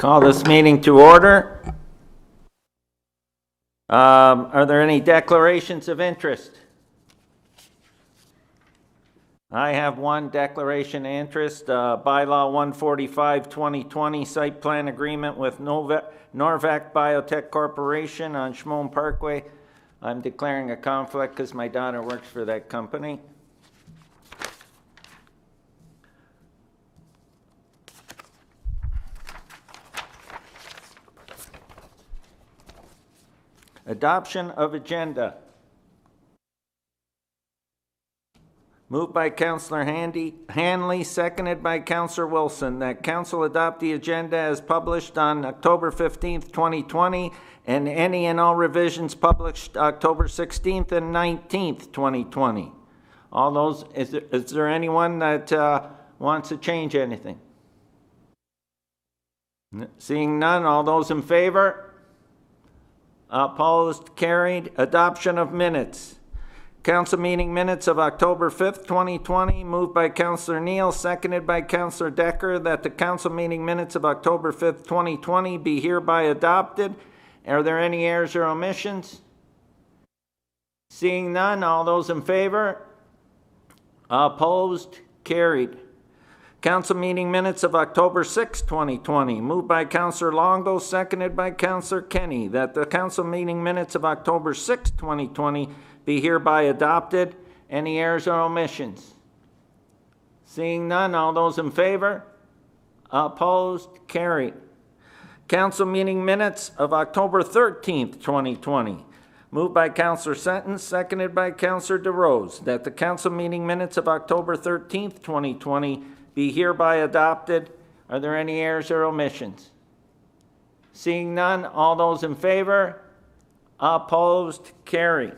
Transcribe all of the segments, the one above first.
Call this meeting to order. Are there any declarations of interest? I have one declaration of interest, Bylaw 145-2020, site plan agreement with Norvac Biotech Corporation on Schmon Parkway. I'm declaring a conflict because my daughter works for that company. Adoption of agenda. Moved by Councillor Hanley, seconded by Councillor Wilson, that Council adopt the agenda as published on October 15th, 2020, and any and all revisions published October 16th and 19th, 2020. All those, is there anyone that wants to change anything? Seeing none, all those in favor? Opposed? Carried. Adoption of minutes. Council meeting minutes of October 5th, 2020, moved by Councillor Neal, seconded by Councillor Decker, that the council meeting minutes of October 5th, 2020 be hereby adopted. Are there any errors or omissions? Seeing none, all those in favor? Opposed? Carried. Council meeting minutes of October 6, 2020, moved by Councillor Longo, seconded by Councillor Kenny, that the council meeting minutes of October 6, 2020 be hereby adopted. Any errors or omissions? Seeing none, all those in favor? Opposed? Carried. Council meeting minutes of October 13th, 2020, moved by Councillor Sentence, seconded by Councillor DeRose, that the council meeting minutes of October 13th, 2020 be hereby adopted. Are there any errors or omissions? Seeing none, all those in favor? Opposed? Carried.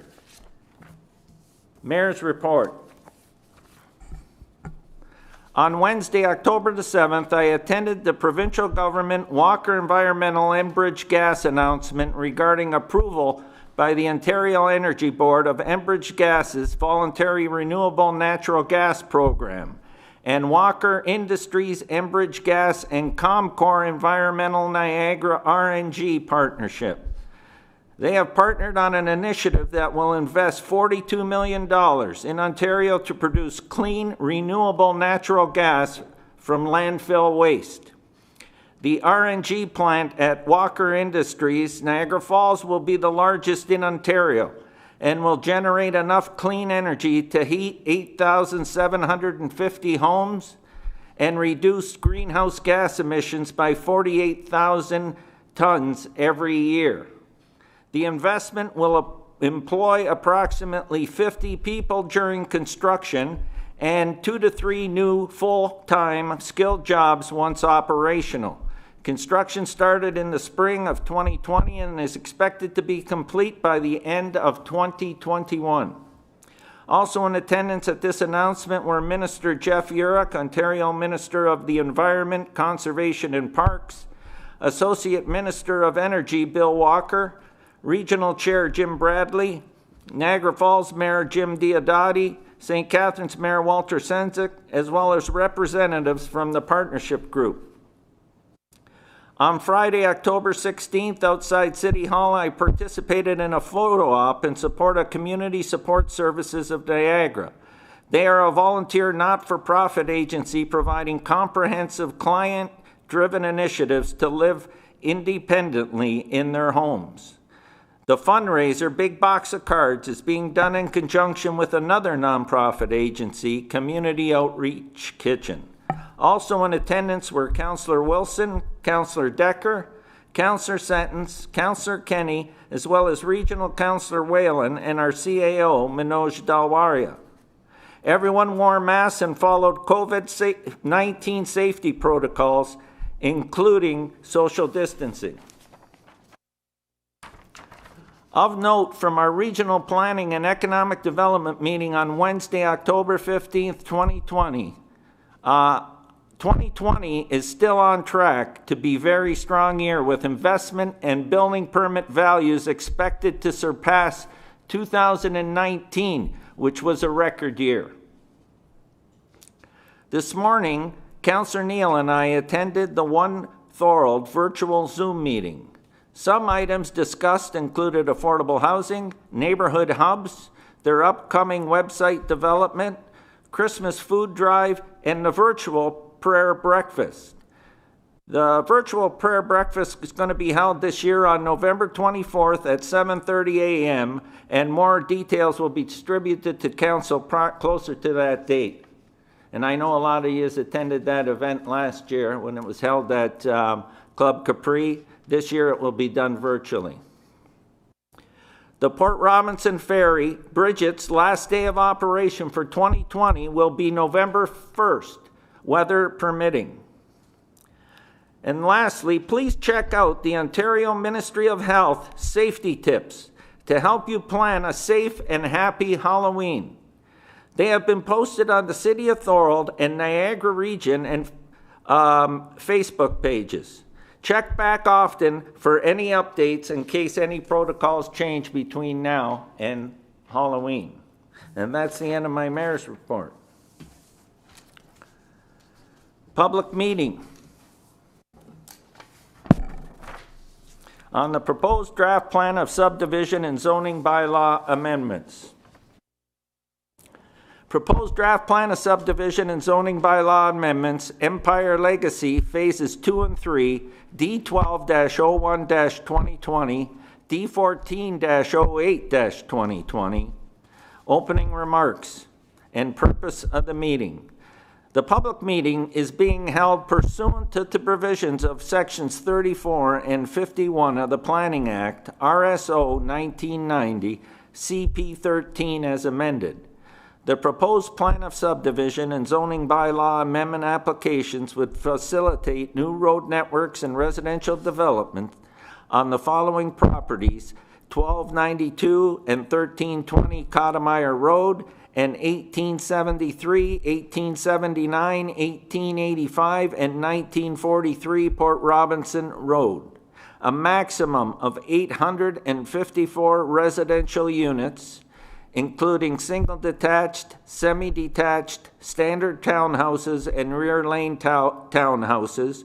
Mayor's report. On Wednesday, October the 7th, I attended the provincial government Walker Environmental Enbridge gas announcement regarding approval by the Ontario Energy Board of Enbridge Gas's voluntary renewable natural gas program and Walker Industries Enbridge Gas and Comcor Environmental Niagara RNG partnership. They have partnered on an initiative that will invest $42 million in Ontario to produce clean, renewable natural gas from landfill waste. The RNG plant at Walker Industries, Niagara Falls, will be the largest in Ontario and will generate enough clean energy to heat 8,750 homes and reduce greenhouse gas emissions by 48,000 tons every year. The investment will employ approximately 50 people during construction and 2 to 3 new full-time skilled jobs once operational. Construction started in the spring of 2020 and is expected to be complete by the end of 2021. Also in attendance at this announcement were Minister Jeff Yurek, Ontario Minister of the Environment, Conservation and Parks, Associate Minister of Energy Bill Walker, Regional Chair Jim Bradley, Niagara Falls Mayor Jim Diodati, St. Catharines Mayor Walter Sendzik, as well as representatives from the partnership group. On Friday, October 16th, outside City Hall, I participated in a photo op in support of Community Support Services of Niagara. They are a volunteer not-for-profit agency providing comprehensive client-driven initiatives to live independently in their homes. The fundraiser, Big Box of Cards, is being done in conjunction with another nonprofit agency, Community Outreach Kitchen. Also in attendance were Councillor Wilson, Councillor Decker, Councillor Sentence, Councillor Kenny, as well as Regional Councillor Whalen and our CAO, Manoj Dalwaria. Everyone wore masks and followed COVID-19 safety protocols, including social distancing. Of note, from our Regional Planning and Economic Development meeting on Wednesday, October 15th, 2020, 2020 is still on track to be a very strong year with investment and building permit values expected to surpass 2019, which was a record year. This morning, Councillor Neal and I attended the Thorold virtual Zoom meeting. Some items discussed included affordable housing, neighborhood hubs, their upcoming website development, Christmas food drive, and the virtual prayer breakfast. The virtual prayer breakfast is going to be held this year on November 24th at 7:30 a.m., and more details will be distributed to council closer to that date. And I know a lot of you attended that event last year when it was held at Club Capri. This year it will be done virtually. The Port Robinson Ferry, Bridget's last day of operation for 2020 will be November 1st, weather permitting. And lastly, please check out the Ontario Ministry of Health safety tips to help you plan a safe and happy Halloween. They have been posted on the City of Thorold and Niagara Region and Facebook pages. Check back often for any updates in case any protocols change between now and Halloween. And that's the end of my mayor's report. Public meeting. On the proposed draft plan of subdivision and zoning bylaw amendments. Proposed draft plan of subdivision and zoning bylaw amendments, Empire Legacy, Phases 2 and 3, D12-01-2020, D14-08-2020. Opening remarks and purpose of the meeting. The public meeting is being held pursuant to the provisions of Sections 34 and 51 of the Planning Act, RSO 1990, CP 13 as amended. The proposed plan of subdivision and zoning bylaw amendment applications would facilitate new road networks and residential development on the following properties: 1292 and 1320 Cottameyer Road, and 1873, 1879, 1885, and 1943 Port Robinson Road. A maximum of 854 residential units, including single detached, semi-detached, standard townhouses and rear lane townhouses,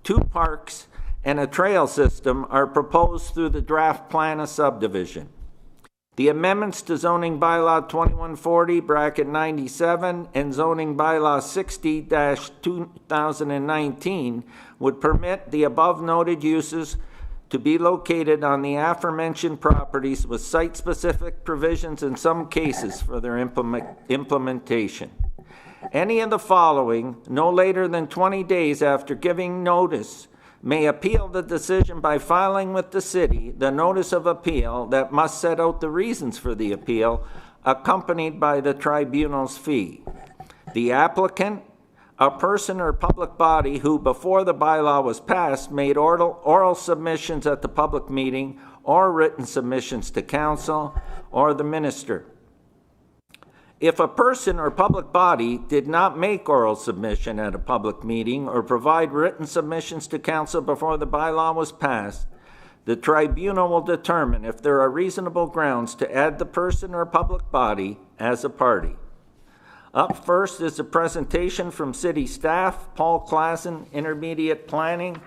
2 parks, and a trail system are proposed through the draft plan of subdivision. The amendments to zoning bylaw 2140 bracket 97 and zoning bylaw 60-2019 would permit the above noted uses to be located on the aforementioned properties with site-specific provisions in some cases for their implementation. Any of the following, no later than 20 days after giving notice, may appeal the decision by filing with the city the notice of appeal that must set out the reasons for the appeal, accompanied by the tribunal's fee. The applicant, a person or public body who, before the bylaw was passed, made oral submissions at the public meeting or written submissions to council or the minister. If a person or public body did not make oral submission at a public meeting or provide written submissions to council before the bylaw was passed, the tribunal will determine if there are reasonable grounds to add the person or public body as a party. Up first is a presentation from city staff, Paul Klassen, Intermediate Planning,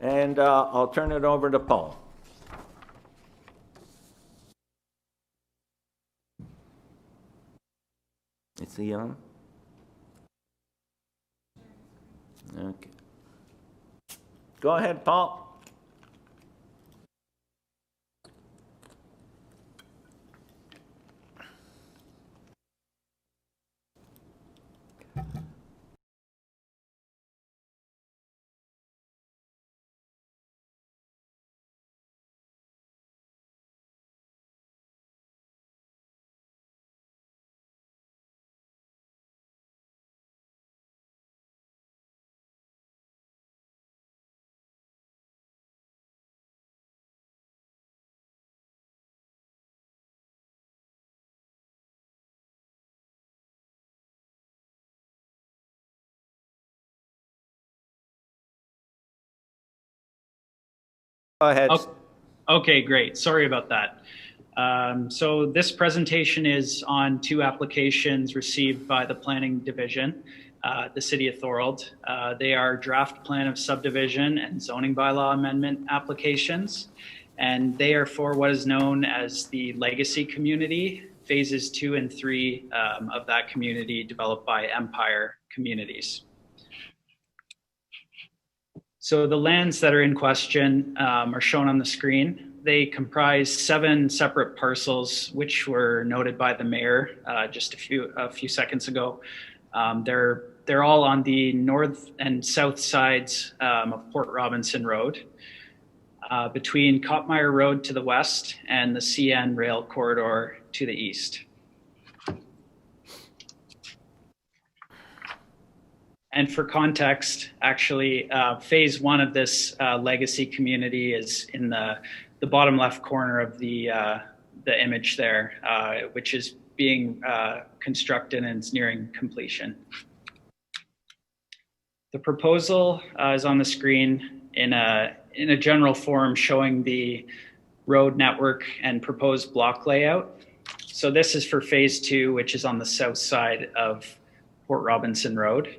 and I'll turn it over to Paul. Is he on? Okay. Go ahead, Paul. Go ahead. Okay, great. Sorry about that. So this presentation is on 2 applications received by the Planning Division. the City of Thorold. They are draft plan of subdivision and zoning bylaw amendment applications, and they are for what is known as the legacy community, phases 2 and 3 of that community developed by Empire Communities. So the lands that are in question are shown on the screen. They comprise 7 separate parcels, which were noted by the mayor just a few seconds ago. They're all on the north and south sides of Port Robinson Road, between Copmeyer Road to the west and the CN rail corridor to the east. And for context, actually, phase 1 of this legacy community is in the bottom left corner of the image there, which is being constructed and is nearing completion. The proposal is on the screen in a general form showing the road network and proposed block layout. So this is for phase 2, which is on the south side of Port Robinson Road.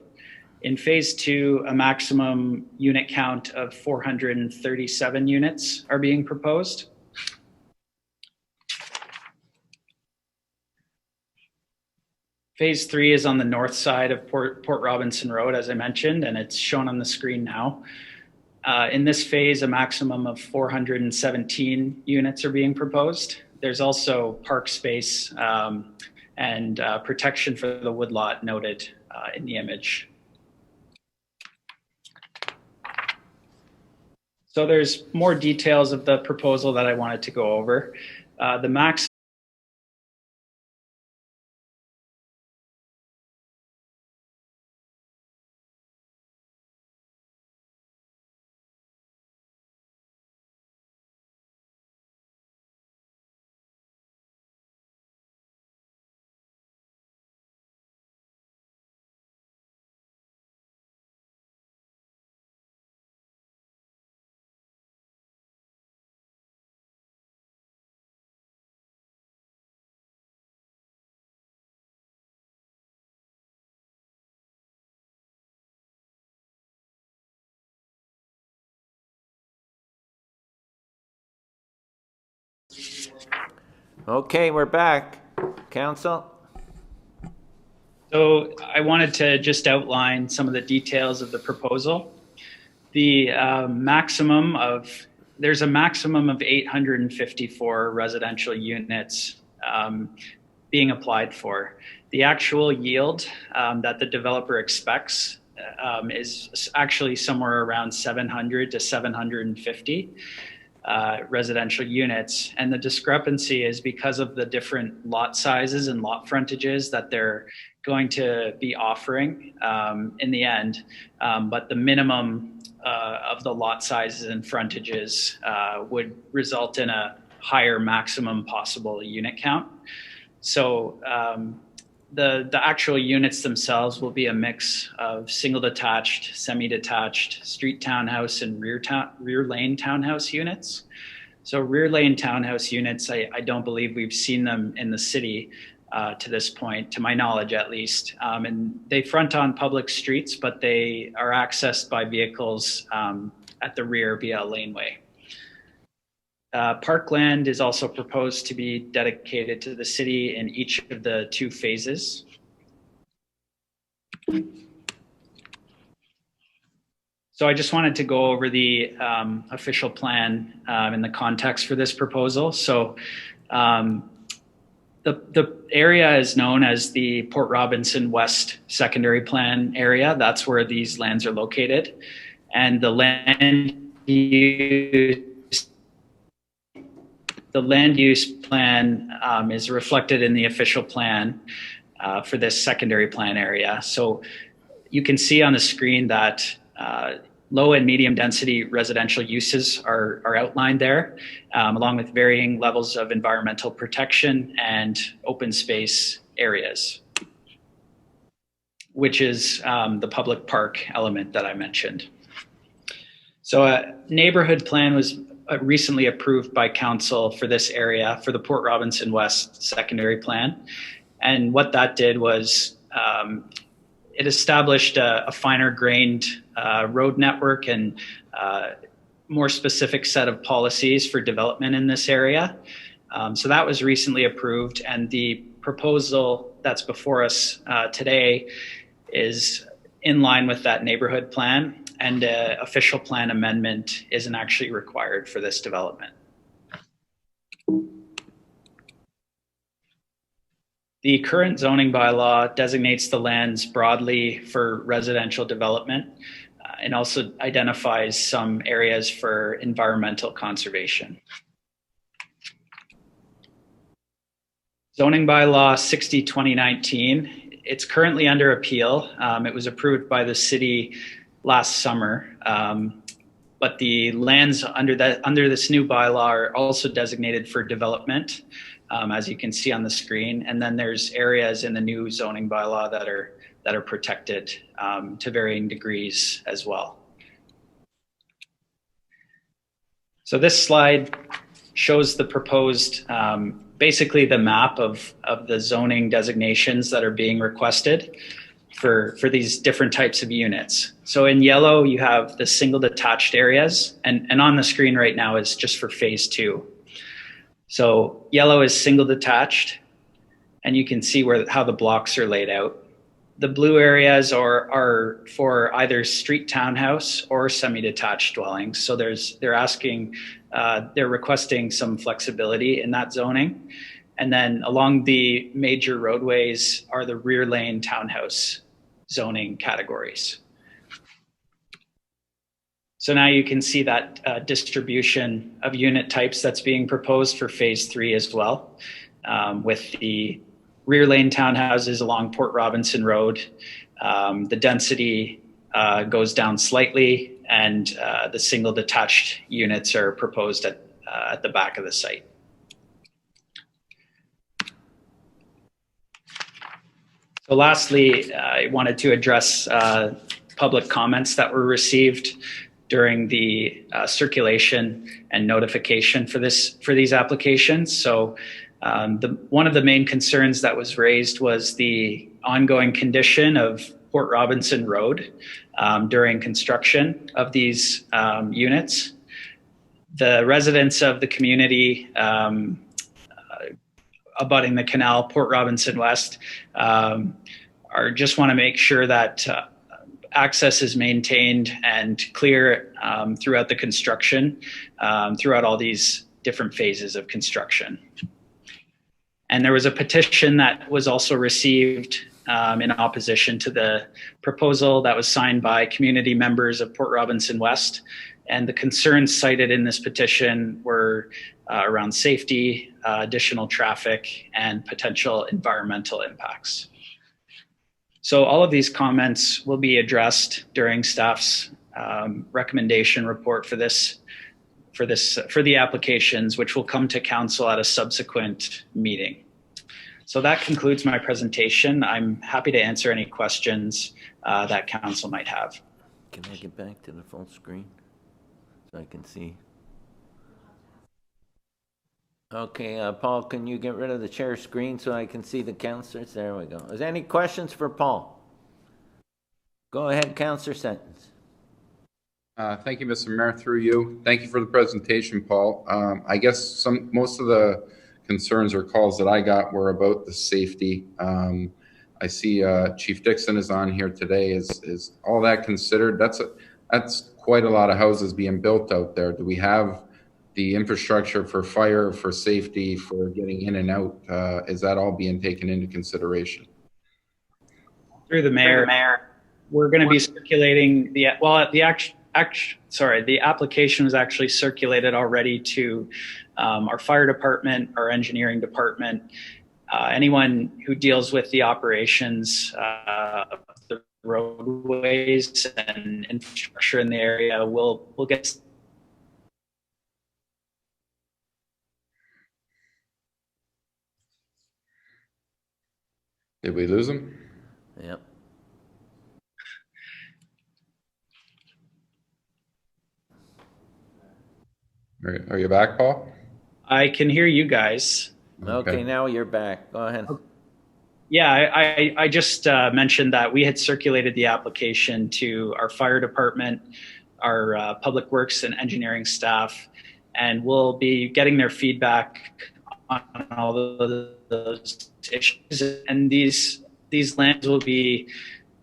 In phase 2, a maximum unit count of 437 units are being proposed. Phase 3 is on the north side of Port Robinson Road, as I mentioned, and it's shown on the screen now. In this phase, a maximum of 417 units are being proposed. There's also park space and protection for the woodlot noted in the image. So there's more details of the proposal that I wanted to go over. The max Okay, we're back. Council? So I wanted to just outline some of the details of the proposal. The there's a maximum of 854 residential units being applied for. The actual yield that the developer expects is actually somewhere around 700 to 750 residential units. And the discrepancy is because of the different lot sizes and lot frontages that they're going to be offering in the end. But the minimum of the lot sizes and frontages would result in a higher maximum possible unit count. So the actual units themselves will be a mix of single detached, semi-detached, street townhouse, and rear lane townhouse units. So rear lane townhouse units, I don't believe we've seen them in the city to this point, to my knowledge at least. And they front on public streets, but they are accessed by vehicles at the rear via a laneway. Parkland is also proposed to be dedicated to the city in each of the 2 phases. So I just wanted to go over the official plan in the context for this proposal. So the area is known as the Port Robinson West Secondary Plan area. That's where these lands are located. And the land use plan is reflected in the official plan for this secondary plan area. So you can see on the screen that low and medium density residential uses are outlined there, along with varying levels of environmental protection and open space areas, which is the public park element that I mentioned. So a neighborhood plan was recently approved by council for this area for the Port Robinson West secondary plan. And what that did was it established a finer grained road network and more specific set of policies for development in this area. So that was recently approved, and the proposal that's before us today is in line with that neighborhood plan, and an official plan amendment isn't actually required for this development. The current zoning bylaw designates the lands broadly for residential development and also identifies some areas for environmental conservation. Zoning bylaw 60/2019, it's currently under appeal. It was approved by the city last summer, but the lands under this new bylaw are also designated for development, as you can see on the screen. And then there's areas in the new zoning bylaw that are protected to varying degrees as well. So this slide shows the proposed, basically the map of the zoning designations that are being requested for these different types of units. So in yellow, you have the single detached areas, and on the screen right now is just for phase 2. So yellow is single detached, and you can see how the blocks are laid out. The blue areas are for either street townhouse or semi-detached dwellings. So they're requesting some flexibility in that zoning. And then along the major roadways are the rear lane townhouse zoning categories. So now you can see that distribution of unit types that's being proposed for phase 3 as well, with the rear lane townhouses along Port Robinson Road. The density goes down slightly, and the single detached units are proposed at the back of the site. So lastly, I wanted to address public comments that were received during the circulation and notification for these applications. So one of the main concerns that was raised was the ongoing condition of Port Robinson Road during construction of these units. The residents of the community abutting the canal, Port Robinson West, just want to make sure that access is maintained and clear throughout the construction, throughout all these different phases of construction. And there was a petition that was also received in opposition to the proposal that was signed by community members of Port Robinson West. And the concerns cited in this petition were around safety, additional traffic, and potential environmental impacts. So all of these comments will be addressed during staff's recommendation report for the applications, which will come to council at a subsequent meeting. So that concludes my presentation. I'm happy to answer any questions that council might have. Can I get back to the full screen so I can see? Okay, Paul, can you get rid of the share screen so I can see the councillors? There we go. Is there any questions for Paul? Go ahead, Councillor Sentence. Thank you, Mr. Mayor, through you. Thank you for the presentation, Paul. I guess most of the concerns or calls that I got were about the safety. I see Chief Dixon is on here today. Is all that considered? That's quite a lot of houses being built out there. Do we have the infrastructure for fire, for safety, for getting in and out? Is that all being taken into consideration? Through the mayor, we're going to be circulating the application was actually circulated already to our fire department, our engineering department, anyone who deals with the operations of the roadways and infrastructure in the area will get. Did we lose him? Yep. Are you back, Paul? I can hear you guys. Okay, now you're back. Go ahead. Yeah, I just mentioned that we had circulated the application to our fire department, our public works and engineering staff, and we'll be getting their feedback on all of those issues. And these lands will be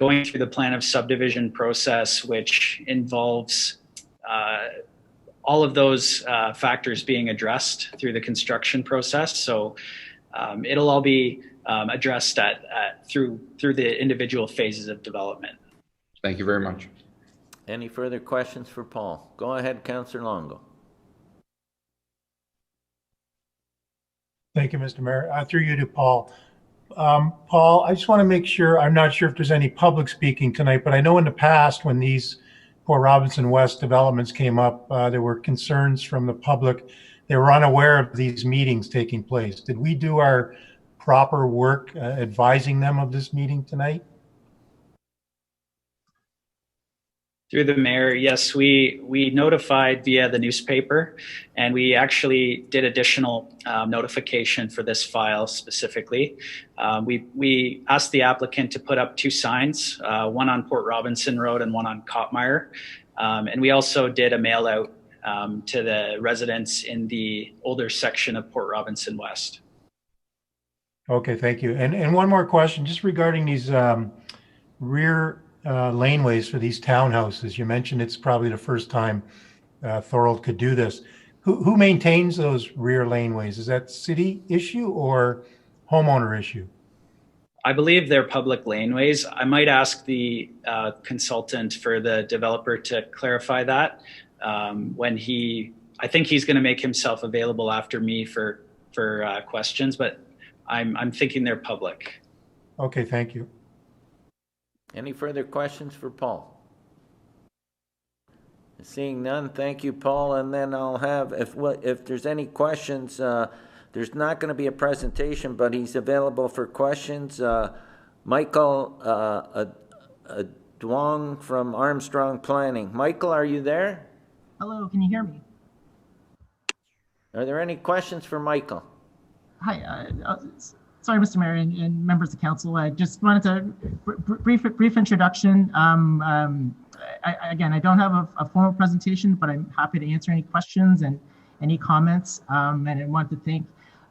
going through the plan of subdivision process, which involves all of those factors being addressed through the construction process. So it'll all be addressed through the individual phases of development. Thank you very much. Any further questions for Paul? Go ahead, Councillor Longo. Thank you, Mr. Mayor. Through you to Paul. Paul, I just want to make sure, I'm not sure if there's any public speaking tonight, but I know in the past when these Port Robinson West developments came up, there were concerns from the public. They were unaware of these meetings taking place. Did we do our proper work advising them of this meeting tonight? Through the mayor, yes, we notified via the newspaper, and we actually did additional notification for this file specifically. We asked the applicant to put up 2 signs, one on Port Robinson Road and one on Kottmeyer. And we also did a mail out to the residents in the older section of Port Robinson West. Okay, thank you. And one more question, just regarding these rear laneways for these townhouses. You mentioned it's probably the first time Thorold could do this. Who maintains those rear laneways? Is that city issue or homeowner issue? I believe they're public laneways. I might ask the consultant for the developer to clarify that when I think he's going to make himself available after me for questions, but I'm thinking they're public. Okay, thank you. Any further questions for Paul? Seeing none, thank you, Paul. And then I'll have, if there's any questions, there's not going to be a presentation, but he's available for questions. Michael Duong from Armstrong Planning. Michael, are you there? Hello, can you hear me? Are there any questions for Michael? Hi, sorry, Mr. Mayor and members of council. I just wanted to brief introduction. Again, I don't have a formal presentation, but I'm happy to answer any questions and any comments. And I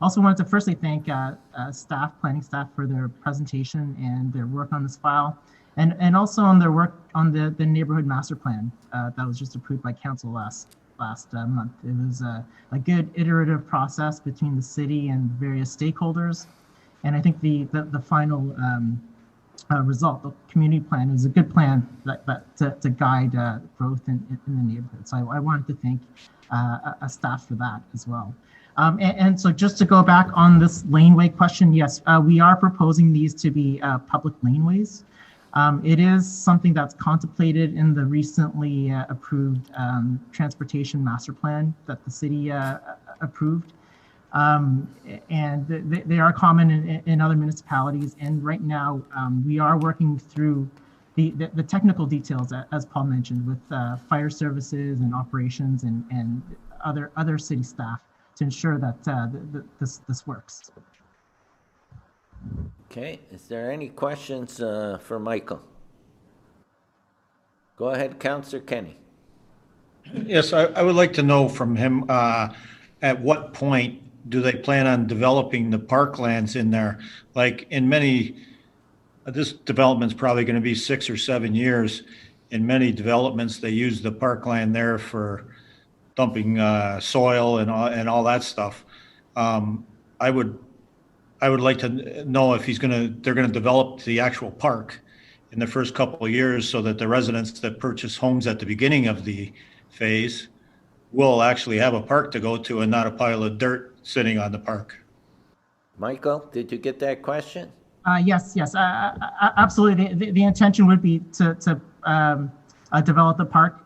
also wanted to firstly thank planning staff for their presentation and their work on this file, and also on their work on the neighborhood master plan that was just approved by council last month. It was a good iterative process between the city and various stakeholders. And I think the final result, the community plan, is a good plan to guide growth in the neighborhood. So I wanted to thank staff for that as well. And so just to go back on this laneway question, yes, we are proposing these to be public laneways. It is something that's contemplated in the recently approved transportation master plan that the city approved. And they are common in other municipalities. And right now we are working through the technical details, as Paul mentioned, with fire services and operations and other city staff to ensure that this works. Okay, is there any questions for Michael? Go ahead, Councillor Kenny. Yes, I would like to know from him, at what point do they plan on developing the parklands in there? Like in many, this development's probably going to be 6 or 7 years. In many developments, they use the parkland there for dumping soil and all that stuff. I would like to know if they're going to develop the actual park in the first couple of years so that the residents that purchase homes at the beginning of the phase will actually have a park to go to and not a pile of dirt sitting on the park. Michael, did you get that question? Yes, absolutely. The intention would be to develop the park.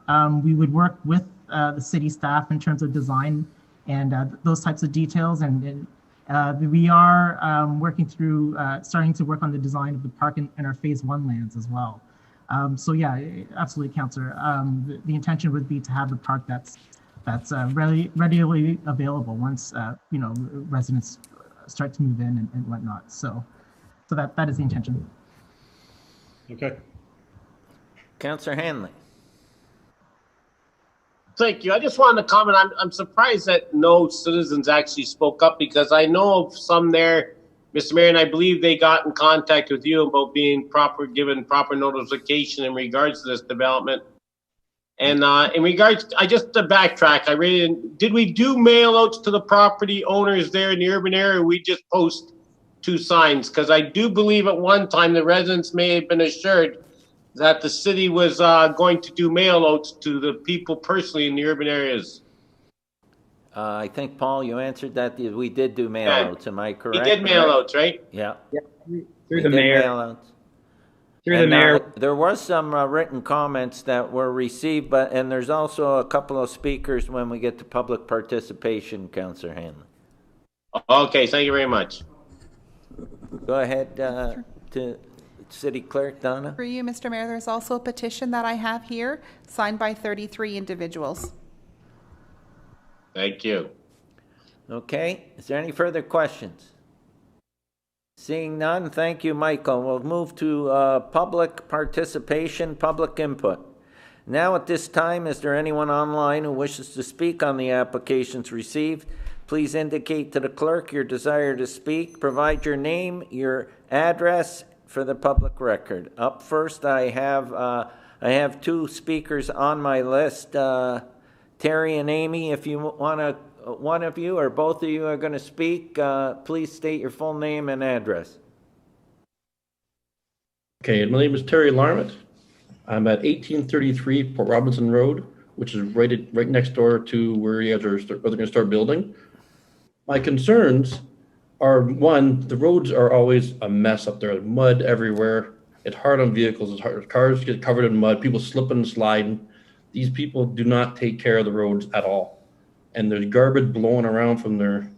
We would work with the city staff in terms of design and those types of details. And we are working through, starting to work on the design of the park in our phase 1 lands as well. So yeah, absolutely, Councillor. The intention would be to have the park that's readily available once residents start to move in and whatnot. So So that is the intention. Okay. Councillor Hanley. Thank you. I just wanted to comment. I'm surprised that no citizens actually spoke up, because I know of some there, Mr. Mayor, and I believe they got in contact with you about being given proper notification in regards to this development. And in regards, I just to backtrack, did we do mail outs to the property owners there in the urban area, or we just post 2 signs? Because I do believe at one time the residents may have been assured that the city was going to do mail outs to the people personally in the urban areas. I think, Paul, you answered that. We did do mail outs. Am I correct? We did mail outs, right? Yeah. Through the mayor. Through the mayor. There was some written comments that were received, and there's also a couple of speakers when we get to public participation, Councillor Hanley. Okay, thank you very much. Go ahead to City Clerk Donna. For you, Mr. Mayor, there's also a petition that I have here, signed by 33 individuals. Thank you. Okay, is there any further questions? Seeing none, thank you, Michael. We'll move to public participation, public input. Now at this time, is there anyone online who wishes to speak on the applications received? Please indicate to the clerk your desire to speak. Provide your name, your address for the public record. Up first, I have 2 speakers on my list. Terry and Amy, if you want to, one of you or both of you are going to speak, please state your full name and address. Okay, my name is Terry Larmett. I'm at 1833 Port Robinson Road, which is right next door to where you guys are going to start building. My concerns are, one, the roads are always a mess up there. Mud everywhere. It's hard on vehicles. It's hard. Cars get covered in mud. People slipping and sliding. These people do not take care of the roads at all. And there's garbage blowing around from their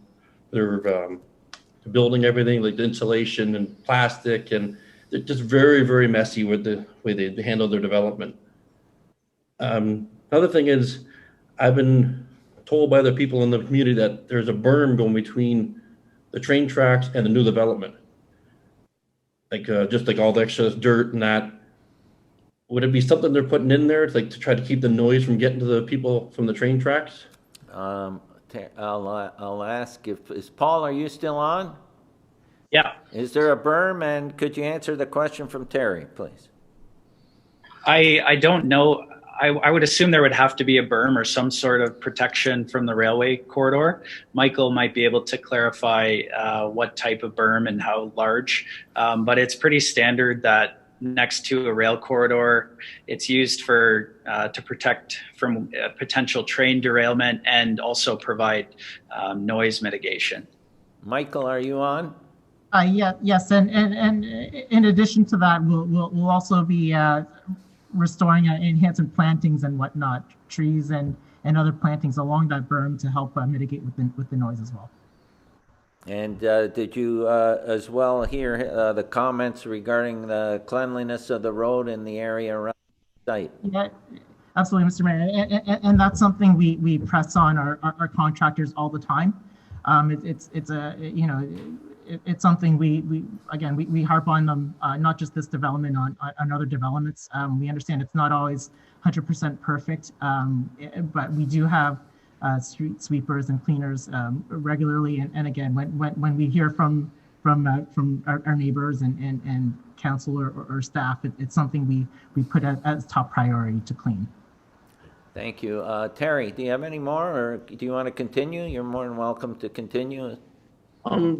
building, everything, like the insulation and plastic, and they're just very, very messy with the way they handle their development. Another thing is, I've been told by the people in the community that there's a berm going between the train tracks and the new development. Like just like all the extra dirt and that. Would it be something they're putting in there to try to keep the noise from getting to the people from the train tracks? I'll ask is Paul, are you still on? Yeah. Is there a berm, and could you answer the question from Terry, please? I don't know. I would assume there would have to be a berm or some sort of protection from the railway corridor. Michael might be able to clarify what type of berm and how large, but it's pretty standard that next to a rail corridor, it's used for to protect from potential train derailment and also provide noise mitigation. Michael, are you on? Yes, and in addition to that, we'll also be restoring enhancement plantings and whatnot, trees and other plantings along that berm to help mitigate with the noise as well. And did you as well hear the comments regarding the cleanliness of the road in the area around the site? Yeah, absolutely, Mr. Mayor, and that's something we press on our contractors all the time. It's something we harp on them, not just this development, on other developments. We understand it's not always 100% perfect, but we do have street sweepers and cleaners regularly. And again, when we hear from our neighbors and council or staff, it's something we put as top priority to clean. Thank you. Terry, do you have any more, or do you want to continue? You're more than welcome to continue.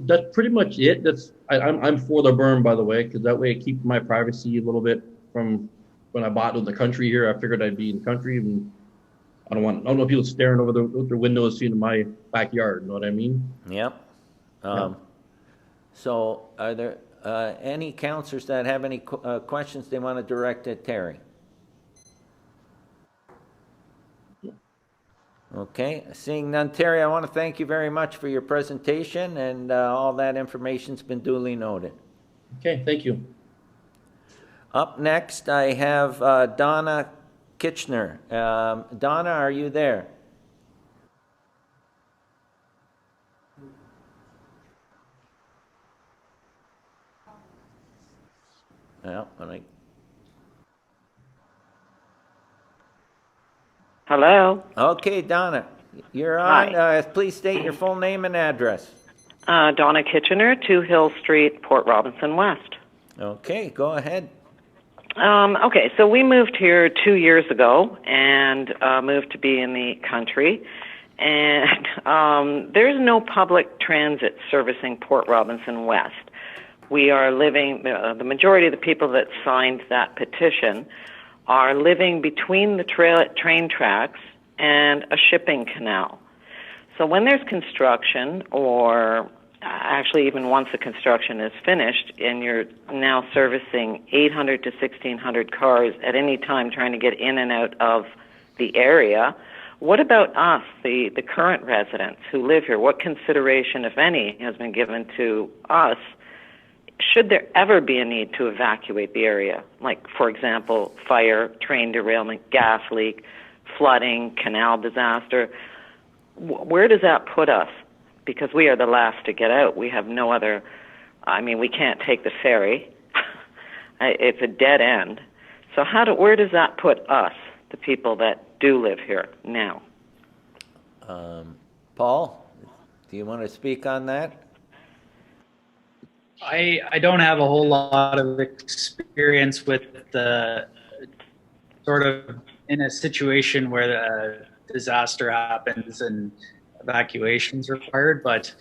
That's pretty much it. I'm for the berm, by the way, because that way it keeps my privacy a little bit from when I bought in the country here. I figured I'd be in the country, and I don't want people staring over their windows seeing my backyard. You know what I mean? Yep. So are there any councillors that have any questions they want to direct at Terry? Okay, seeing none, Terry, I want to thank you very much for your presentation, and all that information's been duly noted. Okay, thank you. Up next, I have Donna Kitchener. Donna, are you there? Yeah, Hello. Okay, Donna, you're on. Please state your full name and address. Donna Kitchener, 2 Hill Street, Port Robinson West. Okay, go ahead. Okay, so we moved here 2 years ago and moved to be in the country. And there's no public transit servicing Port Robinson West. We are living, the majority of the people that signed that petition are living between the train tracks and a shipping canal. So when there's construction, or actually even once the construction is finished, and you're now servicing 800 to 1,600 cars at any time trying to get in and out of the area, what about us, the current residents who live here? What consideration, if any, has been given to us should there ever be a need to evacuate the area? Like, for example, fire, train derailment, gas leak, flooding, canal disaster. Where does that put us? Because we are the last to get out. We have no other, we can't take the ferry. It's a dead end. So where does that put us, the people that do live here now? Paul, do you want to speak on that? I don't have a whole lot of experience with the sort of in a situation where a disaster happens and evacuations required, but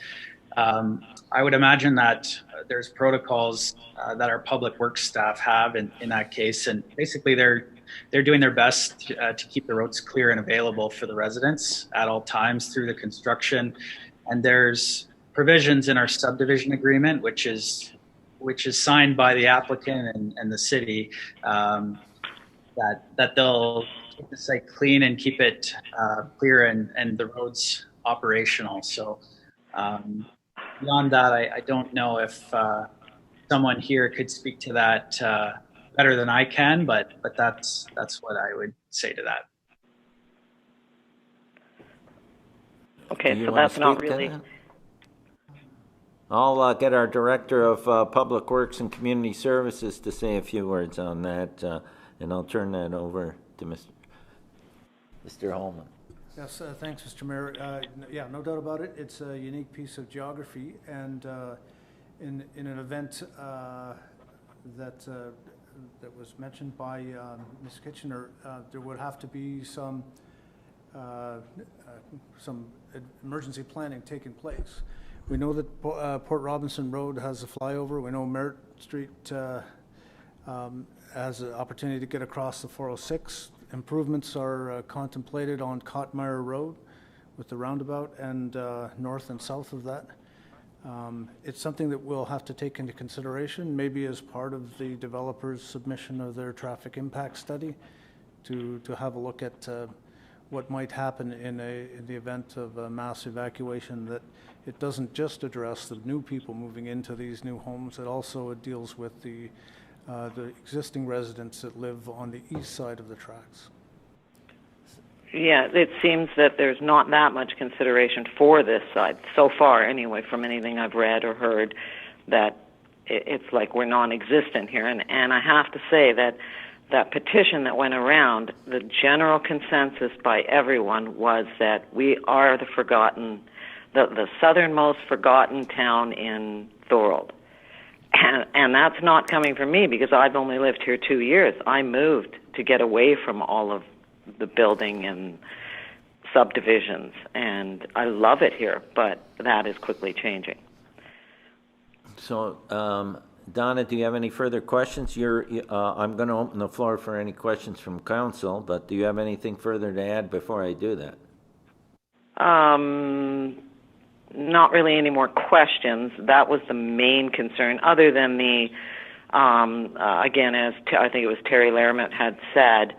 I would imagine that there's protocols that our public works staff have in that case, and basically they're doing their best to keep the roads clear and available for the residents at all times through the construction. And there's provisions in our subdivision agreement, which is signed by the applicant and the city, that they'll keep the site clean and keep it clear and the roads operational. So beyond that, I don't know if someone here could speak to that better than I can, but that's what I would say to that. Okay, so that's not really. I'll get our Director of Public Works and Community Services to say a few words on that, and I'll turn that over to Mr. Holman. Yes, thanks, Mr. Mayor. Yeah, no doubt about it. It's a unique piece of geography, and in an event that was mentioned by Ms. Kitchener, there would have to be some emergency planning taking place. We know that Port Robinson Road has a flyover. We know Merritt Street has an opportunity to get across the 406. Improvements are contemplated on Cotmire Road with the roundabout and north and south of that. It's something that we'll have to take into consideration, maybe as part of the developer's submission of their traffic impact study, to have a look at what might happen in the event of a mass evacuation, that it doesn't just address the new people moving into these new homes, it also deals with the existing residents that live on the east side of the tracks. Yeah, it seems that there's not that much consideration for this side so far, anyway, from anything I've read or heard, that it's like we're non-existent here. And I have to say that petition that went around, the general consensus by everyone was that we are the southernmost forgotten town in Thorold. And that's not coming from me, because I've only lived here 2 years. I moved to get away from all of the building and subdivisions, and I love it here, but that is quickly changing. So, Donna, do you have any further questions? I'm going to open the floor for any questions from council, but do you have anything further to add before I do that? Not really any more questions. That was the main concern, other than the, again, as I think it was Terry Laramette had said,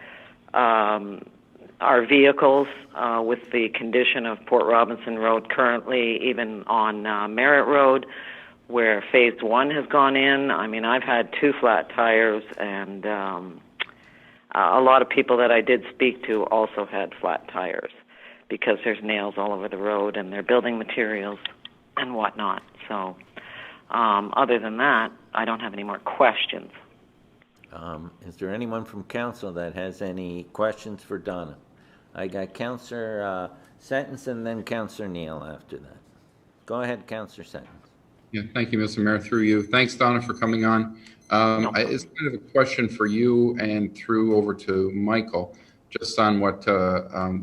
our vehicles, with the condition of Port Robinson Road currently, even on Merritt Road, where Phase 1 has gone in. I mean, I've had 2 flat tires, and a lot of people that I did speak to also had flat tires, because there's nails all over the road and they're building materials and whatnot. So other than that, I don't have any more questions. Is there anyone from council that has any questions for Donna? I got Councillor Sentence and then Councillor Neal after that. Go ahead, Councillor Sentence. Yeah, thank you, Mr. Mayor, through you. Thanks, Donna, for coming on. It's kind of a question for you and through over to Michael, just on what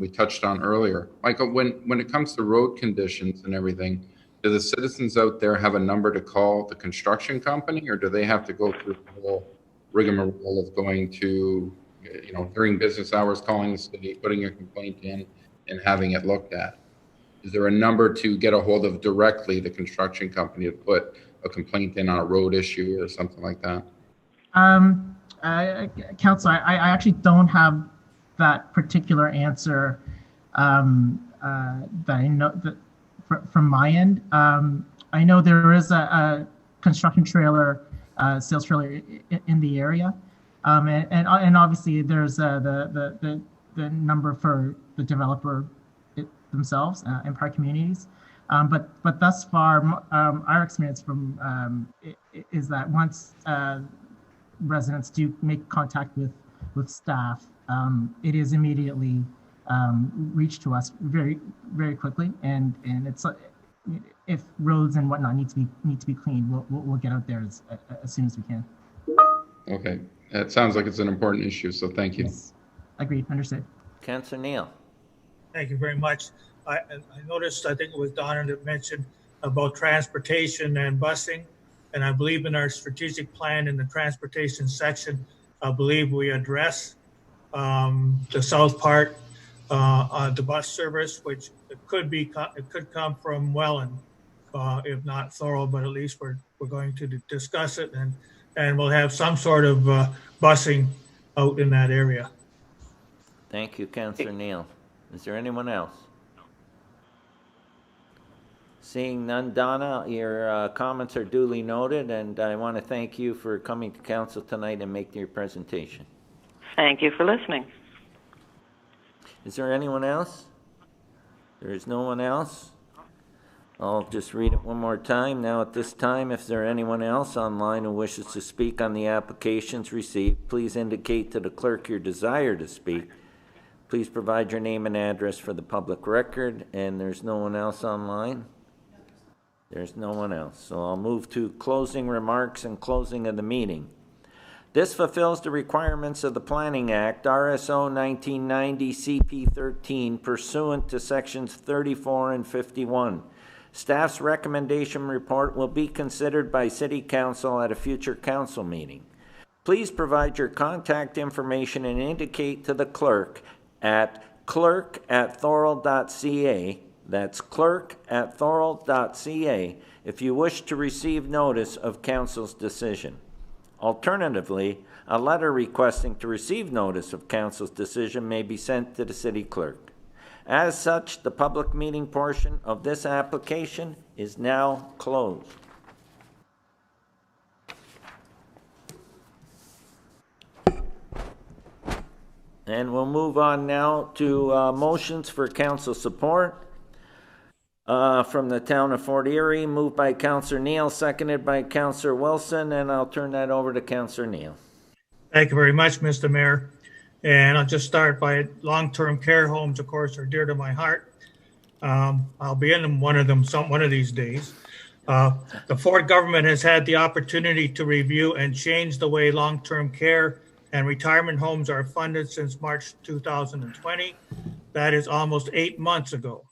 we touched on earlier. Michael, when it comes to road conditions and everything, do the citizens out there have a number to call the construction company, or do they have to go through the whole rigmarole of going to, during business hours, calling the city, putting a complaint in, and having it looked at? Is there a number to get a hold of directly the construction company to put a complaint in on a road issue or something like that? Council, I actually don't have that particular answer that I know that from my end. I know there is a construction trailer, sales trailer in the area, and obviously there's the number for the developer themselves and park communities. But thus far, our experience from is that once residents do make contact with staff, it is immediately reached to us very, very quickly, and it's if roads and whatnot need to be cleaned, we'll get out there as soon as we can. Okay, it sounds like it's an important issue, so thank you. Yes. Agreed, understood. Councillor Neal. Thank you very much. I noticed, I think it was Donna that mentioned about transportation and busing. And I believe in our strategic plan in the transportation section, I believe we address the south part, the bus service, which it could come from Welland, if not Thorold, but at least we're going to discuss it, and we'll have some sort of busing out in that area. Thank you, Councillor Neal. Is there anyone else? Seeing none, Donna, your comments are duly noted, and I want to thank you for coming to council tonight and making your presentation. Thank you for listening. Is there anyone else? There is no one else. I'll just read it one more time. Now at this time, if there anyone else online who wishes to speak on the applications received, please indicate to the clerk your desire to speak. Please provide your name and address for the public record, and there's no one else online. There's no one else. So I'll move to closing remarks and closing of the meeting. This fulfills the requirements of the Planning Act, RSO 1990 CP 13, pursuant to sections 34 and 51. Staff's recommendation report will be considered by City Council at a future council meeting. Please provide your contact information and indicate to the clerk at clerk@thorold.ca. That's clerk@thorold.ca if you wish to receive notice of council's decision. Alternatively, a letter requesting to receive notice of council's decision may be sent to the city clerk. As such, the public meeting portion of this application is now closed. And we'll move on now to motions for council support. From the town of Fort Erie, moved by Councillor Neal, seconded by Councillor Wilson, and I'll turn that over to Councillor Neal. Thank you very much, Mr. Mayor. And I'll just start by long-term care homes, of course, are dear to my heart. I'll be in one of them one of these days. The Ford government has had the opportunity to review and change the way long-term care and retirement homes are funded since March 2020. That is almost 8 months ago.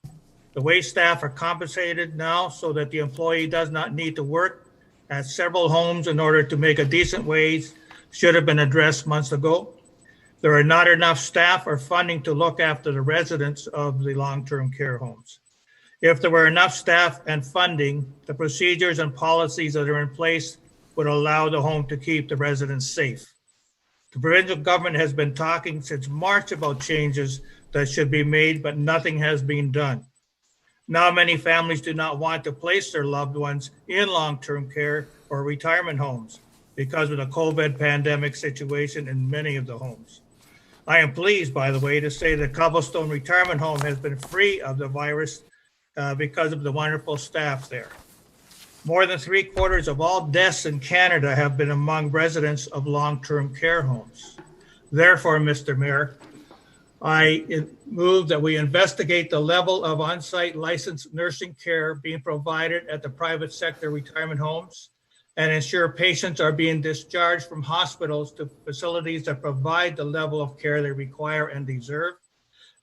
The way staff are compensated now so that the employee does not need to work at several homes in order to make a decent wage should have been addressed months ago. There are not enough staff or funding to look after the residents of the long-term care homes. If there were enough staff and funding, the procedures and policies that are in place would allow the home to keep the residents safe. The provincial government has been talking since March about changes that should be made, but nothing has been done. Now many families do not want to place their loved ones in long-term care or retirement homes because of the COVID pandemic situation in many of the homes. I am pleased, by the way, to say that Cobblestone Retirement Home has been free of the virus because of the wonderful staff there. More than 3/4 of all deaths in Canada have been among residents of long-term care homes. Therefore, Mr. Mayor, I move that we investigate the level of on-site licensed nursing care being provided at the private sector retirement homes and ensure patients are being discharged from hospitals to facilities that provide the level of care they require and deserve,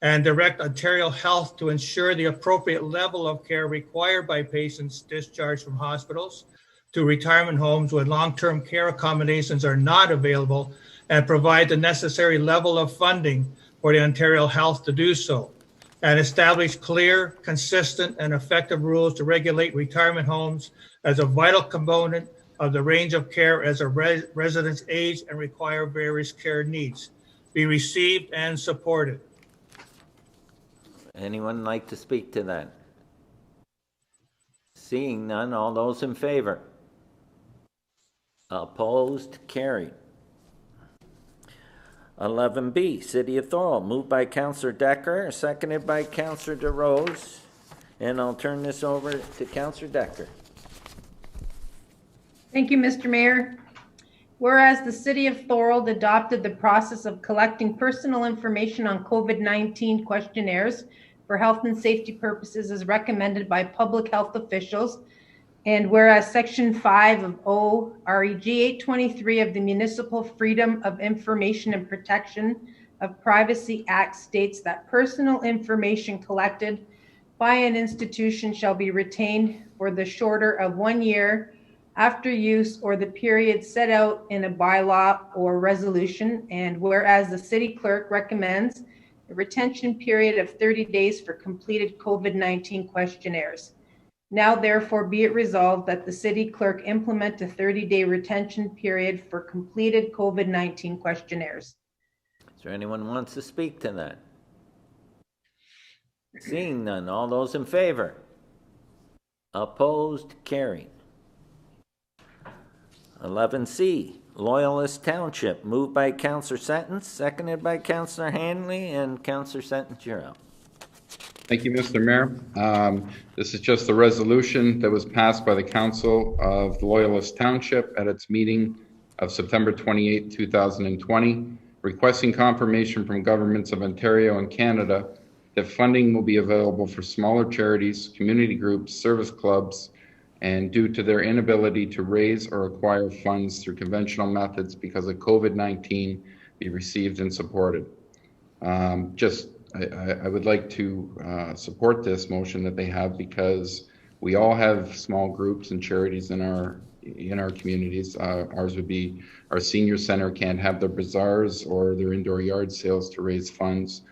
and direct Ontario Health to ensure the appropriate level of care required by patients discharged from hospitals to retirement homes when long-term care accommodations are not available, and provide the necessary level of funding for the Ontario Health to do so, and establish clear, consistent, and effective rules to regulate retirement homes as a vital component of the range of care as a residents age and require various care needs, be received and supported. Anyone like to speak to that? Seeing none, all those in favor? Opposed? Carried. 11B, City of Thorold, moved by Councillor Decker, seconded by Councillor DeRose, and I'll turn this over to Councillor Decker. Thank you, Mr. Mayor. Whereas the City of Thorold adopted the process of collecting personal information on COVID-19 questionnaires for health and safety purposes as recommended by public health officials, and whereas Section 5 of OREG 823 of the Municipal Freedom of Information and Protection of Privacy Act states that personal information collected by an institution shall be retained for the shorter of 1 year after use or the period set out in a bylaw or resolution, and whereas the city clerk recommends a retention period of 30 days for completed COVID-19 questionnaires. Now therefore be it resolved that the city clerk implement a 30-day retention period for completed COVID-19 questionnaires. Is there anyone who wants to speak to that? Seeing none, all those in favor? Opposed? Carried. 11C, Loyalist Township, moved by Councillor Sentence, seconded by Councillor Hanley, and Councillor Sentence, you're up. Thank you, Mr. Mayor. This is just the resolution that was passed by the Council of Loyalist Township at its meeting of September 28, 2020, requesting confirmation from governments of Ontario and Canada that funding will be available for smaller charities, community groups, service clubs, and due to their inability to raise or acquire funds through conventional methods because of COVID-19, be received and supported. I would like to support this motion that they have, because we all have small groups and charities in our communities. Ours would be our senior center can't have their bazaars or their indoor yard sales to raise funds,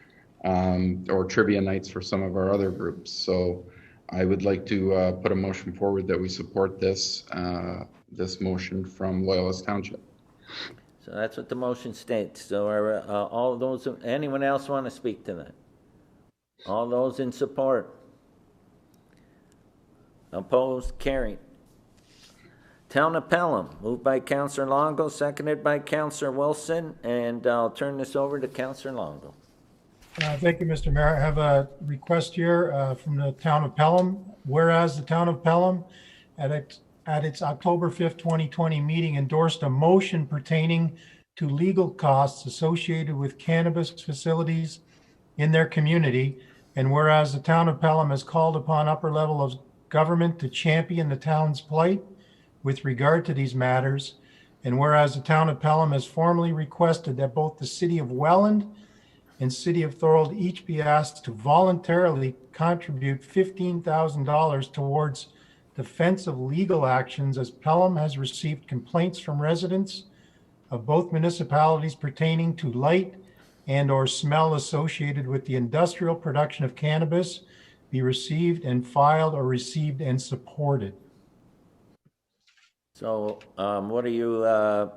or trivia nights for some of our other groups. So I would like to put a motion forward that we support this this motion from Loyalist Township. So that's what the motion states. So are all those, anyone else want to speak to that? All those in support? Opposed? Carried. Town of Pelham, moved by Councillor Longo, seconded by Councillor Wilson, and I'll turn this over to Councillor Longo. Thank you, Mr. Mayor. I have a request here from the Town of Pelham. Whereas the Town of Pelham at its October 5th, 2020 meeting endorsed a motion pertaining to legal costs associated with cannabis facilities in their community, and whereas the Town of Pelham has called upon upper level of government to champion the town's plight with regard to these matters, and whereas the Town of Pelham has formally requested that both the City of Welland and City of Thorold each be asked to voluntarily contribute $15,000 towards defensive legal actions, as Pelham has received complaints from residents of both municipalities pertaining to light and or smell associated with the industrial production of cannabis, be received and filed or received and supported. So what are you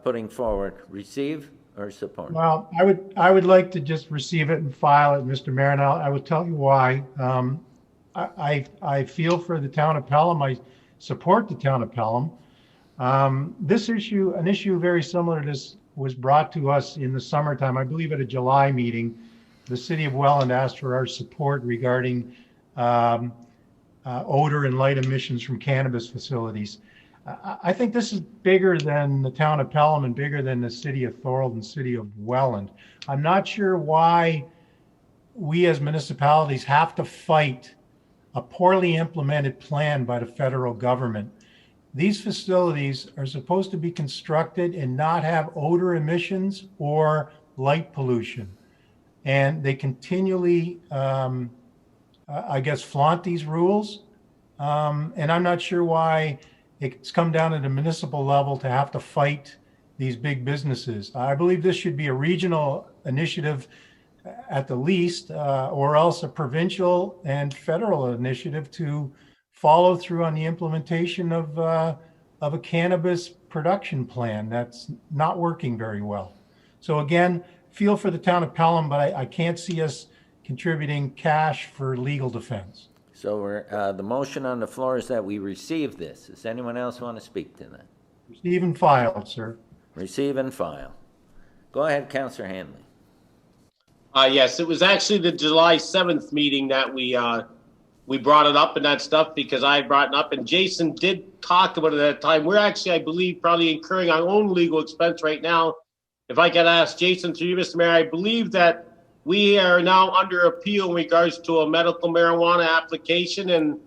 putting forward? Receive or support? Well, I would like to just receive it and file it, Mr. Mayor, and I would tell you why. I feel for the Town of Pelham. I support the Town of Pelham. This issue, an issue very similar to this, was brought to us in the summertime, I believe at a July meeting. The City of Welland asked for our support regarding odor and light emissions from cannabis facilities. I think this is bigger than the town of Pelham and bigger than the city of Thorold and city of Welland. I'm not sure why we as municipalities have to fight a poorly implemented plan by the federal government. These facilities are supposed to be constructed and not have odor emissions or light pollution. And they continually, I guess, flaunt these rules. And I'm not sure why it's come down at a municipal level to have to fight these big businesses. I believe this should be a regional initiative at the least, or else a provincial and federal initiative to follow through on the implementation of a cannabis production plan that's not working very well. So again, feel for the town of Pelham, but I can't see us contributing cash for legal defense. So we're, the motion on the floor is that we receive this. Does anyone else want to speak to that? Receive and file, sir. Receive and file. Go ahead, Councillor Hanley. Yes, it was actually the July 7th meeting that we brought it up and that stuff because I brought it up and Jason did talk about it at the time. We're actually, I believe, probably incurring our own legal expense right now. If I could ask Jason through you, Mr. Mayor, I believe that we are now under appeal in regards to a medical marijuana application. And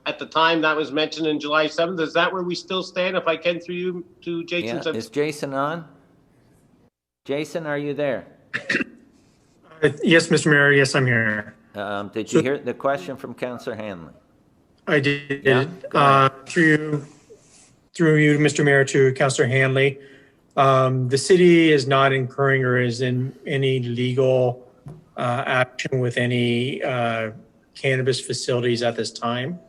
at the time that was mentioned in July 7th, is that where we still stand? If I can through you to Jason. Yeah. Is Jason on? Jason, are you there? Yes, Mr. Mayor. Yes, I'm here. Did you hear the question from Councillor Hanley? I did. Yeah, through you, Mr. Mayor, to Councillor Hanley. The city is not incurring or is in any legal action with any cannabis facilities at this time,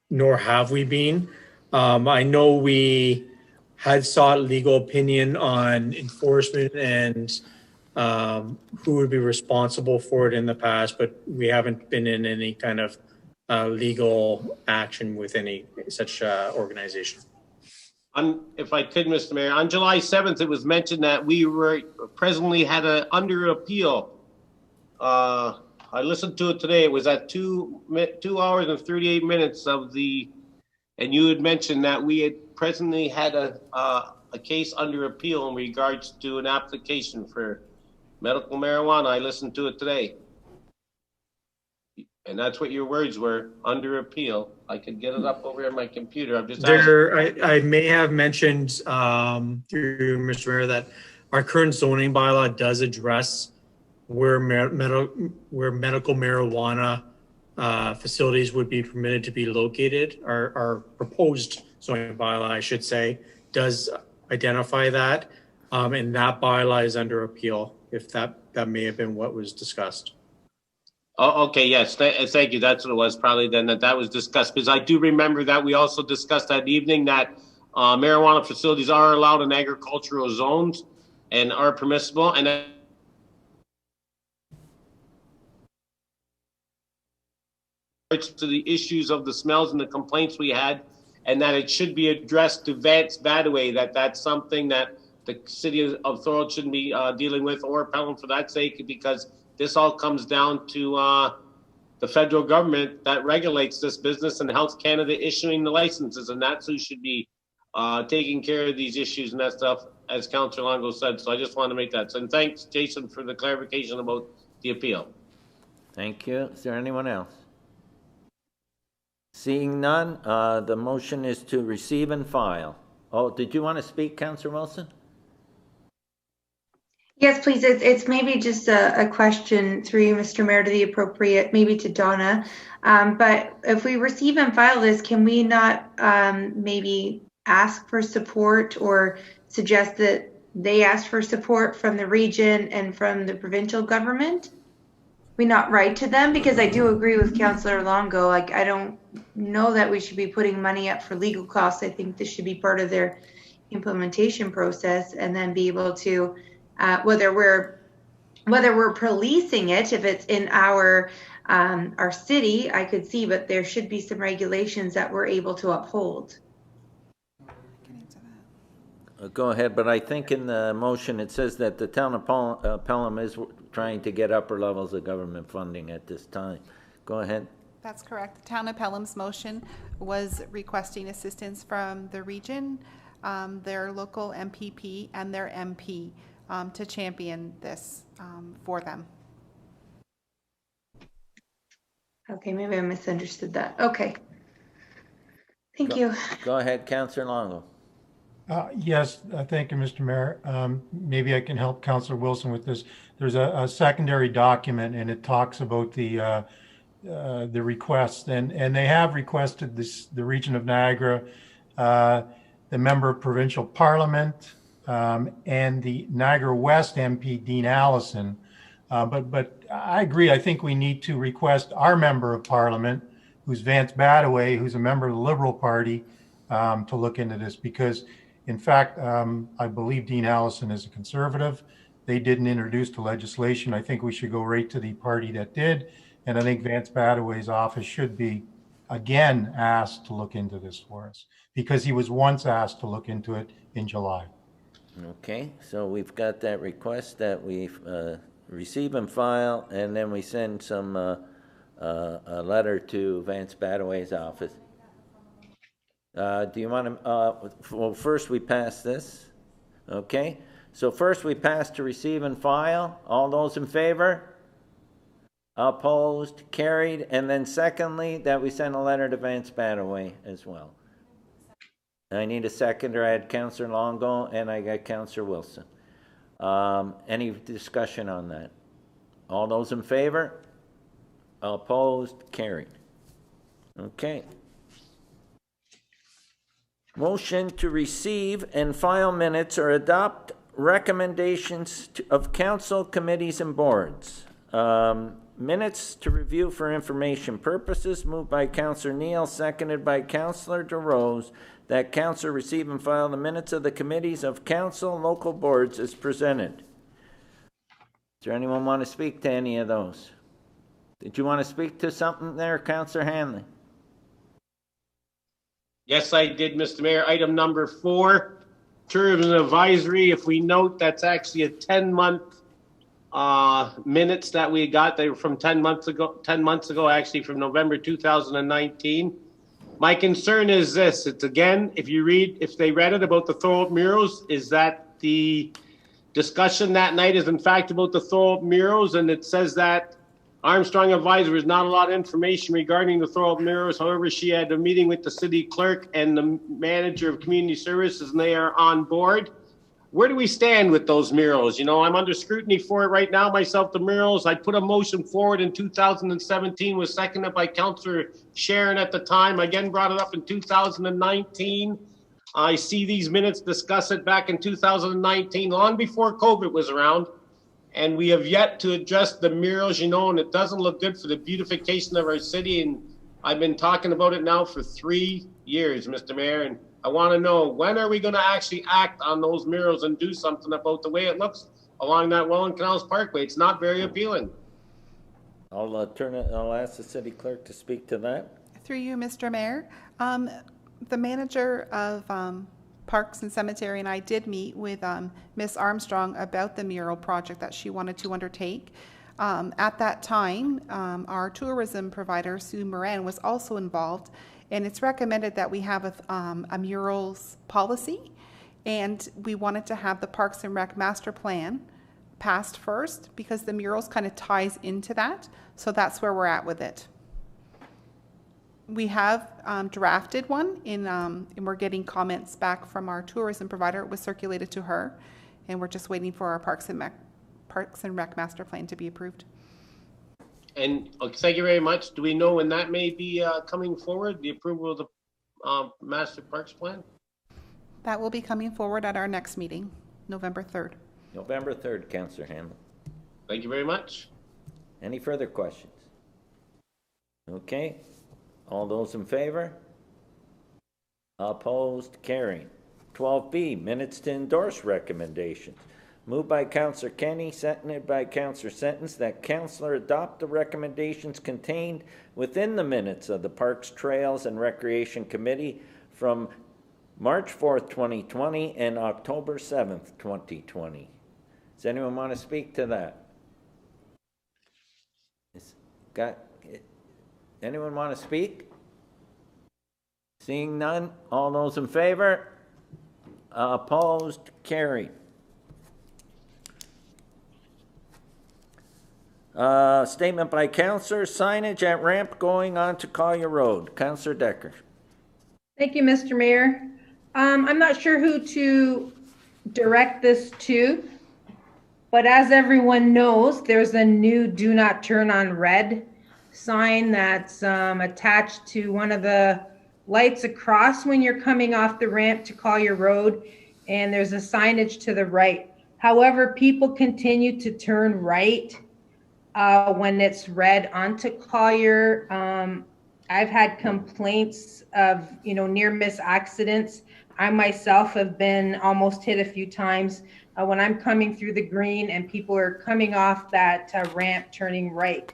nor have we been. I know we had sought legal opinion on enforcement and who would be responsible for it in the past, but we haven't been in any kind of legal action with any such organization. If I could, Mr. Mayor, on July 7th, it was mentioned that we were presently had a under appeal. I listened to it today. It was at 2 hours and 38 minutes of the, and you had mentioned that we had presently had a case under appeal in regards to an application for medical marijuana. I listened to it today. And that's what your words were, under appeal. I could get it up over on my computer. I'm just I may have mentioned through Mr. Mayor that our current zoning bylaw does address where medical marijuana facilities would be permitted to be located. Our proposed zoning bylaw, I should say, does identify that, and that bylaw is under appeal. If that may have been what was discussed. Oh, okay, yes, thank you. That's what it was probably then that was discussed, because I do remember that we also discussed that evening that marijuana facilities are allowed in agricultural zones and are permissible. And to the issues of the smells and the complaints we had, and that it should be addressed to Vance Badaway, that's something that the city of Thorold shouldn't be dealing with, or Pelham for that sake, because this all comes down to the federal government that regulates this business and Health Canada issuing the licenses, and that's who should be taking care of these issues and that stuff, as Councillor Longo said. So I just want to make that. So, and thanks, Jason, for the clarification about the appeal. Thank you. Is there anyone else? Seeing none, the motion is to receive and file. Oh, did you want to speak, Councillor Wilson? Yes, please. It's maybe just a question through you, Mr. Mayor, to the appropriate, maybe to Donna. But if we receive and file this, can we not maybe ask for support or suggest that they ask for support from the region and from the provincial government? We not write to them? Because I do agree with Councillor Longo. Like, I don't know that we should be putting money up for legal costs. I think this should be part of their implementation process, and then be able to whether we're policing it, if it's in our city, I could see, but there should be some regulations that we're able to uphold. Go ahead, but I think in the motion it says that the town of Pelham is trying to get upper levels of government funding at this time. Go ahead. That's correct. The town of Pelham's motion was requesting assistance from the region, their local MPP and their MP to champion this for them. Okay, maybe I misunderstood that. Okay. Thank you. Go ahead, Councillor Longo. Yes, thank you, Mr. Mayor. Maybe I can help Councillor Wilson with this. There's a secondary document, and it talks about the request, and they have requested the region of Niagara, the member of provincial parliament, and the Niagara West MP, Dean Allison. But I agree. I think we need to request our member of parliament, who's Vance Badaway, who's a member of the Liberal Party, to look into this, because in fact, I believe Dean Allison is a conservative. They didn't introduce the legislation. I think we should go right to the party that did. And I think Vance Badaway's office should be again asked to look into this for us, because he was once asked to look into it in July. Okay, so we've got that request that we receive and file, and then we send some a letter to Vance Badaway's office. Do you want to, well, first we pass this. Okay, so first we pass to receive and file. All those in favor? Opposed? Carried. And then secondly, that we send a letter to Vance Badaway as well. I need a seconder. I had Councillor Longo and I got Councillor Wilson. Any discussion on that? All those in favor? Opposed? Carried. Okay. Motion to receive and file minutes or adopt recommendations of council, committees, and boards. Minutes to review for information purposes, moved by Councillor Neal, seconded by Councillor DeRose, that council receive and file the minutes of the committees of council and local boards as presented. Does there anyone want to speak to any of those? Did you want to speak to something there, Councillor Hanley? Yes, I did, Mr. Mayor. Item number 4, tourism advisory. If we note, that's actually a 10-month minutes that we got. They were from 10 months ago, actually from November 2019. My concern is this. It's again, if they read it about the Thorold murals, is that the discussion that night is in fact about the Thorold murals, and it says that Armstrong advisor is not a lot of information regarding the Thorold murals. However, she had a meeting with the city clerk and the manager of community services, and they are on board. Where do we stand with those murals? You know, I'm under scrutiny for it right now myself, the murals. I put a motion forward in 2017, was seconded by Councillor Sharon at the time. I again brought it up in 2019. I see these minutes discuss it back in 2019, long before COVID was around. And we have yet to address the murals, you know, and it doesn't look good for the beautification of our city. And I've been talking about it now for 3 years, Mr. Mayor. And I want to know, when are we going to actually act on those murals and do something about the way it looks along that Welland Canals Parkway? It's not very appealing. I'll ask the city clerk to speak to that. Through you, Mr. Mayor. The manager of Parks and Cemetery and I did meet with Miss Armstrong about the mural project that she wanted to undertake. At that time, our tourism provider, Sue Moran, was also involved, and it's recommended that we have a murals policy, and we wanted to have the Parks and Rec master plan passed first because the murals kind of ties into that, so that's where we're at with it. We have drafted one and we're getting comments back from our tourism provider. It was circulated to her, and we're just waiting for our Parks and Rec master plan to be approved. And thank you very much. Do we know when that may be coming forward, the approval of the master parks plan? That will be coming forward at our next meeting, November 3rd. November 3rd, Councillor Hamlin. Thank you very much. Any further questions? Okay. All those in favor? Opposed? Carried. 12B, minutes to endorse recommendations. Moved by Councillor Kenny, seconded by Councillor Sentence, that Councillor adopt the recommendations contained within the minutes of the Parks, Trails, and Recreation Committee from March 4th, 2020 and October 7th, 2020. Does anyone want to speak to that? Anyone want to speak? Seeing none, all those in favor? Opposed? Carried. Statement by Councillor, signage at ramp going on to Collier Road. Councillor Decker. Thank you, Mr. Mayor. I'm not sure who to direct this to, but as everyone knows, there's a new do not turn on red sign that's attached to one of the lights across when you're coming off the ramp to Collier Road, and there's a signage to the right. However, people continue to turn right when it's red onto Collier. I've had complaints of, near miss accidents. I myself have been almost hit a few times when I'm coming through the green and people are coming off that ramp turning right.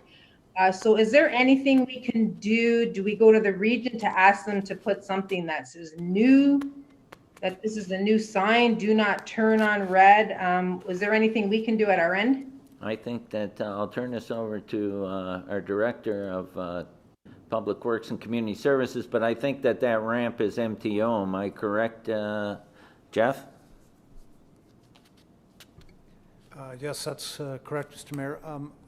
So is there anything we can do? Do we go to the region to ask them to put something that says new, that this is a new sign, do not turn on red? Is there anything we can do at our end? I think that I'll turn this over to our Director of Public Works and Community Services, but I think that ramp is MTO. Am I correct, Jeff? Yes, that's correct, Mr. Mayor.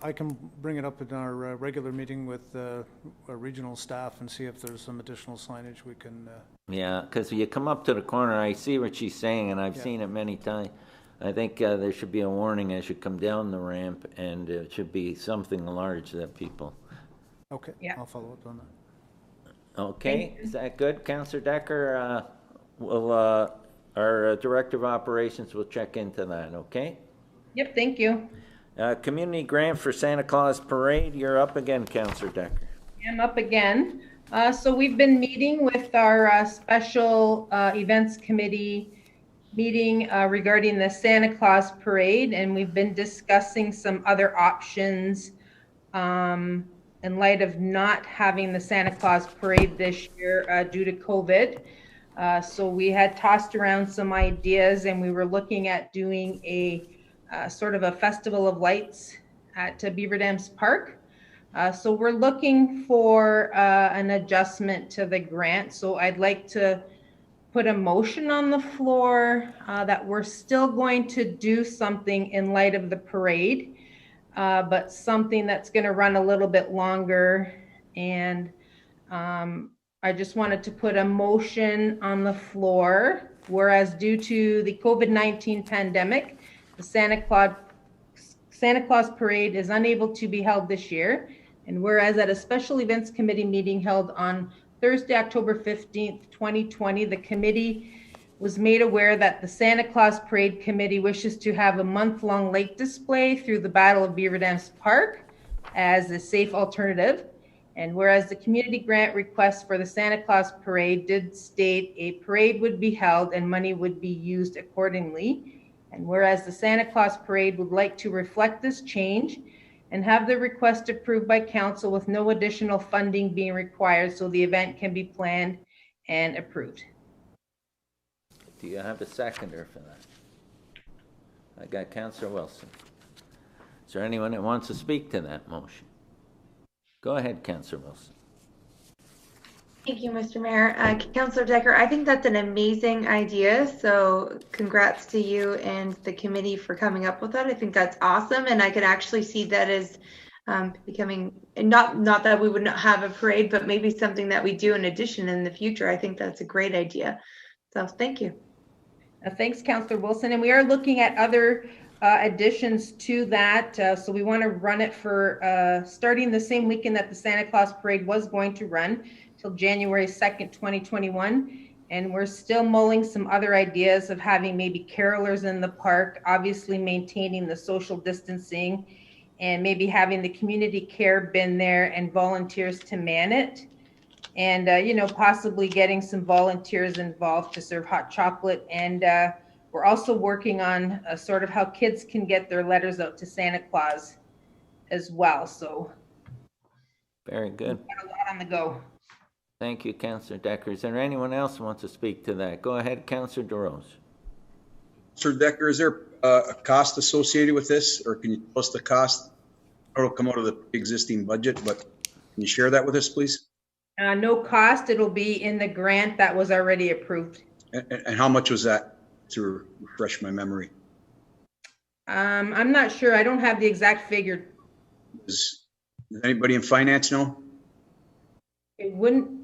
I can bring it up in our regular meeting with our regional staff and see if there's some additional signage we can... Yeah, because you come up to the corner, I see what she's saying, and I've seen it many times. I think there should be a warning as you come down the ramp, and it should be something large that people... Okay, yeah. I'll follow up on that. Okay, is that good? Councillor Decker, our Director of Operations will check into that, okay? Yep, thank you. Community grant for Santa Claus Parade. You're up again, Councillor Decker. I'm up again. So we've been meeting with our special events committee meeting regarding the Santa Claus Parade, and we've been discussing some other options in light of not having the Santa Claus Parade this year due to COVID. So we had tossed around some ideas, and we were looking at doing a sort of a festival of lights at Beaver Dams Park. So we're looking for an adjustment to the grant. So I'd like to put a motion on the floor that we're still going to do something in light of the parade, but something that's going to run a little bit longer. And I just wanted to put a motion on the floor, whereas due to the COVID-19 pandemic, the Santa Claus Parade is unable to be held this year. And whereas at a special events committee meeting held on Thursday, October 15th, 2020, the committee was made aware that the Santa Claus Parade Committee wishes to have a month-long light display through the Battle of Beaver Dams Park as a safe alternative. And whereas the community grant request for the Santa Claus Parade did state a parade would be held and money would be used accordingly. And whereas the Santa Claus Parade would like to reflect this change and have the request approved by council with no additional funding being required so the event can be planned and approved. Do you have a seconder for that? I got Councillor Wilson. Is there anyone that wants to speak to that motion? Go ahead, Councillor Wilson. Thank you, Mr. Mayor. Councillor Decker, I think that's an amazing idea. So congrats to you and the committee for coming up with that. I think that's awesome. And I could actually see that as becoming, not that we would not have a parade, but maybe something that we do in addition in the future. I think that's a great idea. So thank you. Thanks, Councillor Wilson. And we are looking at other additions to that. So we want to run it for starting the same weekend that the Santa Claus Parade was going to run, till January 2nd, 2021. And we're still mulling some other ideas of having maybe carolers in the park, obviously maintaining the social distancing, and maybe having the community care bin there and volunteers to man it. And, possibly getting some volunteers involved to serve hot chocolate. And we're also working on sort of how kids can get their letters out to Santa Claus as well. So very good. We've got a lot on the go. Thank you, Councillor Decker. Is there anyone else who wants to speak to that? Go ahead, Councillor DeRose. Councillor Decker, is there a cost associated with this, or can you tell us the cost it'll come out of the existing budget, but can you share that with us, please? No cost. It'll be in the grant that was already approved. And how much was that, to refresh my memory? I'm not sure. I don't have the exact figure. Does anybody in finance know? It wouldn't.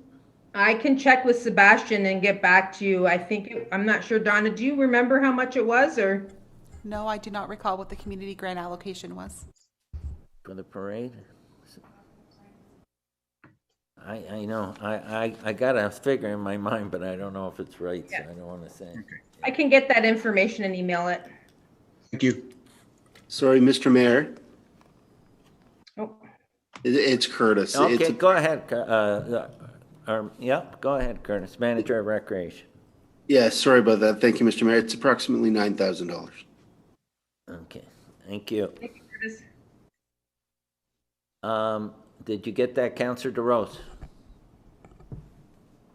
I can check with Sebastian and get back to you. I'm not sure. Donna, do you remember how much it was, or? No, I do not recall what the community grant allocation was. For the parade? I know. I got a figure in my mind, but I don't know if it's right, so I don't want to say. Okay. I can get that information and email it. Thank you. Sorry, Mr. Mayor. Oh. It's Curtis. Okay, go ahead. Go ahead, Curtis, Manager of Recreation. Yeah, sorry about that. Thank you, Mr. Mayor. It's approximately $9,000. Okay, thank you. Thank you, Curtis. Did you get that, Councillor DeRose?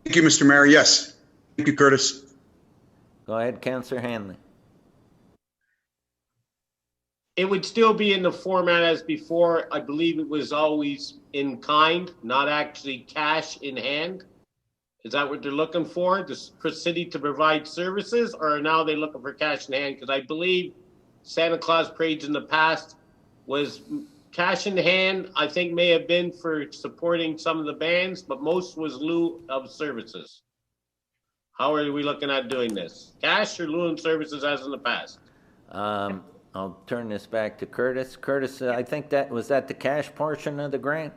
Thank you, Mr. Mayor. Yes. Thank you, Curtis. Go ahead, Councillor Hanley. It would still be in the format as before. I believe it was always in kind, not actually cash in hand. Is that what they're looking for? The city to provide services, or now they're looking for cash in hand? Because I believe Santa Claus parades in the past was cash in hand. I think may have been for supporting some of the bands, but most was lieu of services. How are we looking at doing this? Cash or lieu of services as in the past? I'll turn this back to Curtis. Curtis, I think that was that the cash portion of the grant?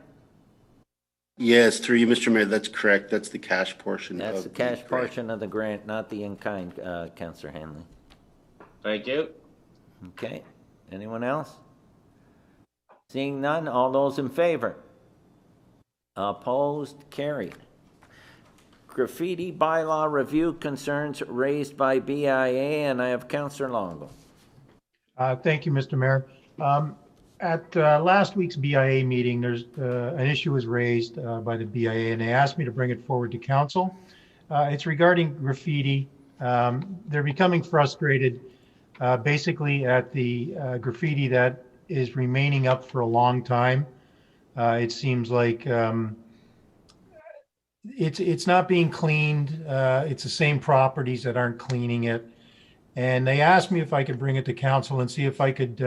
Yes, through you, Mr. Mayor. That's correct. That's the cash portion. That's the cash portion of the grant, not the in-kind, Councillor Hanley. Thank you. Okay. Anyone else? Seeing none, all those in favor? Opposed? Carried. Graffiti bylaw review concerns raised by BIA, and I have Councillor Longo. Thank you, Mr. Mayor. At last week's BIA meeting, there's an issue was raised by the BIA, and they asked me to bring it forward to council. It's regarding graffiti. They're becoming frustrated basically at the graffiti that is remaining up for a long time. It seems like it's not being cleaned. It's the same properties that aren't cleaning it. And they asked me if I could bring it to council and see if I could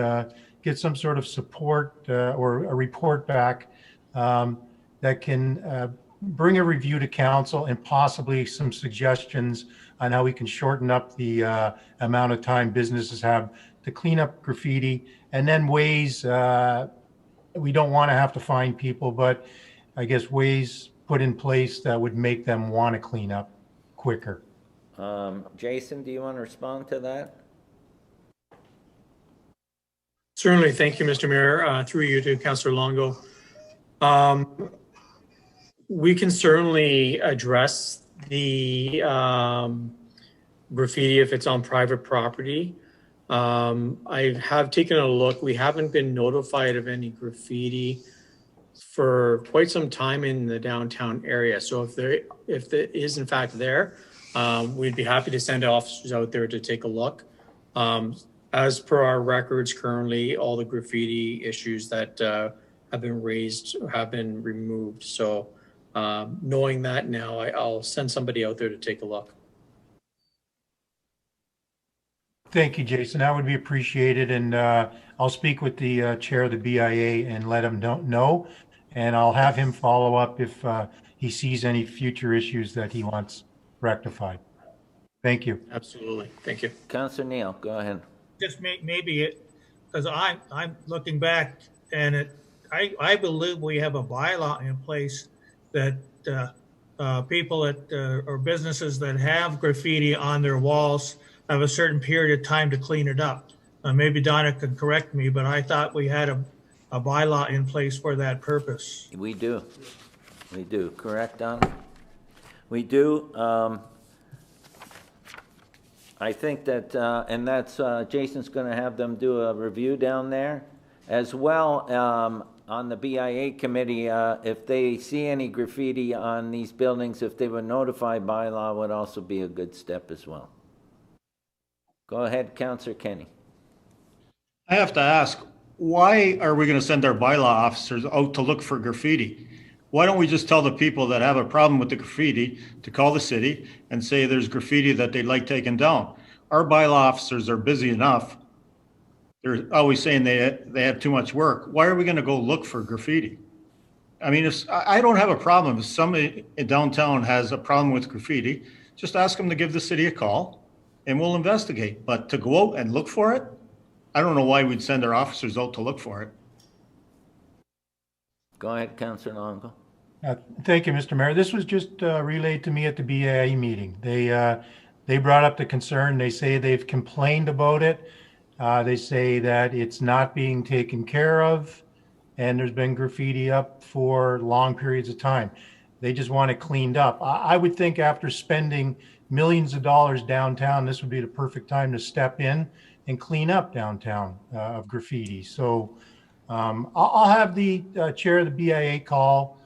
get some sort of support or a report back that can bring a review to council and possibly some suggestions on how we can shorten up the amount of time businesses have to clean up graffiti, and then ways we don't want to have to find people, but I guess ways put in place that would make them want to clean up quicker. Jason, do you want to respond to that? Certainly. Thank you, Mr. Mayor. Through you to Councillor Longo. We can certainly address the graffiti if it's on private property. I have taken a look. We haven't been notified of any graffiti for quite some time in the downtown area. So if it is in fact there, we'd be happy to send officers out there to take a look. As per our records currently, all the graffiti issues that have been raised have been removed. So knowing that now, I'll send somebody out there to take a look. Thank you, Jason. That would be appreciated. And I'll speak with the chair of the BIA and let him know. And I'll have him follow up if he sees any future issues that he wants rectified. Thank you. Absolutely. Thank you. Councillor Neal, go ahead. Just maybe it, because I'm looking back and I believe we have a bylaw in place that people that or businesses that have graffiti on their walls have a certain period of time to clean it up. Maybe Donna could correct me, but I thought we had a bylaw in place for that purpose. We do. We do. Correct, Donna? We do. I think that, and that's, Jason's going to have them do a review down there. As well, on the BIA committee, if they see any graffiti on these buildings, if they were notified by law, would also be a good step as well. Go ahead, Councillor Kenny. I have to ask, why are we going to send our bylaw officers out to look for graffiti? Why don't we just tell the people that have a problem with the graffiti to call the city and say there's graffiti that they'd like taken down? Our bylaw officers are busy enough. They're always saying they have too much work. Why are we going to go look for graffiti? I mean, if I don't have a problem, if somebody in downtown has a problem with graffiti, just ask them to give the city a call and we'll investigate. But to go out and look for it, I don't know why we'd send our officers out to look for it. Go ahead, Councillor Longo. Thank you, Mr. Mayor. This was just relayed to me at the BAI meeting. They brought up the concern. They say they've complained about it. They say that it's not being taken care of, and there's been graffiti up for long periods of time. They just want it cleaned up. I would think after spending millions of dollars downtown, this would be the perfect time to step in and clean up downtown of graffiti. So I'll have the chair of the BIA call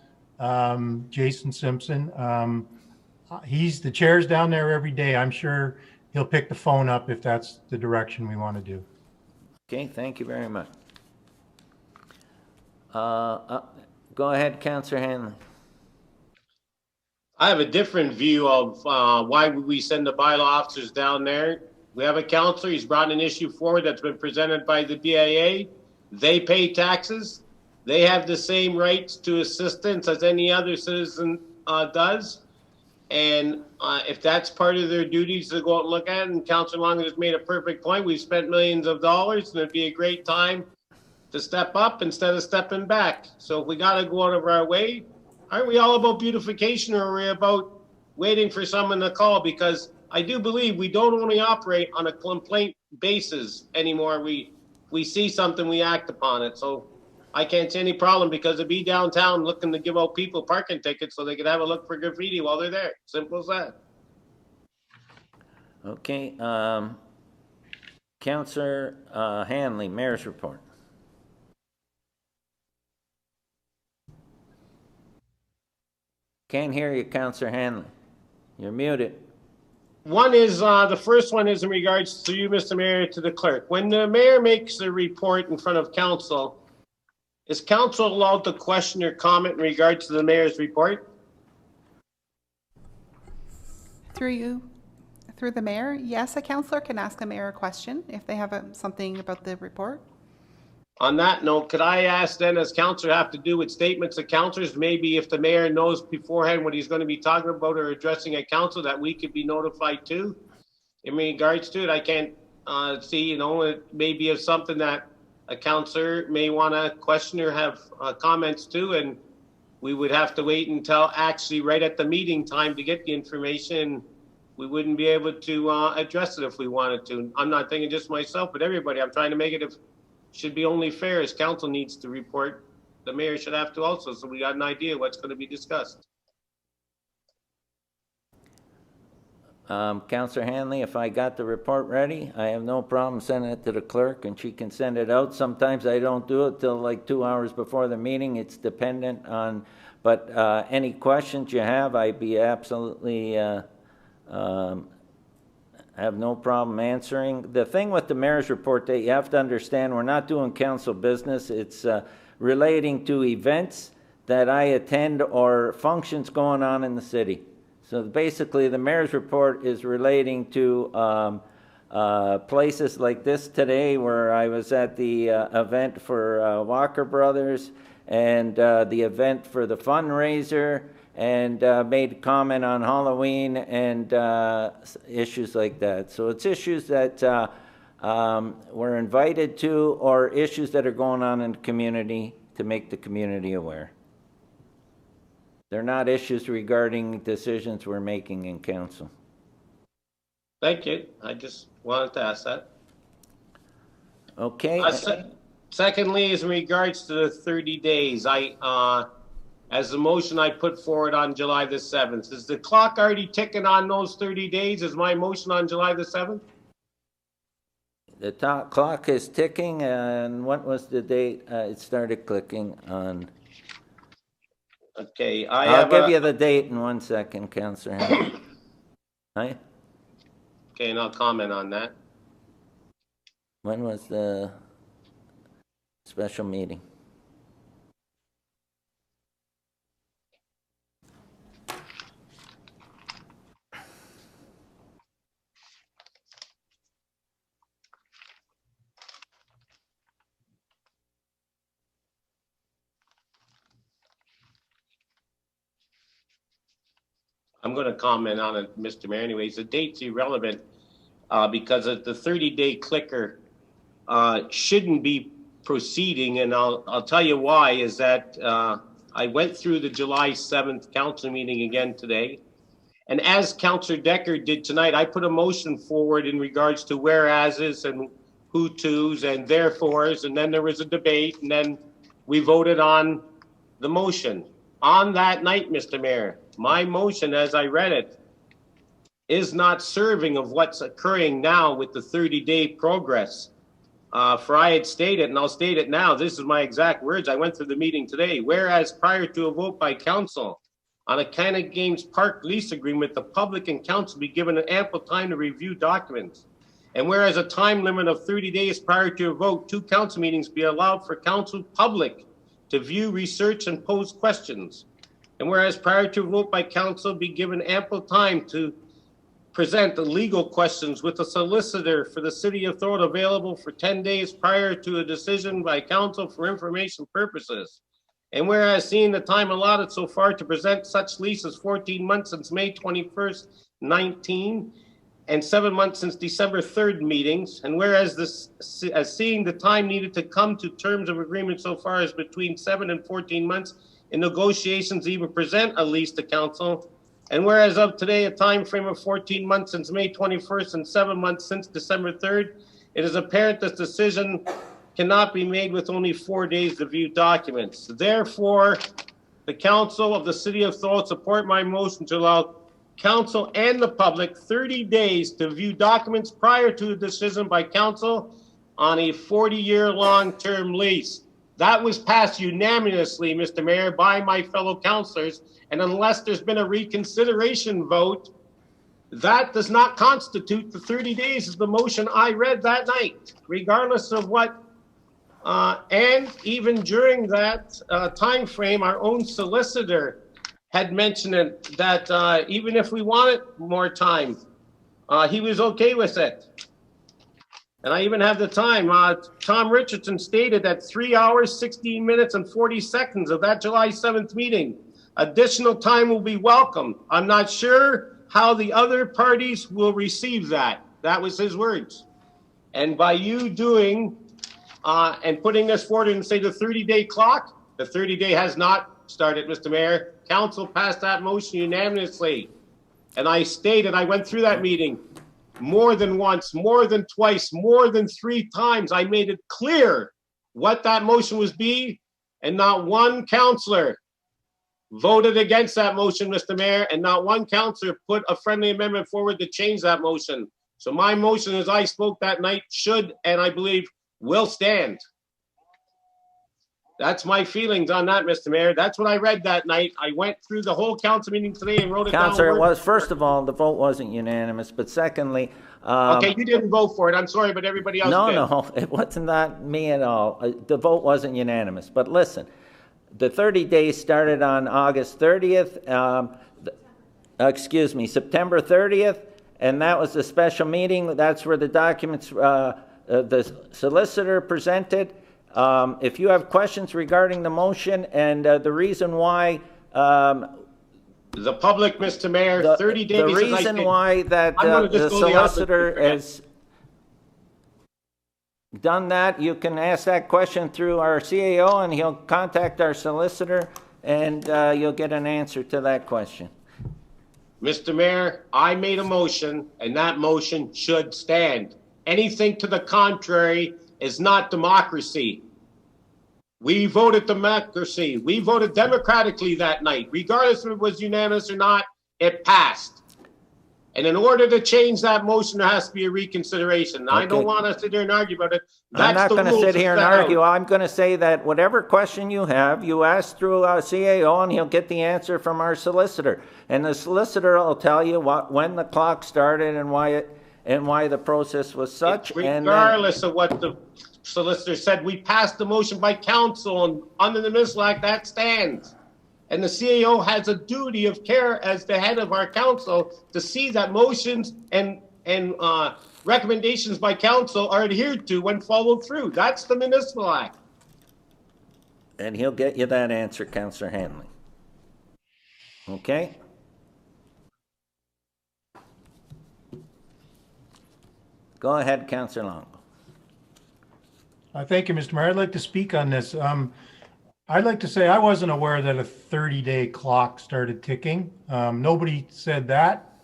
Jason Simpson. The chair's down there every day. I'm sure he'll pick the phone up if that's the direction we want to do. Okay, thank you very much. Go ahead, Councillor Hanley. I have a different view of why would we send the bylaw officers down there. We have a councillor, he's brought an issue forward that's been presented by the BIA. They pay taxes. They have the same rights to assistance as any other citizen does. And if that's part of their duties to go out and look at it, and Councillor Long has made a perfect point, we've spent millions of dollars and it'd be a great time to step up instead of stepping back. So if we got to go out of our way, aren't we all about beautification, or are we about waiting for someone to call? Because I do believe we don't only operate on a complaint basis anymore. We see something, we act upon it. So I can't see any problem, because to be downtown looking to give out people parking tickets so they could have a look for graffiti while they're there. Simple as that. Okay, Councillor Hanley, Mayor's report. Can't hear you, Councillor Hanley. You're muted. One is, the first one is in regards to you, Mr. Mayor, to the clerk. When the mayor makes a report in front of council, is council allowed to question or comment in regards to the mayor's report? Through the mayor, yes, a councillor can ask the mayor a question if they have something about the report. On that note, could I ask then, as councillor have to do with statements of councillors, maybe if the mayor knows beforehand what he's going to be talking about or addressing a council, that we could be notified too in regards to it? I can't see, it may be of something that a councillor may want to question or have comments to, and we would have to wait until actually right at the meeting time to get the information. We wouldn't be able to address it if we wanted to. I'm not thinking just myself, but everybody. I'm trying to make it should be only fair. As council needs to report, the mayor should have to also, so we got an idea what's going to be discussed. Councillor Hanley, if I got the report ready, I have no problem sending it to the clerk and she can send it out. Sometimes I don't do it till like 2 hours before the meeting. It's dependent on, but any questions you have, I'd be absolutely have no problem answering. The thing with the mayor's report that you have to understand, we're not doing council business. It's relating to events that I attend or functions going on in the city. So basically the mayor's report is relating to places like this today, where I was at the event for Walker Brothers and the event for the fundraiser, and made comment on Halloween and issues like that. So it's issues that we're invited to, or issues that are going on in the community to make the community aware. They're not issues regarding decisions we're making in council. Thank you. I just wanted to ask that. Okay. Secondly, is in regards to the 30 days, as the motion I put forward on July the 7th, is the clock already ticking on those 30 days? Is my motion on July the 7th? The clock is ticking, and what was the date? It started clicking on. Okay, I'll give you the date in 1 second, Councillor. Right? Okay, and I'll comment on that. When was the? special meeting. I'm going to comment on it, Mr. Mayor. Anyways, the date's irrelevant because the 30-day clicker shouldn't be proceeding, and I'll tell you why. Is that I went through the July 7th council meeting again today, and as Councillor Decker did tonight, I put a motion forward in regards to whereases and who tos and therefores, and then there was a debate, and then we voted on the motion. On that night, Mr. Mayor, my motion, as I read it, is not serving of what's occurring now with the 30-day progress. For I had stated, and I'll state it now, this is my exact words, I went through the meeting today, whereas prior to a vote by council on a Canada Games Park lease agreement, the public and council be given an ample time to review documents. And whereas a time limit of 30 days prior to a vote, 2 council meetings be allowed for council public to view, research, and pose questions. And whereas prior to a vote by council be given ample time to present the legal questions with a solicitor for the city of Thorold available for 10 days prior to a decision by council for information purposes. And whereas seeing the time allotted so far to present such leases 14 months since May 21st, 19, and 7 months since December 3rd meetings, and whereas as seeing the time needed to come to terms of agreement so far as between 7 and 14 months in negotiations to even present a lease to council, and whereas of today a time frame of 14 months since May 21st and 7 months since December 3rd, it is apparent this decision cannot be made with only 4 days to view documents. Therefore, the council of the city of Thorold support my motion to allow council and the public 30 days to view documents prior to a decision by council on a 40-year long-term lease. That was passed unanimously, Mr. Mayor, by my fellow councillors, and unless there's been a reconsideration vote, that does not constitute the 30 days of the motion I read that night, regardless of what, and even during that time frame, our own solicitor had mentioned it, that even if we wanted more time, he was okay with it. And I even have the time. Tom Richardson stated that 3 hours, 16 minutes, and 40 seconds of that July 7th meeting. Additional time will be welcome. I'm not sure how the other parties will receive that. That was his words. And by you doing and putting this forward and say the 30-day clock, the 30-day has not started, Mr. Mayor. Council passed that motion unanimously. And I stated, I went through that meeting more than once, more than twice, more than 3 times. I made it clear what that motion was be, and not one councillor voted against that motion, Mr. Mayor, and not one councillor put a friendly amendment forward to change that motion. So my motion, as I spoke that night, should, and I believe, will stand. That's my feelings on that, Mr. Mayor. That's what I read that night. I went through the whole council meeting today and wrote it down. Councillor, first of all, the vote wasn't unanimous, but secondly... okay, you didn't vote for it. I'm sorry, but everybody else did. No, it wasn't that me at all. The vote wasn't unanimous. But listen, the 30 days started on August 30th, September 30th, and that was the special meeting. That's where the documents, the solicitor presented. If you have questions regarding the motion and the reason why... the public, Mr. Mayor, 30 days... The reason why that the solicitor has done that, you can ask that question through our CAO and he'll contact our solicitor and you'll get an answer to that question. Mr. Mayor, I made a motion and that motion should stand. Anything to the contrary is not democracy. We voted democracy. We voted democratically that night. Regardless if it was unanimous or not, it passed. And in order to change that motion, there has to be a reconsideration. Okay. I don't want us to sit here and argue about it. I'm not going to sit here and argue. I'm going to say that whatever question you have, you ask through our CAO and he'll get the answer from our solicitor. And the solicitor will tell you when the clock started and why it and why the process was such. Regardless of what the solicitor said, we passed the motion by council, and under the Municipal Act, that stands. And the CAO has a duty of care as the head of our council to see that motions and recommendations by council are adhered to when followed through. That's the Municipal Act. And he'll get you that answer, Councillor Hanley. Okay? Go ahead, Councillor Longo. Thank you, Mr. Mayor. I'd like to speak on this. I'd like to say I wasn't aware that a 30-day clock started ticking. Nobody said that.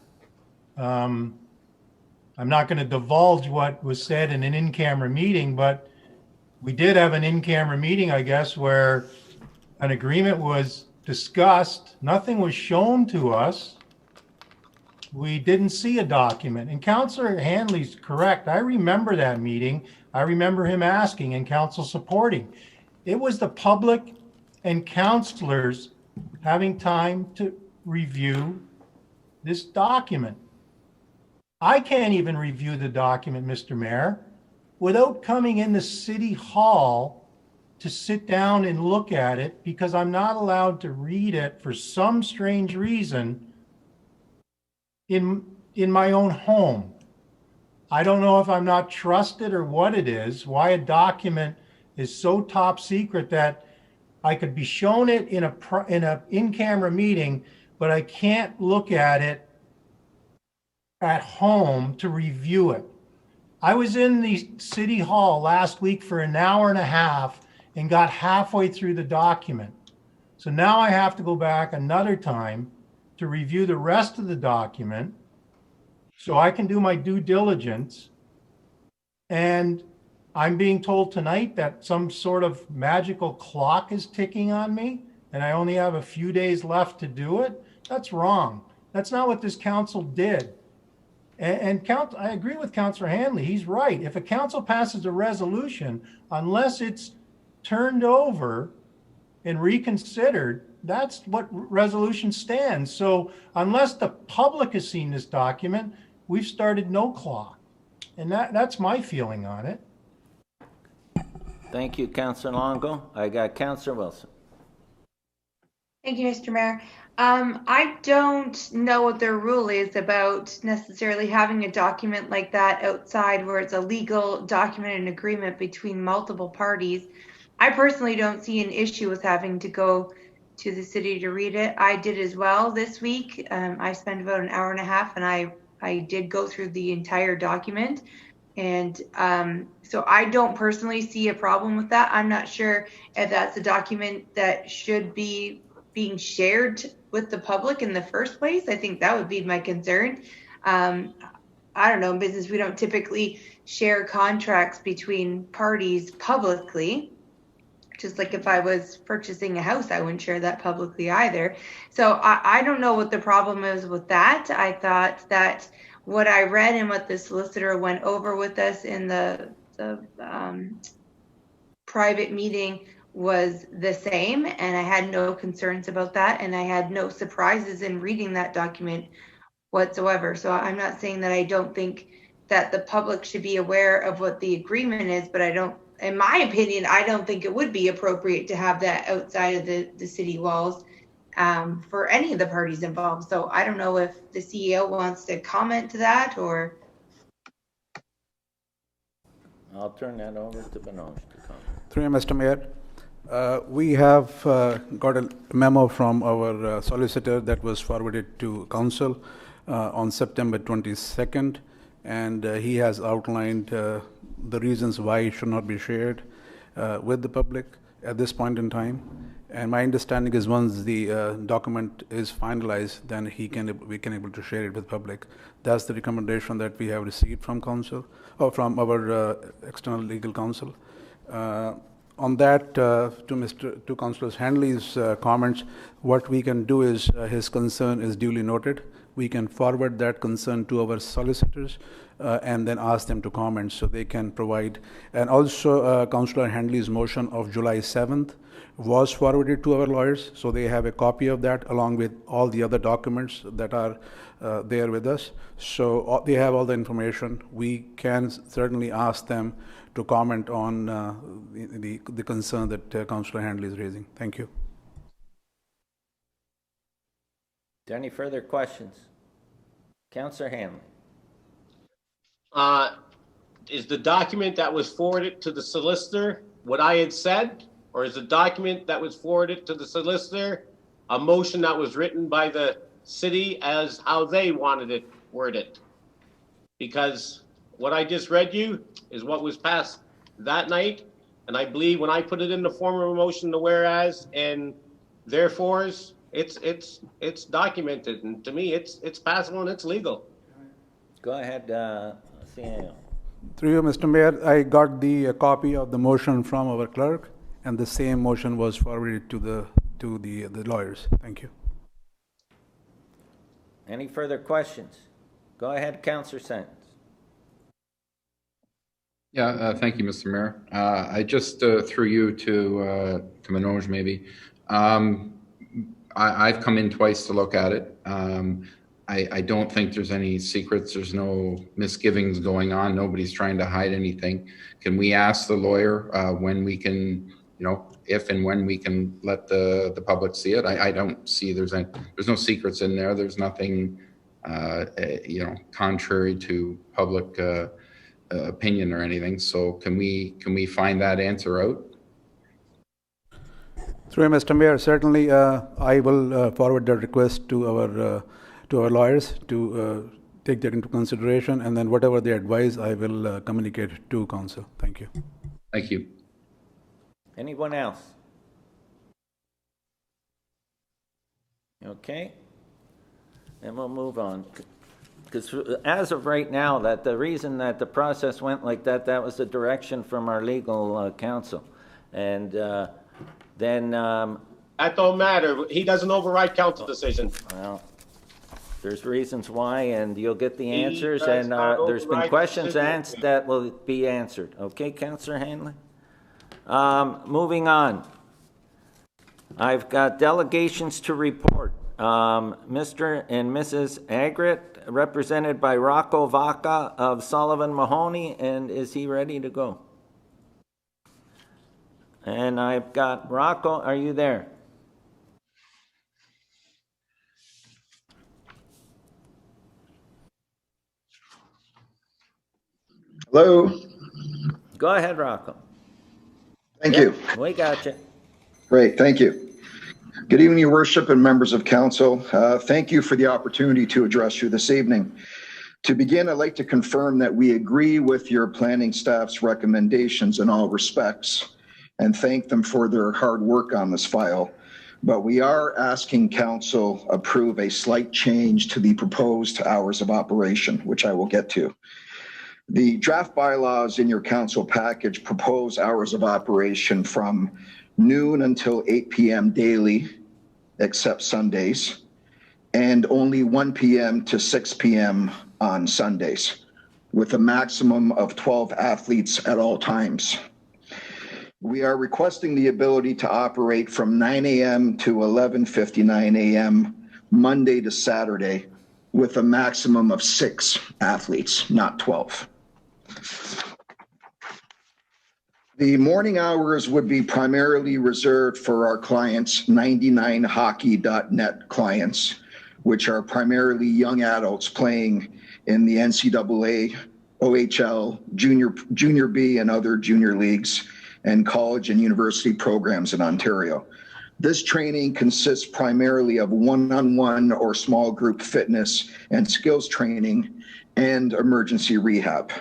I'm not going to divulge what was said in an in-camera meeting, but we did have an in-camera meeting, I guess, where an agreement was discussed. Nothing was shown to us. We didn't see a document. And Councillor Hanley's correct. I remember that meeting. I remember him asking and council supporting. It was the public and councillors having time to review this document. I can't even review the document, Mr. Mayor, without coming in the city hall to sit down and look at it, because I'm not allowed to read it for some strange reason in my own home. I don't know if I'm not trusted or what it is, why a document is so top secret that I could be shown it in a in-camera meeting, but I can't look at it at home to review it. I was in the city hall last week for an hour and a half and got halfway through the document. So now I have to go back another time to review the rest of the document so I can do my due diligence. And I'm being told tonight that some sort of magical clock is ticking on me and I only have a few days left to do it. That's wrong. That's not what this council did. I agree with Councillor Hanley. He's right. If a council passes a resolution, unless it's turned over and reconsidered, that's what resolution stands. So unless the public has seen this document, we've started no clock. And that's my feeling on it. Thank you, Councillor Longo. I got Councillor Wilson. Thank you, Mr. Mayor. I don't know what their rule is about necessarily having a document like that outside where it's a legal document and agreement between multiple parties. I personally don't see an issue with having to go to the city to read it. I did as well this week. I spent about an hour and a half and I did go through the entire document. And so I don't personally see a problem with that. I'm not sure if that's a document that should be being shared with the public in the first place. I think that would be my concern. I don't know, in business, we don't typically share contracts between parties publicly. Just like if I was purchasing a house, I wouldn't share that publicly either. So I don't know what the problem is with that. I thought that what I read and what the solicitor went over with us in the private meeting was the same, and I had no concerns about that, and I had no surprises in reading that document whatsoever. So I'm not saying that I don't think that the public should be aware of what the agreement is, but I don't, in my opinion, I don't think it would be appropriate to have that outside of the city walls for any of the parties involved. So I don't know if the CEO wants to comment to that, or. I'll turn that over to Manoj to comment. Through you, Mr. Mayor. We have got a memo from our solicitor that was forwarded to council on September 22nd, and he has outlined the reasons why it should not be shared with the public at this point in time. And my understanding is once the document is finalized, then we can able to share it with public. That's the recommendation that we have received from council or from our external legal counsel. On that, to Councillor Hanley's comments, what we can do is his concern is duly noted, we can forward that concern to our solicitors and then ask them to comment so they can provide. And also, Councillor Handley's motion of July 7th was forwarded to our lawyers, so they have a copy of that along with all the other documents that are there with us. So they have all the information. We can certainly ask them to comment on the concern that Councillor Handley is raising. Thank you. Any further questions? Councillor Hanley. Is the document that was forwarded to the solicitor what I had said? Or is the document that was forwarded to the solicitor a motion that was written by the city as how they wanted it worded? Because what I just read you is what was passed that night. And I believe when I put it in the form of a motion, the whereas and therefores, it's documented. And to me, it's passable and it's legal. Go ahead, CAO. Through you, Mr. Mayor, I got the copy of the motion from our clerk, and the same motion was forwarded to the lawyers. Thank you. Any further questions? Go ahead, Councillor Sentence. Yeah, thank you, Mr. Mayor. I just threw you to Manoj maybe. I've come in twice to look at it. I don't think there's any secrets. There's no misgivings going on. Nobody's trying to hide anything. Can we ask the lawyer when we can, if and when we can let the public see it? I don't see there's no secrets in there. There's nothing, contrary to public opinion or anything. So can we find that answer out? Through Mr. Mayor, certainly I will forward that request to our lawyers to take that into consideration, and then whatever they advise, I will communicate to council. Thank you. Thank you. Anyone else? Okay. And we'll move on. Because as of right now, that the reason that the process went like that was the direction from our legal counsel. And then... that don't matter. He doesn't override council decision. Well, there's reasons why, and you'll get the answers, and there's been questions asked that will be answered. Okay, Councillor Hanley? Moving on. I've got delegations to report. Mr. and Mrs. Agret, represented by Rocco Vaca of Sullivan Mahoney, and is he ready to go? And I've got Rocco, are you there? Hello. Go ahead, Rocco. Thank you. We got you. Great, thank you. Good evening, Your Worship and members of council. Thank you for the opportunity to address you this evening. To begin, I'd like to confirm that we agree with your planning staff's recommendations in all respects and thank them for their hard work on this file. But we are asking council approve a slight change to the proposed hours of operation, which I will get to. The draft bylaws in your council package propose hours of operation from noon until 8 p.m. daily, except Sundays, and only 1 p.m. to 6 p.m. on Sundays, with a maximum of 12 athletes at all times. We are requesting the ability to operate from 9 a.m. to 11:59 a.m. Monday to Saturday, with a maximum of 6 athletes, not 12. The morning hours would be primarily reserved for our clients, 99hockey.net clients, which are primarily young adults playing in the NCAA, OHL, Junior B, and other junior leagues, and college and university programs in Ontario. This training consists primarily of one-on-one or small group fitness and skills training and emergency rehab.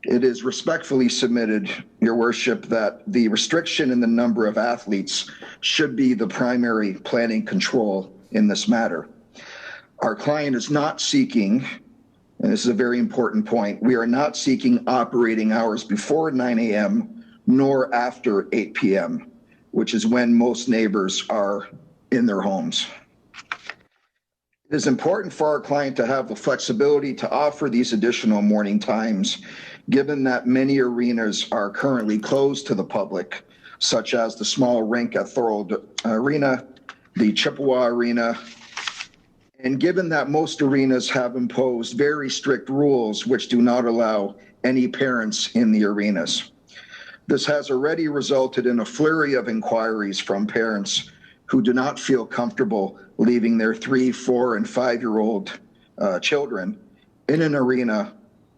It is respectfully submitted, Your Worship, that the restriction in the number of athletes should be the primary planning control in this matter. Our client is not seeking, and this is a very important point, we are not seeking operating hours before 9 a.m. nor after 8 p.m., which is when most neighbors are in their homes. It is important for our client to have the flexibility to offer these additional morning times, given that many arenas are currently closed to the public, such as the small rink at Thorold Arena, the Chippewa Arena, and given that most arenas have imposed very strict rules which do not allow any parents in the arenas. This has already resulted in a flurry of inquiries from parents who do not feel comfortable leaving their 3, 4, and 5-year-old children in an arena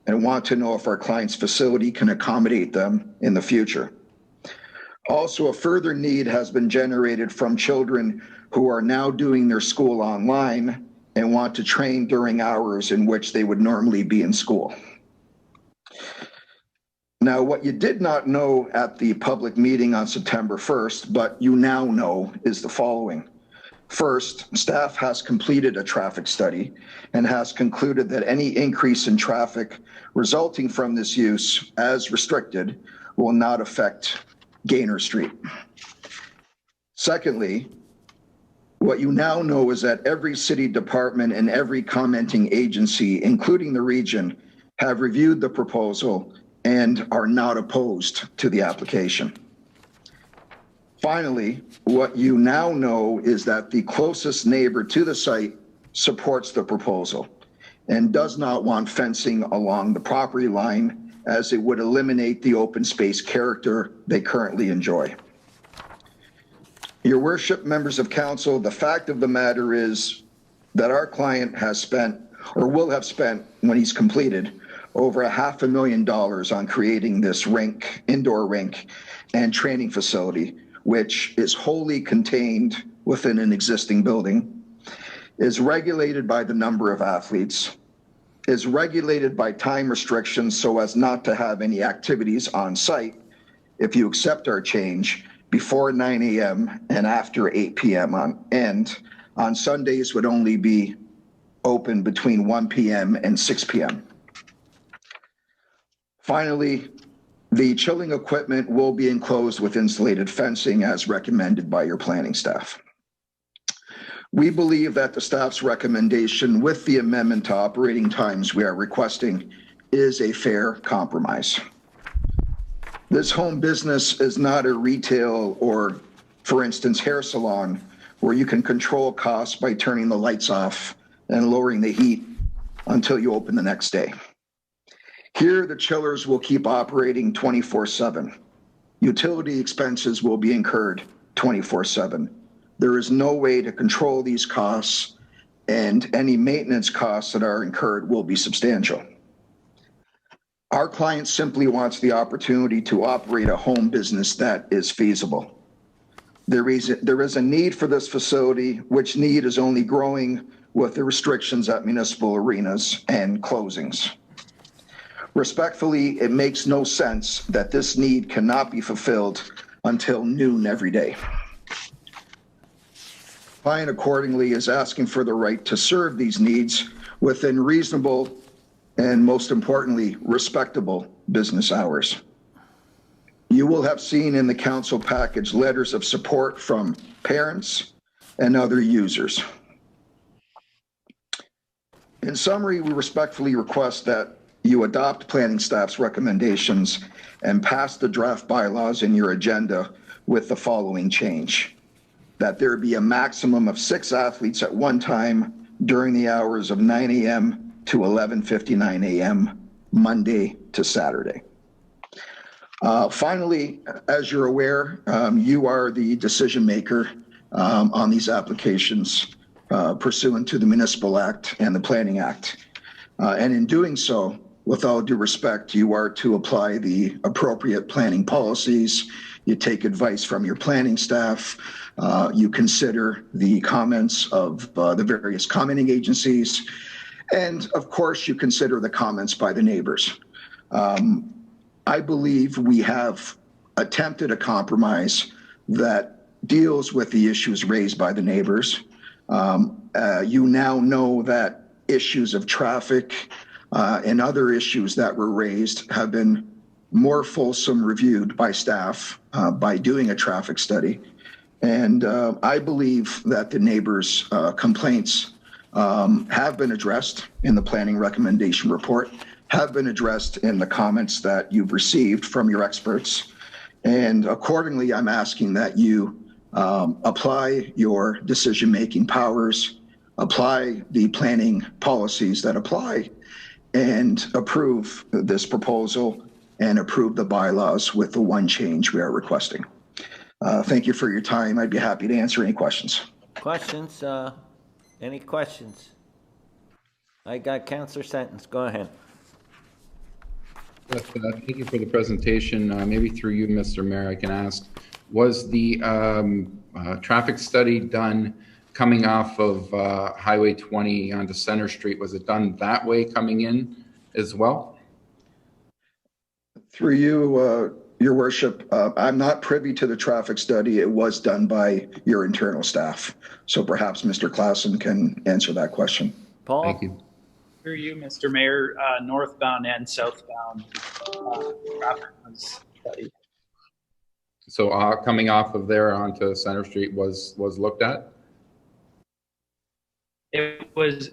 and want to know if our client's facility can accommodate them in the future. Also, a further need has been generated from children who are now doing their school online and want to train during hours in which they would normally be in school. Now, what you did not know at the public meeting on September 1st, but you now know, is the following. First, staff has completed a traffic study and has concluded that any increase in traffic resulting from this use, as restricted, will not affect Gaynor Street. Secondly, what you now know is that every city department and every commenting agency, including the region, have reviewed the proposal and are not opposed to the application. Finally, what you now know is that the closest neighbor to the site supports the proposal and does not want fencing along the property line, as it would eliminate the open space character they currently enjoy. Your worship, members of council, the fact of the matter is that our client has spent, or will have spent when he's completed, over $500,000 on creating this rink, indoor rink and training facility, which is wholly contained within an existing building, is regulated by the number of athletes, is regulated by time restrictions so as not to have any activities on site, if you accept our change, before 9 a.m. and after 8 p.m. and on Sundays would only be open between 1 p.m. and 6 p.m. Finally, the chilling equipment will be enclosed with insulated fencing as recommended by your planning staff. We believe that the staff's recommendation with the amendment to operating times we are requesting is a fair compromise. This home business is not a retail or, for instance, hair salon where you can control costs by turning the lights off and lowering the heat until you open the next day. Here, the chillers will keep operating 24/7. Utility expenses will be incurred 24/7. There is no way to control these costs, and any maintenance costs that are incurred will be substantial. Our client simply wants the opportunity to operate a home business that is feasible. There is a need for this facility, which need is only growing with the restrictions at municipal arenas and closings. Respectfully, it makes no sense that this need cannot be fulfilled until noon every day. Client accordingly is asking for the right to serve these needs within reasonable and, most importantly, respectable business hours. You will have seen in the council package letters of support from parents and other users. In summary, we respectfully request that you adopt planning staff's recommendations and pass the draft bylaws in your agenda with the following change: that there be a maximum of 6 athletes at one time during the hours of 9 a.m. to 11:59 a.m., Monday to Saturday. Finally, as you're aware, you are the decision maker on these applications pursuant to the Municipal Act and the Planning Act. And in doing so, with all due respect, you are to apply the appropriate planning policies. You take advice from your planning staff. You consider the comments of the various commenting agencies. And of course, you consider the comments by the neighbors. I believe we have attempted a compromise that deals with the issues raised by the neighbors. You now know that issues of traffic and other issues that were raised have been more fulsome reviewed by staff by doing a traffic study. And I believe that the neighbors' complaints have been addressed in the planning recommendation report, have been addressed in the comments that you've received from your experts. And accordingly, I'm asking that you apply your decision-making powers, apply the planning policies that apply, and approve this proposal and approve the bylaws with the one change we are requesting. Thank you for your time. I'd be happy to answer any questions. Questions? Any questions? I got Councillor Sentence. Go ahead. Yes, thank you for the presentation. Maybe through you, Mr. Mayor, I can ask, was the traffic study done coming off of Highway 20 onto Center Street? Was it done that way coming in as well? Through you, Your Worship, I'm not privy to the traffic study. It was done by your internal staff. So perhaps Mr. Klassen can answer that question. Paul? Thank you. Through you, Mr. Mayor, northbound and southbound traffic was studied. So coming off of there onto Center Street was looked at? It was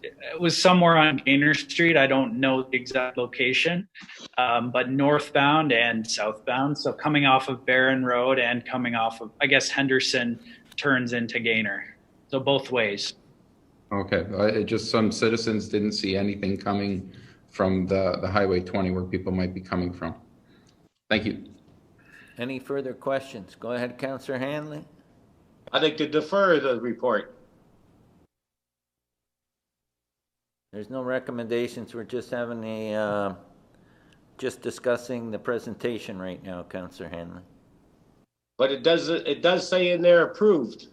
somewhere on Gaynor Street. I don't know the exact location, but northbound and southbound. So coming off of Barron Road and coming off of, I guess, Henderson turns into Gaynor. So both ways. Okay, just some citizens didn't see anything coming from the Highway 20 where people might be coming from. Thank you. Any further questions? Go ahead, Councillor Hanley. I'd like to defer the report. There's no recommendations. We're just having a, just discussing the presentation right now, Councillor Hanley. But it does say in there approved,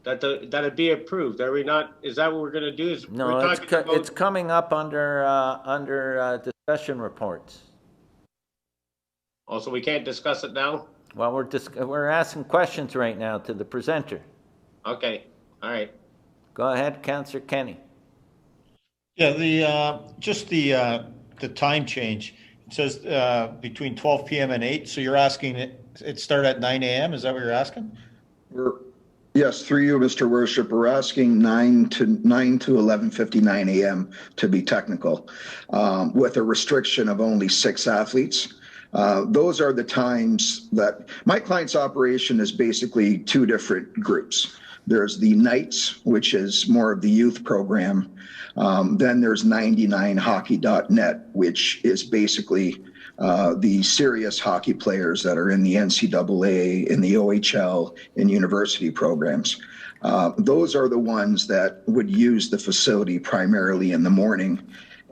that it be approved. Are we not, is that what we're going to do? No, it's coming up under discussion reports. Also, we can't discuss it now? Well, we're asking questions right now to the presenter. Okay, all right. Go ahead, Councillor Kenny. Yeah, just the time change. It says between 12 p.m. and 8. So you're asking it start at 9 a.m. Is that what you're asking? Yes, through you, Mr. Worship, we're asking 9 to 11:59 a.m. to be technical, with a restriction of only 6 athletes. Those are the times that my client's operation is basically 2 different groups. There's the nights, which is more of the youth program. Then there's 99hockey.net, which is basically the serious hockey players that are in the NCAA, in the OHL, in university programs. Those are the ones that would use the facility primarily in the morning.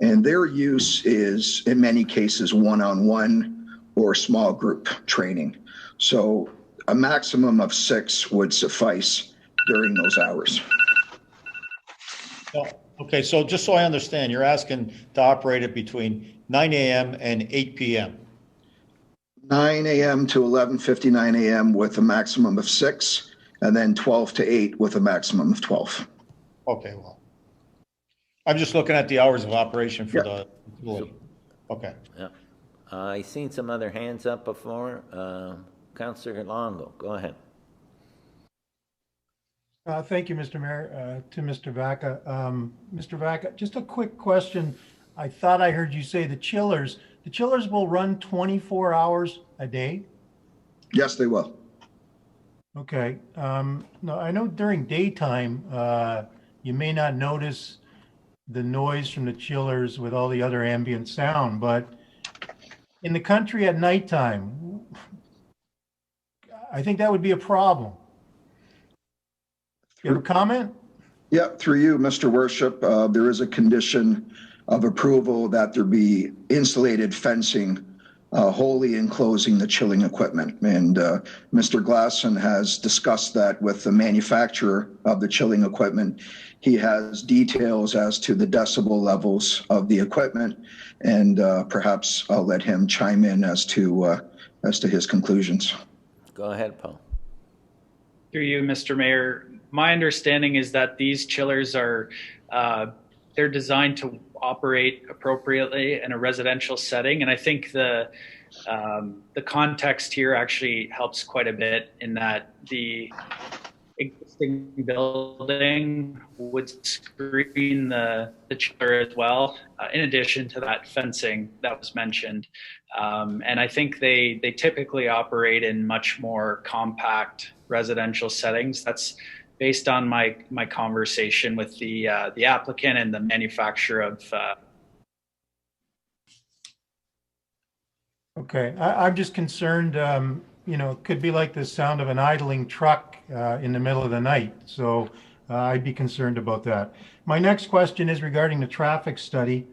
And their use is, in many cases, one-on-one or small group training. So a maximum of 6 would suffice during those hours. Okay, so just so I understand, you're asking to operate it between 9 a.m. and 8 p.m. 9 a.m. to 11:59 a.m. with a maximum of 6, and then 12 to 8 with a maximum of 12. Okay, well, I'm just looking at the hours of operation for the facility. Okay. Yeah. I seen some other hands up before. Councillor Longo, go ahead. Thank you, Mr. Mayor. To Mr. Vaca. Mr. Vaca, just a quick question. I thought I heard you say the chillers will run 24 hours a day? Yes, they will. Okay. No, I know during daytime, you may not notice the noise from the chillers with all the other ambient sound, but in the country at nighttime, I think that would be a problem. You have a comment? Yeah, through you, Mr. Worship, there is a condition of approval that there be insulated fencing wholly enclosing the chilling equipment. And Mr. Glassen has discussed that with the manufacturer of the chilling equipment. He has details as to the decibel levels of the equipment, and perhaps I'll let him chime in as to his conclusions. Go ahead, Paul. Through you, Mr. Mayor, my understanding is that these chillers are they're designed to operate appropriately in a residential setting, and I think the context here actually helps quite a bit in that the existing building would screen the chiller as well, in addition to that fencing that was mentioned. And I think they typically operate in much more compact residential settings. That's based on my conversation with the applicant and the manufacturer of. Okay, I'm just concerned, it could be like the sound of an idling truck in the middle of the night. So I'd be concerned about that. My next question is regarding the traffic study.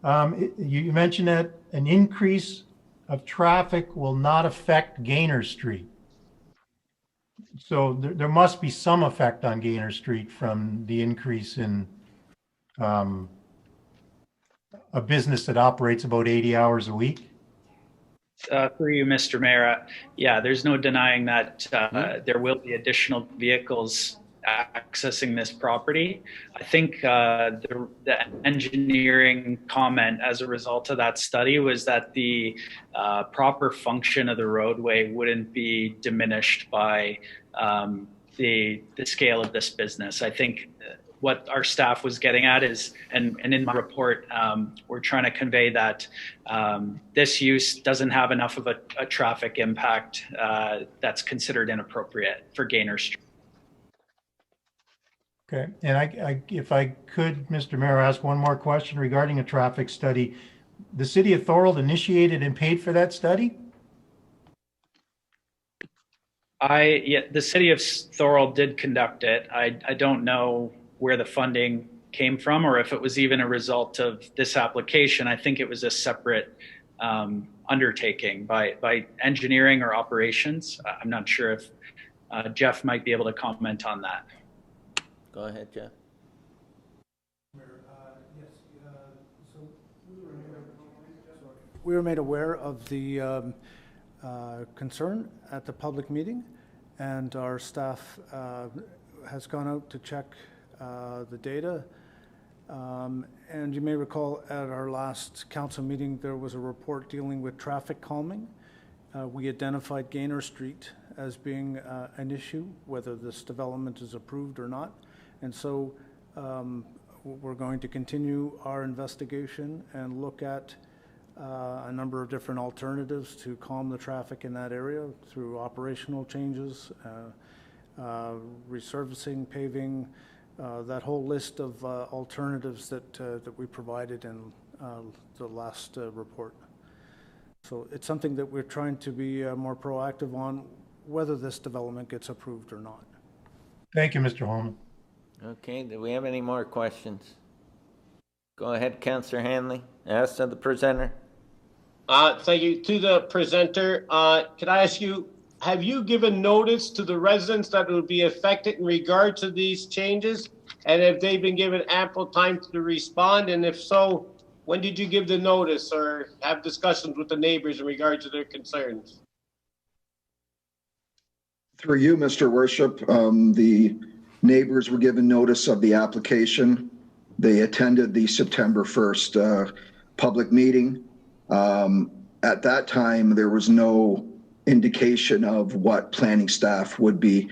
You mentioned that an increase of traffic will not affect Gaynor Street. So there must be some effect on Gaynor Street from the increase in a business that operates about 80 hours a week. Through you, Mr. Mayor, yeah, there's no denying that there will be additional vehicles accessing this property. I think the engineering comment as a result of that study was that the proper function of the roadway wouldn't be diminished by the scale of this business. I think what our staff was getting at is, and in my report, we're trying to convey that this use doesn't have enough of a traffic impact that's considered inappropriate for Gaynor Street. Okay, and if I could, Mr. Mayor, ask one more question regarding a traffic study. The city of Thorold initiated and paid for that study? The city of Thorold did conduct it. I don't know where the funding came from or if it was even a result of this application. I think it was a separate undertaking by engineering or operations. I'm not sure if Jeff might be able to comment on that. Go ahead, Jeff. We were made aware of the concern at the public meeting, and our staff has gone out to check the data. And you may recall at our last council meeting, there was a report dealing with traffic calming. We identified Gaynor Street as being an issue, whether this development is approved or not. And so we're going to continue our investigation and look at a number of different alternatives to calm the traffic in that area through operational changes, resurfacing, paving, that whole list of alternatives that we provided in the last report. So it's something that we're trying to be more proactive on, whether this development gets approved or not. Thank you, Mr. Holman. Okay, do we have any more questions? Go ahead, Councillor Hanley. Ask to the presenter. Thank you. To the presenter, can I ask you, have you given notice to the residents that will be affected in regard to these changes? And have they been given ample time to respond? And if so, when did you give the notice or have discussions with the neighbors in regard to their concerns? Through you, Mr. Worship, the neighbors were given notice of the application. They attended the September 1st public meeting. At that time, there was no indication of what planning staff would be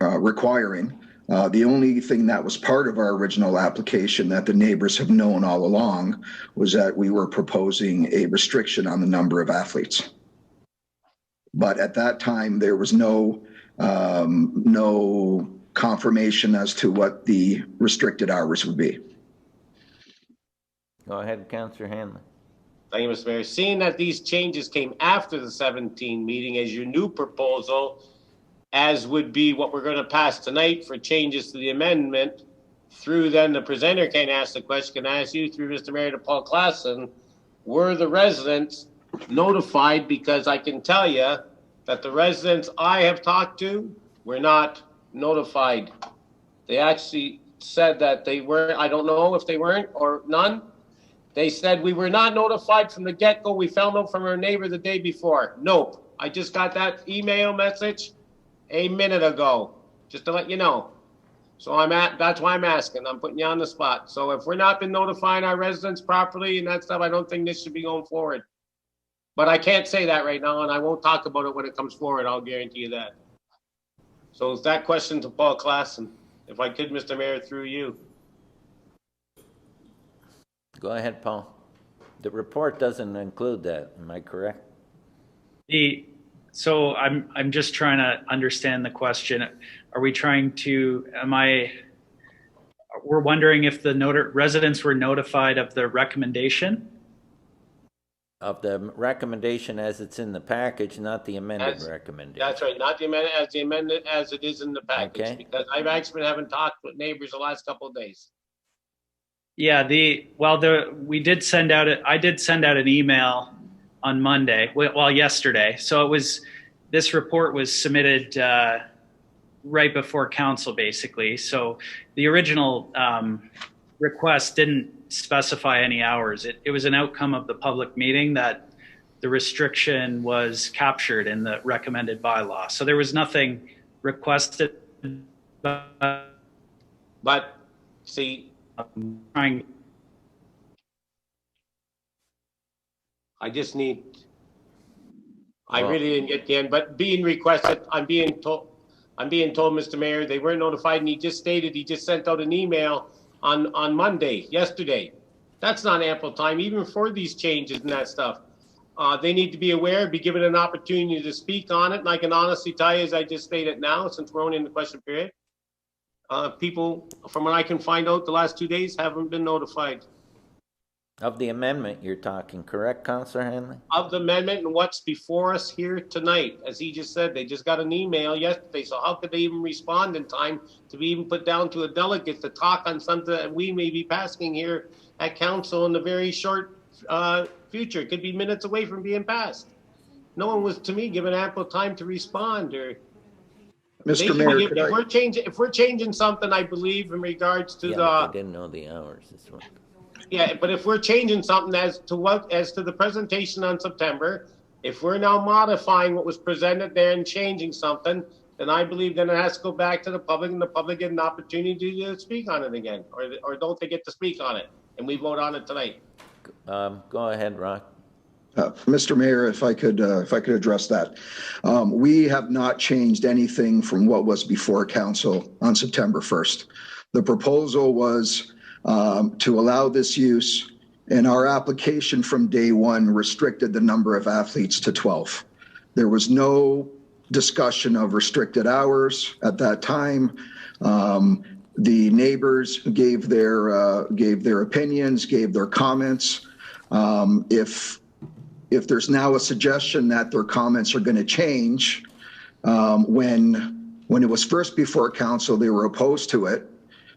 requiring. The only thing that was part of our original application that the neighbors have known all along was that we were proposing a restriction on the number of athletes. But at that time, there was no confirmation as to what the restricted hours would be. Go ahead, Councillor Hanley. Thank you, Mr. Mayor. Seeing that these changes came after the 17 meeting as your new proposal, as would be what we're going to pass tonight for changes to the amendment, through then the presenter can ask the question, can I ask you through Mr. Mayor to Paul Klassen, were the residents notified? Because I can tell you that the residents I have talked to were not notified. They actually said that they were, I don't know if they weren't or none. They said we were not notified from the get-go. We found out from our neighbor the day before. Nope. I just got that email message a minute ago, just to let you know. So that's why I'm asking. I'm putting you on the spot. So if we're not been notifying our residents properly and that stuff, I don't think this should be going forward. But I can't say that right now, and I won't talk about it when it comes forward. I'll guarantee you that. So it's that question to Paul Klassen. If I could, Mr. Mayor, through you. Go ahead, Paul. The report doesn't include that, am I correct? So I'm just trying to understand the question. Are we trying to, we're wondering if the residents were notified of the recommendation? Of the recommendation as it's in the package, not the amended recommendation. That's right, not the amendment as it is in the package. Okay. Because I've actually been having talked with neighbors the last couple of days. Yeah, I did send out an email on Monday, yesterday. So this report was submitted right before council, basically. So the original request didn't specify any hours. It was an outcome of the public meeting that the restriction was captured in the recommended bylaw. So there was nothing requested. But see, I really didn't get the end, but being requested, I'm being told, Mr. Mayor, they weren't notified, and he just sent out an email on Monday, yesterday. That's not ample time, even for these changes and that stuff. They need to be aware, be given an opportunity to speak on it, and I can honestly tell you, as I just stated now, since we're only in the question period, people, from what I can find out the last 2 days, haven't been notified. Of the amendment you're talking, correct, Councillor Hanley? Of the amendment and what's before us here tonight. As he just said, they just got an email yesterday, so how could they even respond in time to be even put down to a delegate to talk on something that we may be passing here at council in the very short future? It could be minutes away from being passed. No one was, to me, given ample time to respond. Or Mr. Mayor, if we're changing something, I believe, in regards to I didn't know the hours. This one. Yeah, but if we're changing something as to the presentation on September, if we're now modifying what was presented there and changing something, then I believe then it has to go back to the public, and the public get an opportunity to speak on it again, or don't they get to speak on it, and we vote on it tonight. Go ahead, Rock. Mr. Mayor, if I could address that. We have not changed anything from what was before council on September 1st. The proposal was to allow this use, and our application from day one restricted the number of athletes to 12. There was no discussion of restricted hours at that time. The neighbors gave their opinions, gave their comments. If there's now a suggestion that their comments are going to change, when it was first before council, they were opposed to it.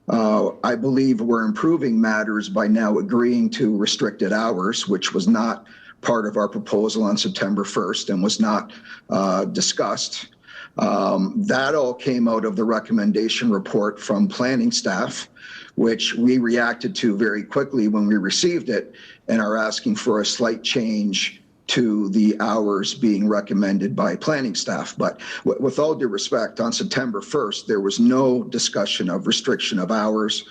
I believe we're improving matters by now agreeing to restricted hours, which was not part of our proposal on September 1st and was not discussed. That all came out of the recommendation report from planning staff, which we reacted to very quickly when we received it and are asking for a slight change to the hours being recommended by planning staff. But with all due respect, on September 1st, there was no discussion of restriction of hours.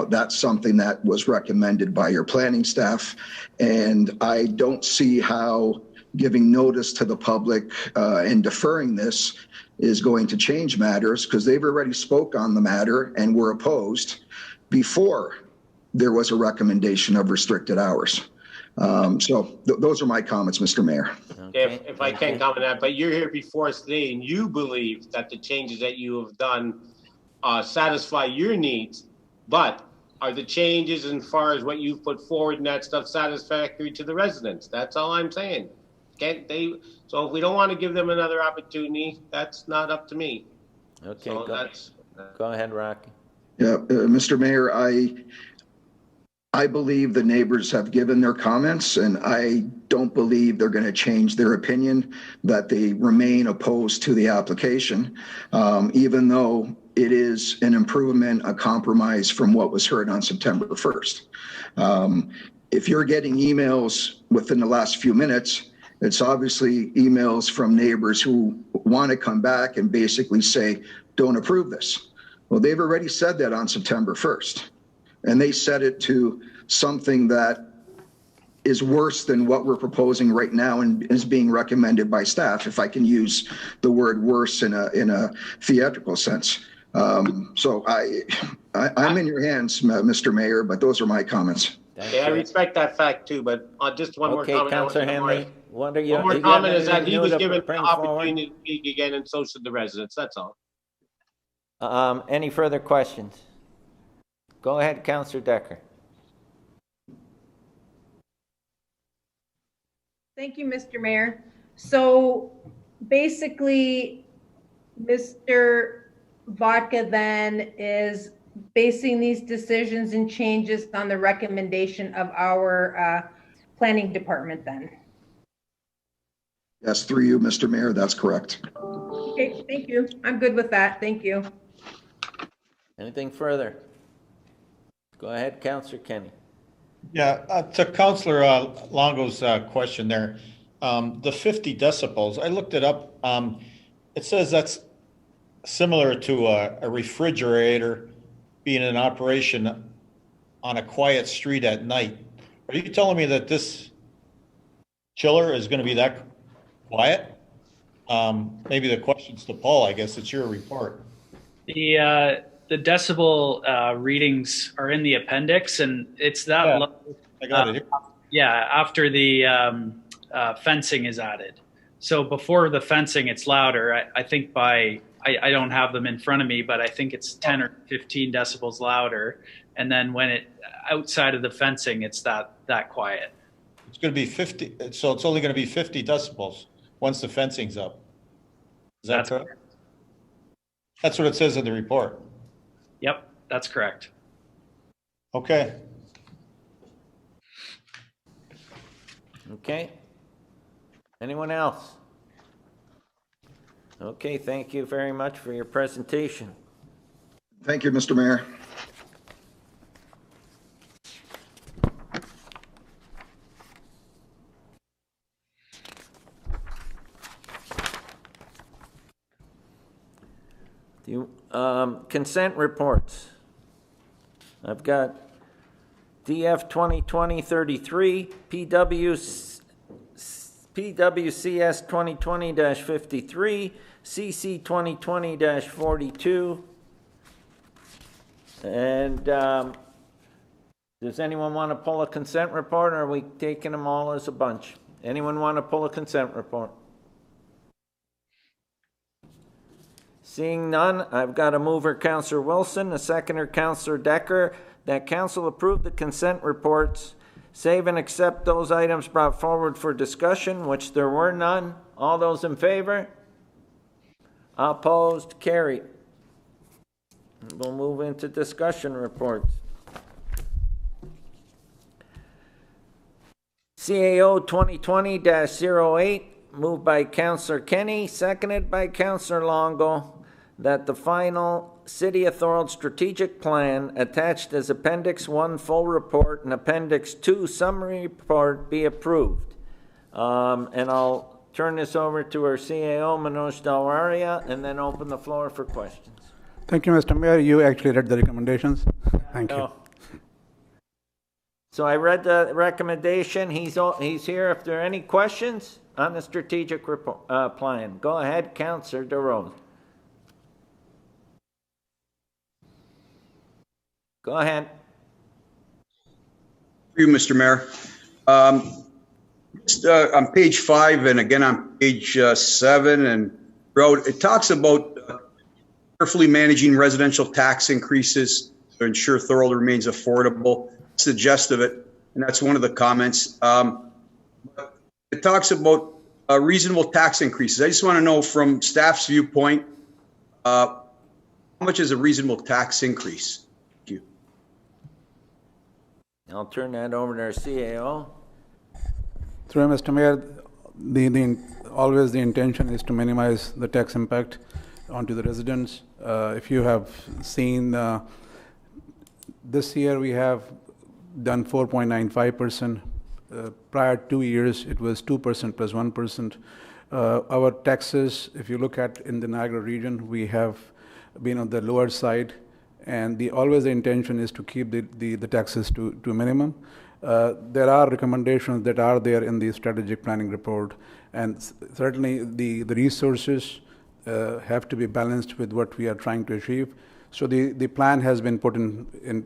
That's something that was recommended by your planning staff. And I don't see how giving notice to the public and deferring this is going to change matters, because they've already spoke on the matter and were opposed before there was a recommendation of restricted hours. So those are my comments, Mr. Mayor. Okay. If I can comment on that, but you're here before us today and you believe that the changes that you have done satisfy your needs, but are the changes as far as what you've put forward and that stuff satisfactory to the residents? That's all I'm saying. Can't they? So if we don't want to give them another opportunity, that's not up to me. Okay, so go ahead, Rocky. Yeah, Mr. Mayor, I believe the neighbors have given their comments, and I don't believe they're going to change their opinion, that they remain opposed to the application, even though it is an improvement, a compromise from what was heard on September 1st. If you're getting emails within the last few minutes, it's obviously emails from neighbors who want to come back and basically say, don't approve this. Well, they've already said that on September 1st. And they set it to something that is worse than what we're proposing right now and is being recommended by staff, if I can use the word worse in a theatrical sense. So I'm in your hands, Mr. Mayor, but those are my comments. Okay, I respect that fact too, but just one more comment. Okay, Councillor Henley, what are you? One more you got comment is that anything he new was to given the bring opportunity to speak again, and so should the residents. That's all. Any further questions? Go ahead, Councillor Decker. Thank you, Mr. Mayor. So basically, Mr. Vodka then is basing these decisions and changes on the recommendation of our planning department then. Yes, through you, Mr. Mayor, that's correct. Okay, thank you. I'm good with that. Thank you. Anything further? Go ahead, Councillor Kenny. Yeah, to Councillor Longo's question there, the 50 decibels, I looked it up. It says that's similar to a refrigerator being in operation on a quiet street at night. Are you telling me that this chiller is going to be that quiet? Maybe the question's to Paul. I guess it's your report. The decibel readings are in the appendix, and it's that low. I got it here. Yeah, after the fencing is added. So before the fencing, it's louder. I think I don't have them in front of me, but I think it's 10 or 15 decibels louder. And then when it outside of the fencing, it's that quiet. It's going to be 50. So it's only going to be 50 decibels once the fencing's up. Is that correct? That's what it says in the report. Yep, that's correct. Okay. Okay. Anyone else? Okay, thank you very much for your presentation. Thank you, Mr. Mayor. Consent reports. I've got DF 2020-33, PWCS 2020-53, CC 2020-42. And does anyone want to pull a consent report, or are we taking them all as a bunch? Anyone want to pull a consent report? Seeing none, I've got a mover, Councillor Wilson, a seconder, Councillor Decker, that council approve the consent reports, save and accept those items brought forward for discussion, which there were none. All those in favor? Opposed? Carried. We'll move into discussion reports. CAO 2020-08, moved by Councillor Kenny, seconded by Councillor Longo, that the final City of Thorold strategic plan attached as Appendix 1 full report and Appendix 2 summary report be approved. And I'll turn this over to our CAO, Manoj Dalwaria, and then open the floor for questions. Thank you, Mr. Mayor. You actually read the recommendations. Thank you. So I read the recommendation. He's here. If there are any questions on the strategic report, plan, go ahead, Councillor Thorold. Go ahead. Through you, Mr. Mayor. Just on page 5 and again on page 7 and road, it talks about carefully managing residential tax increases to ensure Thorold remains affordable. That's the gist of it, and that's one of the comments. It talks about reasonable tax increases. I just want to know from staff's viewpoint, how much is a reasonable tax increase? I'll turn that over to our CAO. Through Mr. Mayor, always the intention is to minimize the tax impact onto the residents. If you have seen, this year we have done 4.95%. Prior 2 years, it was 2% plus 1%. Our taxes, if you look at in the Niagara region, we have been on the lower side. And always the intention is to keep the taxes to a minimum. There are recommendations that are there in the strategic planning report, and certainly the resources have to be balanced with what we are trying to achieve. So the plan has been put in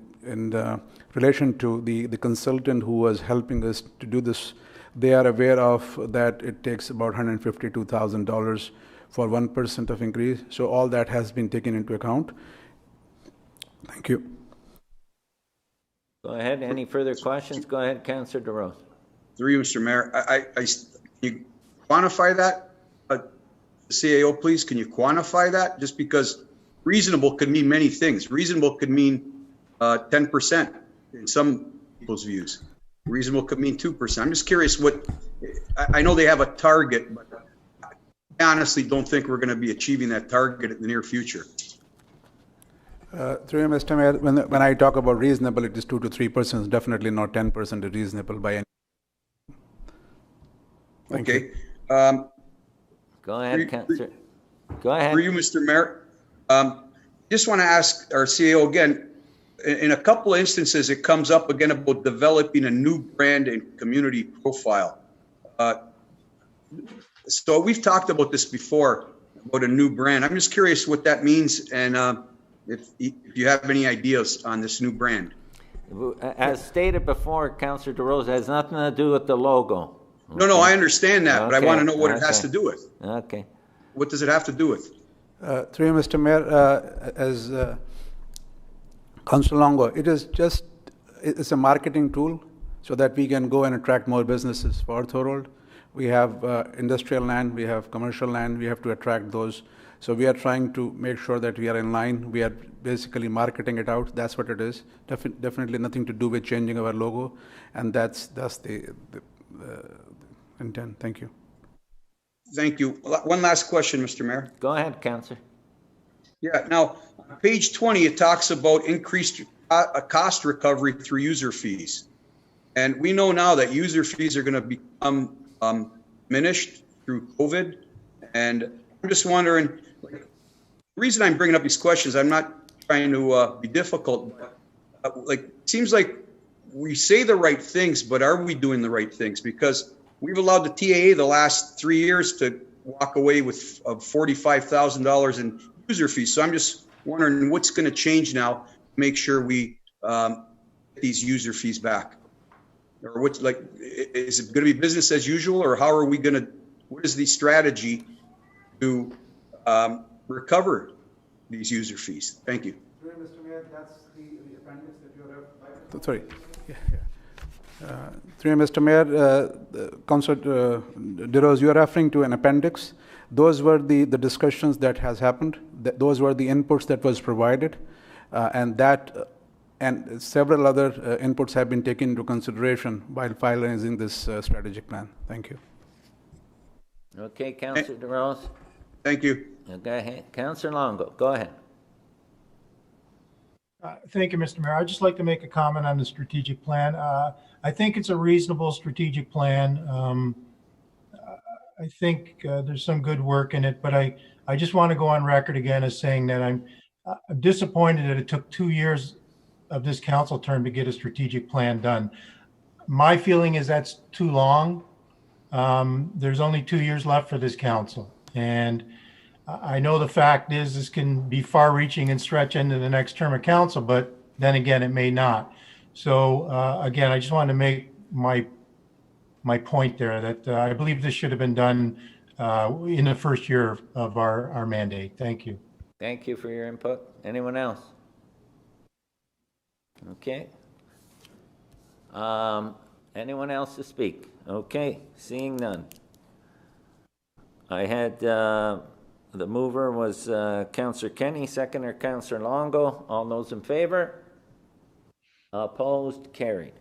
relation to the consultant who was helping us to do this. They are aware of that it takes about $152,000 for 1% of increase. So all that has been taken into account. Thank you. Go ahead. Any further questions? Go ahead, Councillor DeRose. Through you, Mr. Mayor. Can you quantify that? CAO, please, can you quantify that? Just because reasonable could mean many things. Reasonable could mean 10% in some people's views. Reasonable could mean 2%. I'm just curious what, I know they have a target, but I honestly don't think we're going to be achieving that target in the near future. Through you, Mr. Mayor, when I talk about reasonable, it is 2 to 3%. It's definitely not 10% is reasonable by any. Okay. Go ahead, Councillor. Go ahead. For you, Mr. Mayor, just want to ask our CEO again, in a couple of instances, it comes up again about developing a new brand and community profile. So we've talked about this before, about a new brand. I'm just curious what that means, and if you have any ideas on this new brand. As stated before, Councillor DeRose, has nothing to do with the logo. Okay. No, I understand that, but I want to know what it has to do with. Okay. What does it have to do with? Through you, Mr. Mayor, as Councillor Longo, it's a marketing tool so that we can go and attract more businesses for Thorold. We have industrial land, we have commercial land, we have to attract those. So we are trying to make sure that we are in line. We are basically marketing it out. That's what it is. Definitely nothing to do with changing our logo, and that's the intent. Thank you. Thank you. One last question, Mr. Mayor. Go ahead, Councillor. Yeah. Now, on page 20, it talks about increased cost recovery through user fees, and we know now that user fees are going to become diminished through COVID, and I'm just wondering. The reason I'm bringing up these questions, I'm not trying to be difficult, but it seems like we say the right things, but are we doing the right things? Because we've allowed the TAA the last 3 years to walk away with $45,000 in user fees. So I'm just wondering what's going to change now to make sure we get these user fees back, or what's is it going to be business as usual, or how are we going to? What is the strategy to recover these user fees? Thank you. Mr. Mayor, that's the appendix that you're sorry. Through Mr. Mayor, Councillor DeRose, you are referring to an appendix. Those were the discussions that has happened. Those were the inputs that was provided, and several other inputs have been taken into consideration while finalizing this strategic plan. Thank you. Okay, Councillor DeRose. Thank you. Okay, Councillor Longo, go ahead. Thank you, Mr. Mayor. I'd just like to make a comment on the strategic plan. I think it's a reasonable strategic plan. I think there's some good work in it, but I just want to go on record again as saying that I'm disappointed that it took 2 years of this council term to get a strategic plan done. My feeling is that's too long. There's only 2 years left for this council. And I know the fact is this can be far-reaching and stretch into the next term of council, but then again, it may not. So again, I just wanted to make my point there that I believe this should have been done in the first year of our mandate. Thank you. Thank you for your input. Anyone else? Okay. Anyone else to speak? Okay, seeing none. I had the mover was Councillor Kenny, seconder Councillor Longo. All those in favor? Opposed? Carried.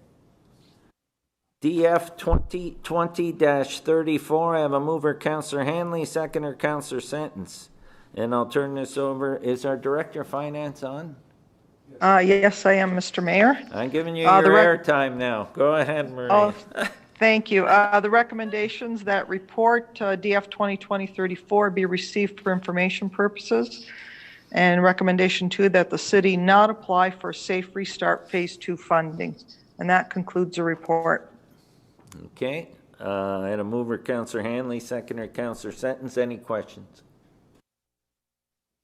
DF 2020-34. I have a mover, Councillor Hanley, seconder Councillor Sentence. And I'll turn this over. Is our Director of Finance on? Yes, I am, Mr. Mayor. I'm giving you your airtime now. Go ahead, Marie. Oh, thank you. The recommendations that report DF 2020-34 be received for information purposes. And recommendation 2, that the city not apply for Safe Restart Phase 2 funding. And that concludes the report. Okay. I had a mover, Councillor Hanley, seconder, Councillor Sentence. Any questions?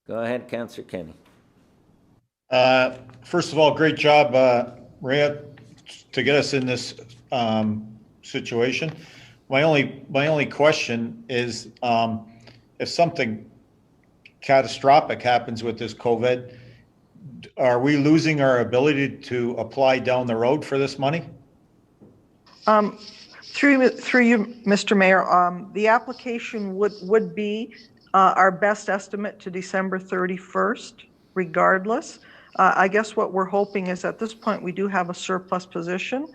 Go ahead, Councillor Kenny. First of all, great job, Rhea, to get us in this situation. My only question is, if something catastrophic happens with this COVID, are we losing our ability to apply down the road for this money? Through you, Mr. Mayor, the application would be our best estimate to December 31st, regardless. I guess what we're hoping is at this point we do have a surplus position.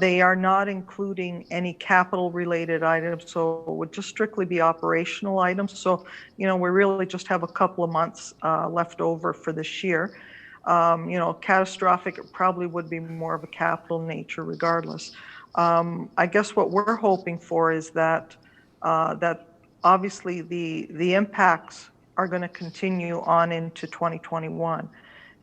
They are not including any capital related items, so it would just strictly be operational items. So, we really just have a couple of months left over for this year. Catastrophic, it probably would be more of a capital nature regardless. I guess what we're hoping for is that obviously the impacts are going to continue on into 2021.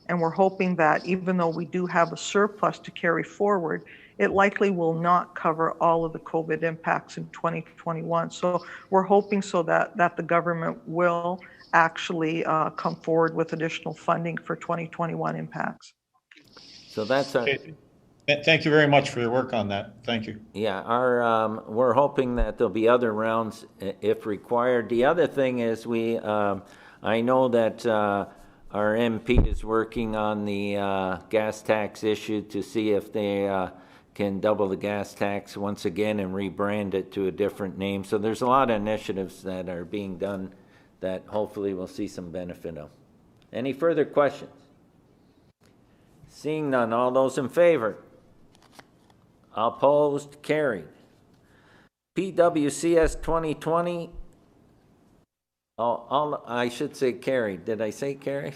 And we're hoping that even though we do have a surplus to carry forward, it likely will not cover all of the COVID impacts in 2021. So we're hoping so that the government will actually come forward with additional funding for 2021 impacts. So that's okay. Thank you very much for your work on that. Thank you. Yeah, we're hoping that there'll be other rounds if required. The other thing is I know that our MP is working on the gas tax issue to see if they can double the gas tax once again and rebrand it to a different name. So there's a lot of initiatives that are being done that hopefully we'll see some benefit of. Any further questions? Seeing none, all those in favor? Opposed? Carried. PWCS 2020. I should say carried. Did I say carried?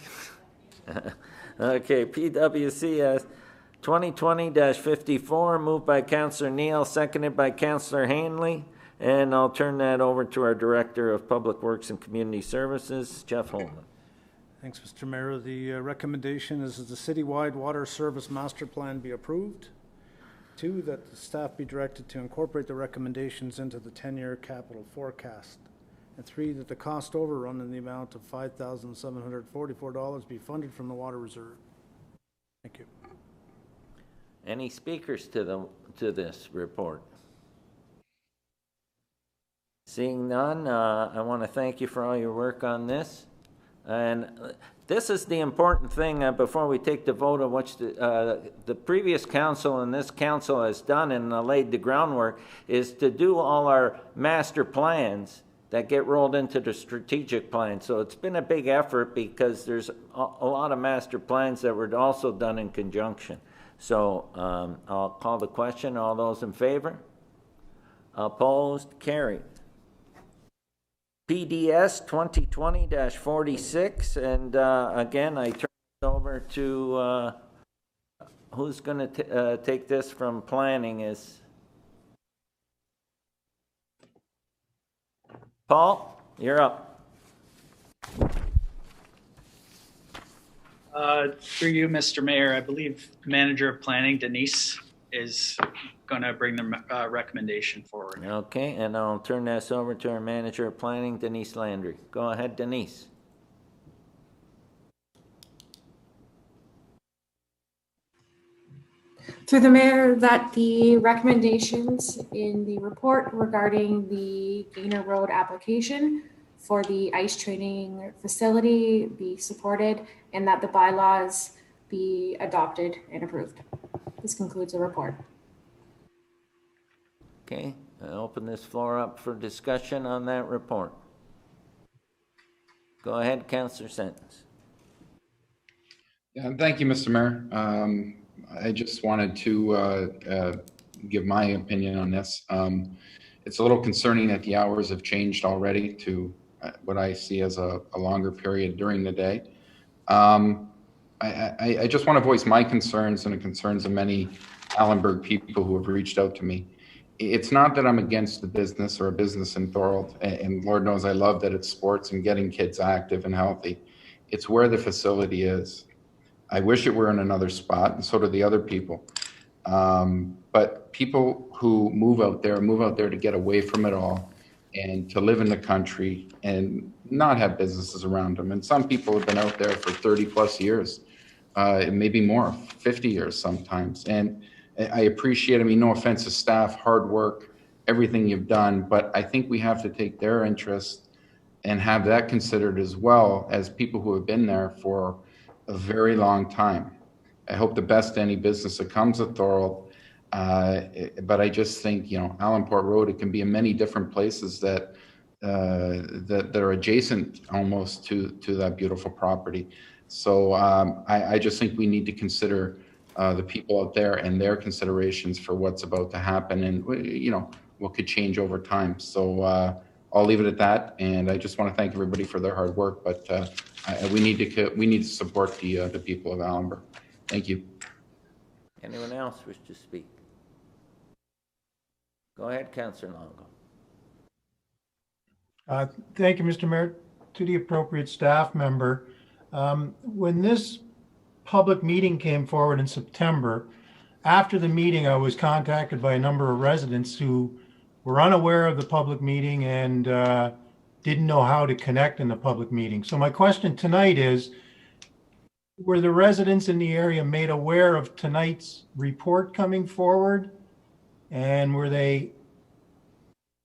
Okay, PWCS 2020-54, moved by Councillor Neal, seconded by Councillor Hanley. And I'll turn that over to our Director of Public Works and Community Services, Jeff Holman. Thanks, Mr. Mayor. The recommendation is that the citywide water service master plan be approved. 2, that the staff be directed to incorporate the recommendations into the 10-year capital forecast. And 3, that the cost overrun in the amount of $5,744 be funded from the water reserve. Thank you. Any speakers to this report? Seeing none, I want to thank you for all your work on this. And this is the important thing before we take the vote of what the previous council and this council has done and laid the groundwork is to do all our master plans that get rolled into the strategic plan. So it's been a big effort because there's a lot of master plans that were also done in conjunction. So I'll call the question. All those in favor? Opposed? Carried. PDS 2020-46, and again, I turn it over to who's going to take this from planning is Paul, you're up. Through you, Mr. Mayor, I believe Manager of Planning, Denise, is going to bring the recommendation forward. Okay, and I'll turn this over to our Manager of Planning, Denise Landry. Go ahead, Denise. Through the Mayor, that the recommendations in the report regarding the Gaynor Road application for the ice training facility be supported and that the bylaws be adopted and approved. This concludes the report. Okay, I'll open this floor up for discussion on that report. Go ahead, Councillor Sentence. Yeah, thank you, Mr. Mayor. I just wanted to give my opinion on this. It's a little concerning that the hours have changed already to what I see as a longer period during the day. I just want to voice my concerns and the concerns of many Allenburg people who have reached out to me. It's not that I'm against the business or a business in Thorold, and Lord knows I love that it's sports and getting kids active and healthy. It's where the facility is. I wish it were in another spot, and so do the other people. But people who move out there to get away from it all and to live in the country and not have businesses around them. And some people have been out there for 30 plus years, maybe more, 50 years sometimes. And I appreciate, I mean, no offense to staff, hard work, everything you've done, but I think we have to take their interest and have that considered as well as people who have been there for a very long time. I hope the best to any business that comes at Thorold. But I just think, you know, Allenport Road, it can be in many different places that that are adjacent almost to that beautiful property. So I just think we need to consider the people out there and their considerations for what's about to happen and, you know, what could change over time. So I'll leave it at that. And I just want to thank everybody for their hard work, but we need to support the people of Allenport. Thank you. Anyone else wish to speak? Go ahead, Councillor Longo. Thank you, Mr. Mayor. To the appropriate staff member, when this public meeting came forward in September, after the meeting, I was contacted by a number of residents who were unaware of the public meeting and didn't know how to connect in the public meeting. So my question tonight is, were the residents in the area made aware of tonight's report coming forward? And were they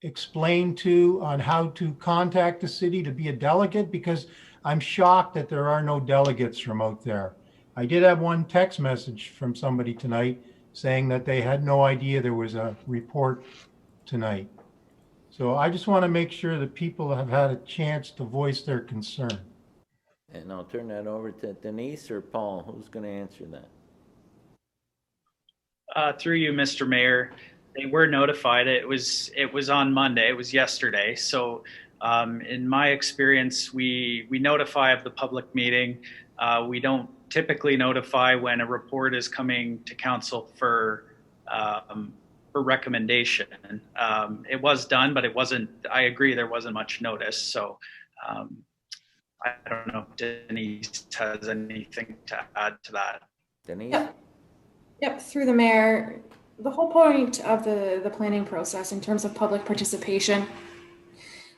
explained to on how to contact the city to be a delegate? Because I'm shocked that there are no delegates from out there. I did have one text message from somebody tonight saying that they had no idea there was a report tonight. So I just want to make sure that people have had a chance to voice their concern. And I'll turn that over to Denise or Paul. Who's going to answer that? Through you, Mr. Mayor, they were notified. It was on Monday. It was yesterday. So in my experience, we notify of the public meeting. We don't typically notify when a report is coming to council for recommendation. It was done, but it wasn't. I agree, there wasn't much notice. So I don't know if Denise has anything to add to that. Denise? Yep, through the mayor. The whole point of the planning process in terms of public participation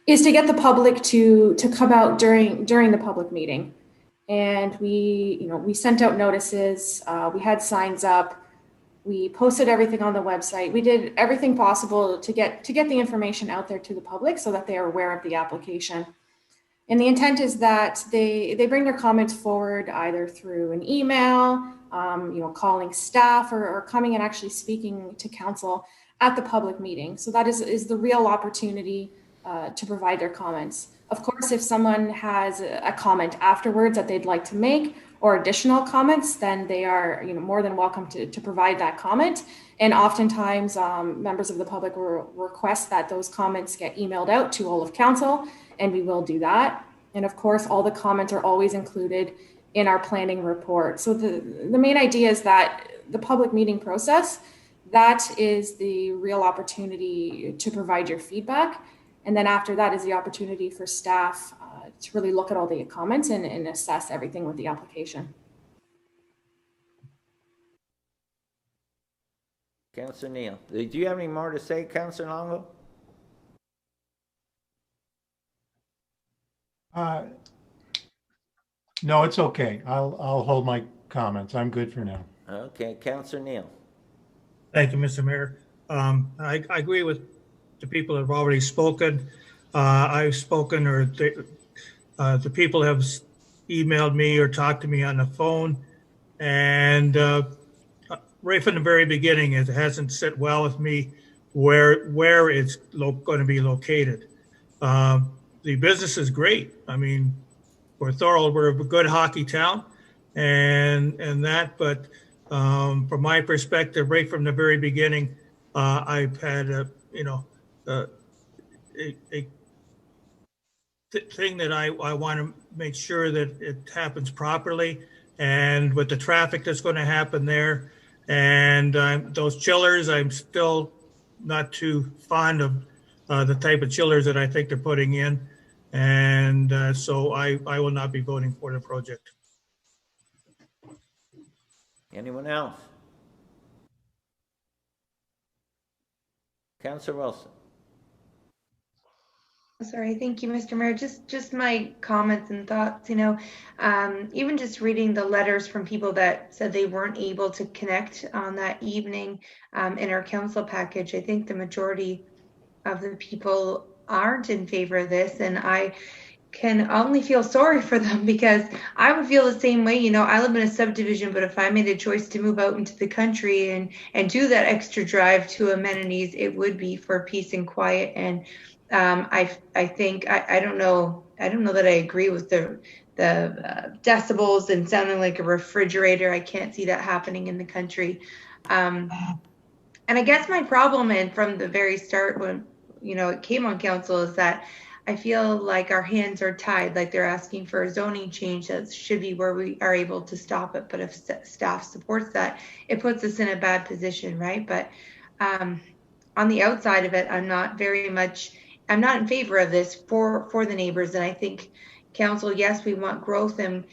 is to get the public to come out during the public meeting. And we sent out notices, we had signs up, we posted everything on the website. We did everything possible to get the information out there to the public so that they are aware of the application. And the intent is that they bring their comments forward either through an email, calling staff or coming and actually speaking to council at the public meeting. So that is the real opportunity to provide their comments. Of course, if someone has a comment afterwards that they'd like to make or additional comments, then they are more than welcome to provide that comment. And oftentimes members of the public will request that those comments get emailed out to all of council, and we will do that. And of course, all the comments are always included in our planning report. So the main idea is that the public meeting process, that is the real opportunity to provide your feedback. And then after that is the opportunity for staff to really look at all the comments and assess everything with the application. Councillor Neal, do you have any more to say, Councillor Longo? No, it's okay. I'll hold my comments. I'm good for now. Okay, Councillor Neal. Thank you, Mr. Mayor. I agree with the people that have already spoken. I've spoken, or the people have emailed me or talked to me on the phone, and right from the very beginning, it hasn't sit well with me where it's going to be located. The business is great. I mean, for Thorold, we're a good hockey town, and that. But from my perspective, right from the very beginning, I've had a thing that I want to make sure that it happens properly, and with the traffic that's going to happen there, and those chillers, I'm still not too fond of the type of chillers that I think they're putting in, and so I will not be voting for the project. Anyone else? Councillor Wilson. Sorry, thank you, Mr. Mayor. Just my comments and thoughts, even just reading the letters from people that said they weren't able to connect on that evening in our council package, I think the majority of the people aren't in favor of this, and I can only feel sorry for them because I would feel the same way. I live in a subdivision, but if I made a choice to move out into the country and do that extra drive to amenities, it would be for peace and quiet. And I think I don't know that I agree with the decibels and sounding like a refrigerator. I can't see that happening in the country. And I guess my problem, and from the very start when it came on council, is that I feel like our hands are tied, like they're asking for a zoning change that should be where we are able to stop it. But if staff supports that, it puts us in a bad position, right? But on the outside of it, I'm not in favor of this for the neighbors. And I think council, yes, we want growth and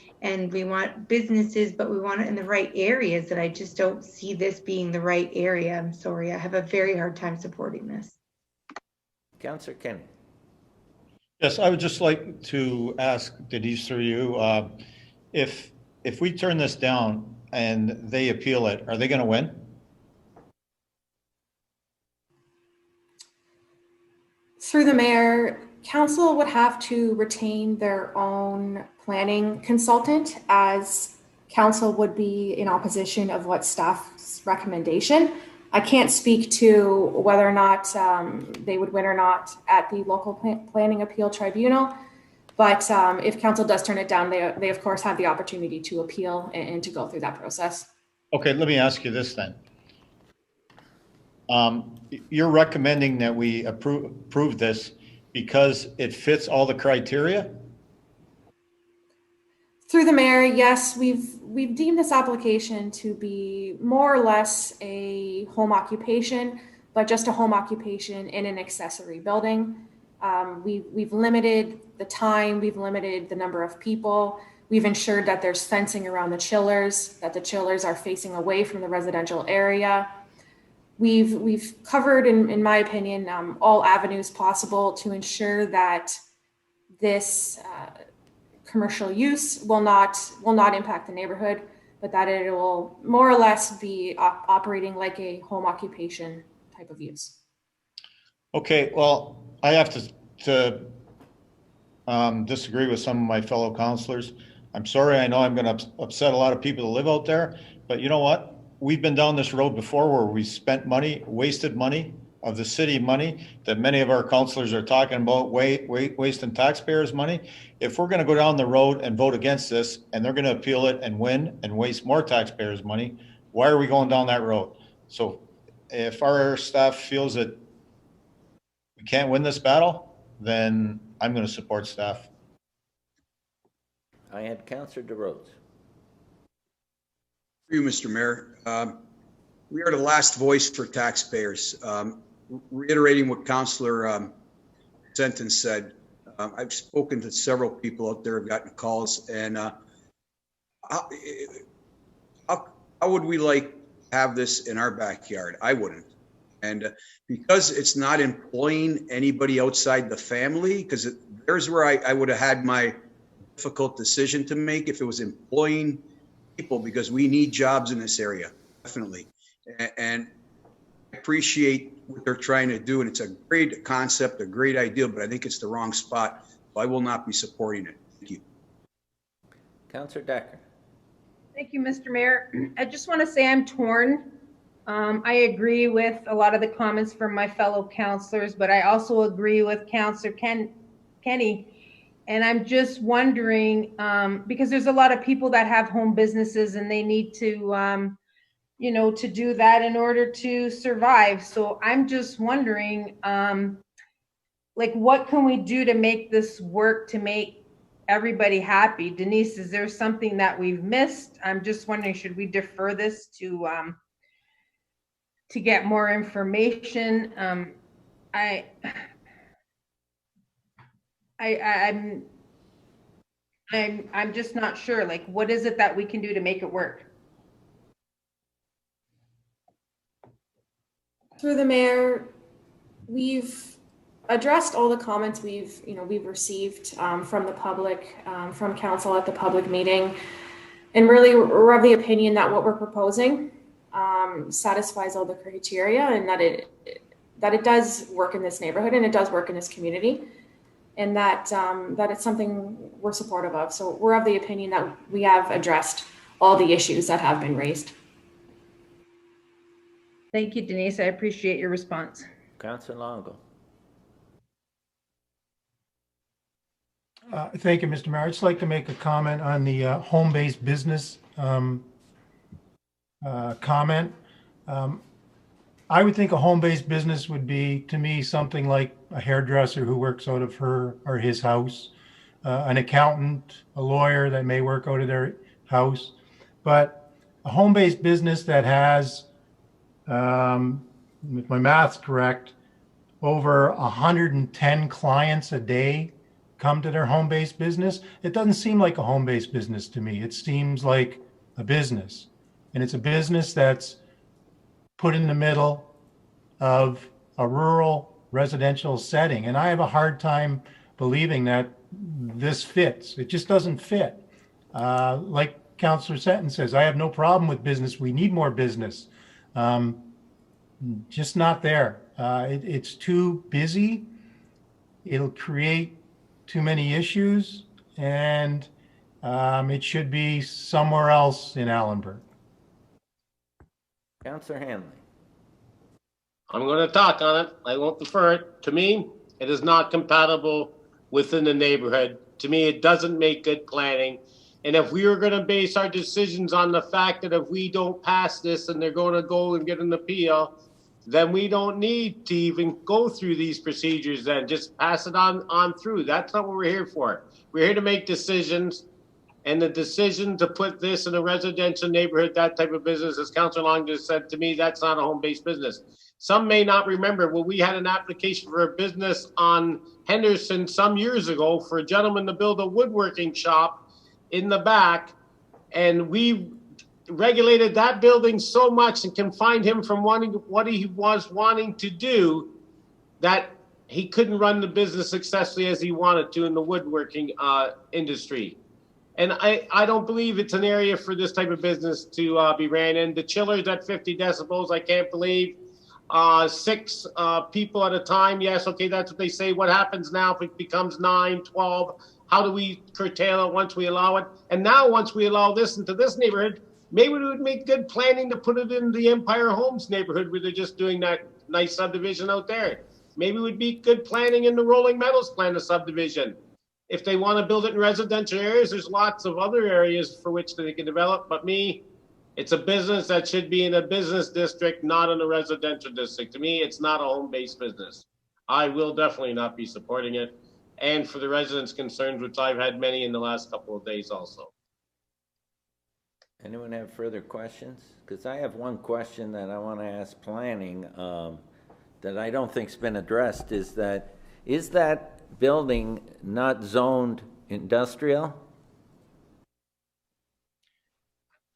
we want businesses, but we want it in the right areas. And I just don't see this being the right area. I'm sorry, I have a very hard time supporting this. Councillor Kenny. Yes, I would just like to ask Denise or you, if we turn this down and they appeal it, are they going to win? Through the mayor, council would have to retain their own planning consultant, as council would be in opposition of what staff's recommendation. I can't speak to whether or not they would win or not at the local planning appeal tribunal, but if council does turn it down, they of course have the opportunity to appeal and to go through that process. Okay, let me ask you this then. You're recommending that we approve this because it fits all the criteria? Through the mayor, yes, we've deemed this application to be more or less a home occupation, but just a home occupation in an accessory building. We've limited the time, we've limited the number of people. We've ensured that there's fencing around the chillers, that the chillers are facing away from the residential area. We've covered, in my opinion, all avenues possible to ensure that this commercial use will not impact the neighborhood, but that it will more or less be operating like a home occupation type of use. Okay, well, I have to disagree with some of my fellow councilors. I'm sorry, I know I'm going to upset a lot of people that live out there, but you know what? We've been down this road before where we spent money, wasted money of the city money that many of our councilors are talking about wasting taxpayers' money. If we're going to go down the road and vote against this and they're going to appeal it and win and waste more taxpayers' money, why are we going down that road? So if our staff feels that we can't win this battle, then I'm going to support staff. I had Councillor DeRose. Through you, Mr. Mayor. We are the last voice for taxpayers. Reiterating what Councillor Senton said, I've spoken to several people out there, have gotten calls, and how would we like to have this in our backyard? I wouldn't. And because it's not employing anybody outside the family, because there's where I would have had my difficult decision to make if it was employing people, because we need jobs in this area, definitely. And I appreciate what they're trying to do, and it's a great concept, a great idea, but I think it's the wrong spot. So I will not be supporting it. Thank you. Councillor Decker. Thank you, Mr. Mayor. I just want to say I'm torn. I agree with a lot of the comments from my fellow councilors, but I also agree with Councillor Kenny. And I'm just wondering, because there's a lot of people that have home businesses and they need to, to do that in order to survive. So I'm just wondering, what can we do to make this work, to make everybody happy? Denise, is there something that we've missed? I'm just wondering, should we defer this to get more information? I'm just not sure. What is it that we can do to make it work? Through the mayor, We've addressed all the comments we've received from the public, from council at the public meeting, and really we're of the opinion that what we're proposing satisfies all the criteria, and that it does work in this neighborhood and it does work in this community, and that it's something we're supportive of. So we're of the opinion that we have addressed all the issues that have been raised. Thank you, Denise. I appreciate your response. Councillor Longo. Thank you, Mr. Mayor. I'd just like to make a comment on the home-based business comment. I would think a home-based business would be, to me, something like a hairdresser who works out of her or his house, an accountant, a lawyer that may work out of their house. But a home-based business that has, if my math's correct, over 110 clients a day come to their home-based business, it doesn't seem like a home-based business to me. It seems like a business. And it's a business that's put in the middle of a rural residential setting. And I have a hard time believing that this fits. It just doesn't fit. Like Councillor Seton says, I have no problem with business. We need more business. Just not there. It's too busy. It'll create too many issues, and it should be somewhere else in Allenburg. Councillor Hanley. I'm going to talk on it. I won't defer it. To me, it is not compatible within the neighborhood. To me, it doesn't make good planning. And if we were going to base our decisions on the fact that if we don't pass this and they're going to go and get an appeal, then we don't need to even go through these procedures then. Just pass it on through. That's not what we're here for. We're here to make decisions. And the decision to put this in a residential neighborhood, that type of business, as Councillor Long just said to me, that's not a home-based business. Some may not remember, well, we had an application for a business on Henderson some years ago for a gentleman to build a woodworking shop in the back. And we regulated that building so much and confined him from what he was wanting to do that he couldn't run the business successfully as he wanted to in the woodworking industry. And I don't believe it's an area for this type of business to be ran in. The chillers at 50 decibels, I can't believe. 6 people at a time. Yes, okay, that's what they say. What happens now if it becomes 9, 12? How do we curtail it once we allow it? And now once we allow this into this neighborhood, maybe it would make good planning to put it in the Empire Homes neighborhood where they're just doing that nice subdivision out there. Maybe it would be good planning in the Rolling Meadows plan of subdivision. If they want to build it in residential areas, there's lots of other areas for which they can develop. But it's a business that should be in a business district, not in a residential district. To me, it's not a home-based business. I will definitely not be supporting it. And for the residents' concerns, which I've had many in the last couple of days also. Anyone have further questions? Because I have one question that I want to ask planning that I don't think's been addressed. Is that building not zoned industrial?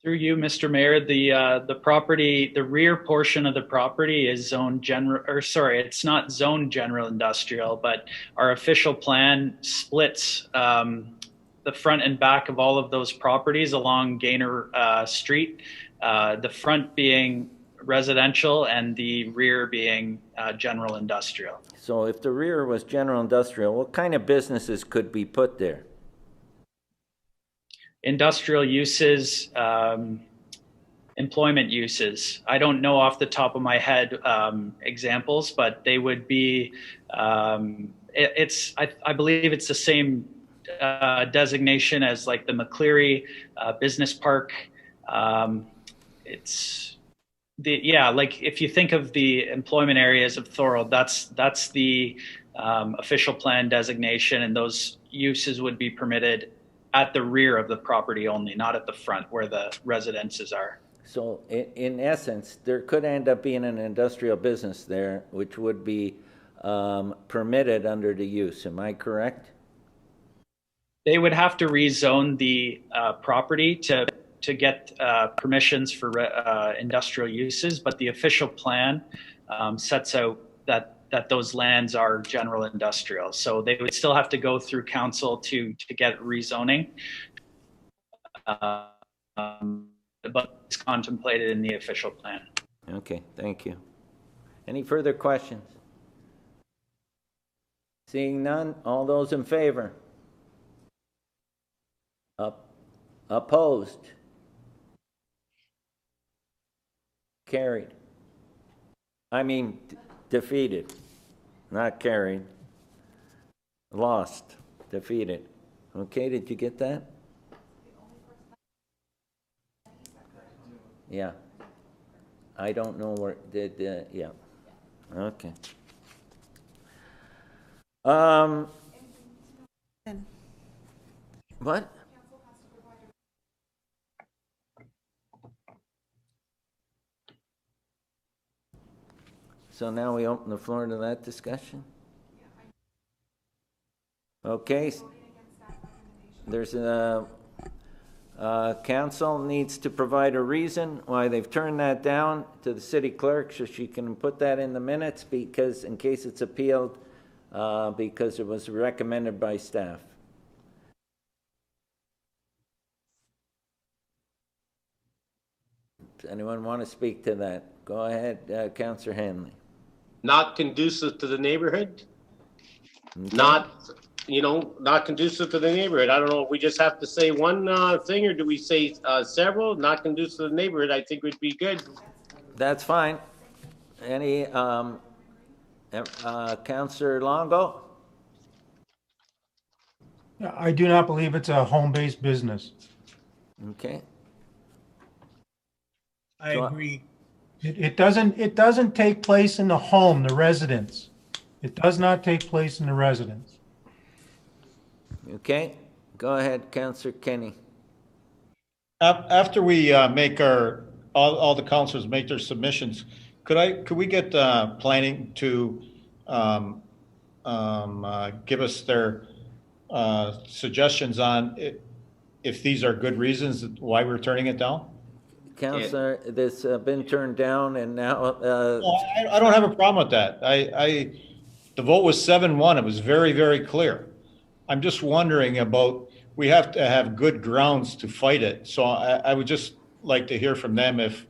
Through you, Mr. Mayor, the property, the rear portion of the property is zoned general, or sorry, it's not zoned general industrial, but our official plan splits the front and back of all of those properties along Gaynor Street, the front being residential and the rear being general industrial. So if the rear was general industrial, what kind of businesses could be put there? Industrial uses, employment uses. I don't know off the top of my head examples, but they would be, I believe it's the same designation as like the McCleary Business Park. Like if you think of the employment areas of Thorold, that's the official plan designation, and those uses would be permitted at the rear of the property only, not at the front where the residences are. So in essence, there could end up being an industrial business there, which would be permitted under the use. Am I correct? They would have to rezone the property to get permissions for industrial uses, but the official plan sets out that that those lands are general industrial. So they would still have to go through council to get rezoning. But it's contemplated in the official plan. Okay, thank you. Any further questions? Seeing none, all those in favor? Opposed? Carried. I mean, defeated, not carried. Lost, defeated. Okay, did you get that? Yeah. I don't know where, yeah. Okay. What? So now we open the floor to that discussion? Okay. There's a, council needs to provide a reason why they've turned that down to the city clerk so she can put that in the minutes because in case it's appealed, because it was recommended by staff. Does anyone want to speak to that? Go ahead, Councillor Hanley. Not conducive to the neighborhood. Okay. Not conducive to the neighborhood. I don't know if we just have to say one thing or do we say several? Not conducive to the neighborhood, I think would be good. That's fine. Any, Councillor Longo? I do not believe it's a home-based business. Okay. I agree. It doesn't take place in the home, the residence. It does not take place in the residence. Okay, go ahead, Councillor Kenny. After we make all the councilors make their submissions, could we get planning to give us their suggestions on if these are good reasons why we're turning it down? Councillor, this been turned down and now... I don't have a problem with that. The vote was 7-1. It was very, very clear. I'm just wondering about, we have to have good grounds to fight it. So I would just like to hear from them if...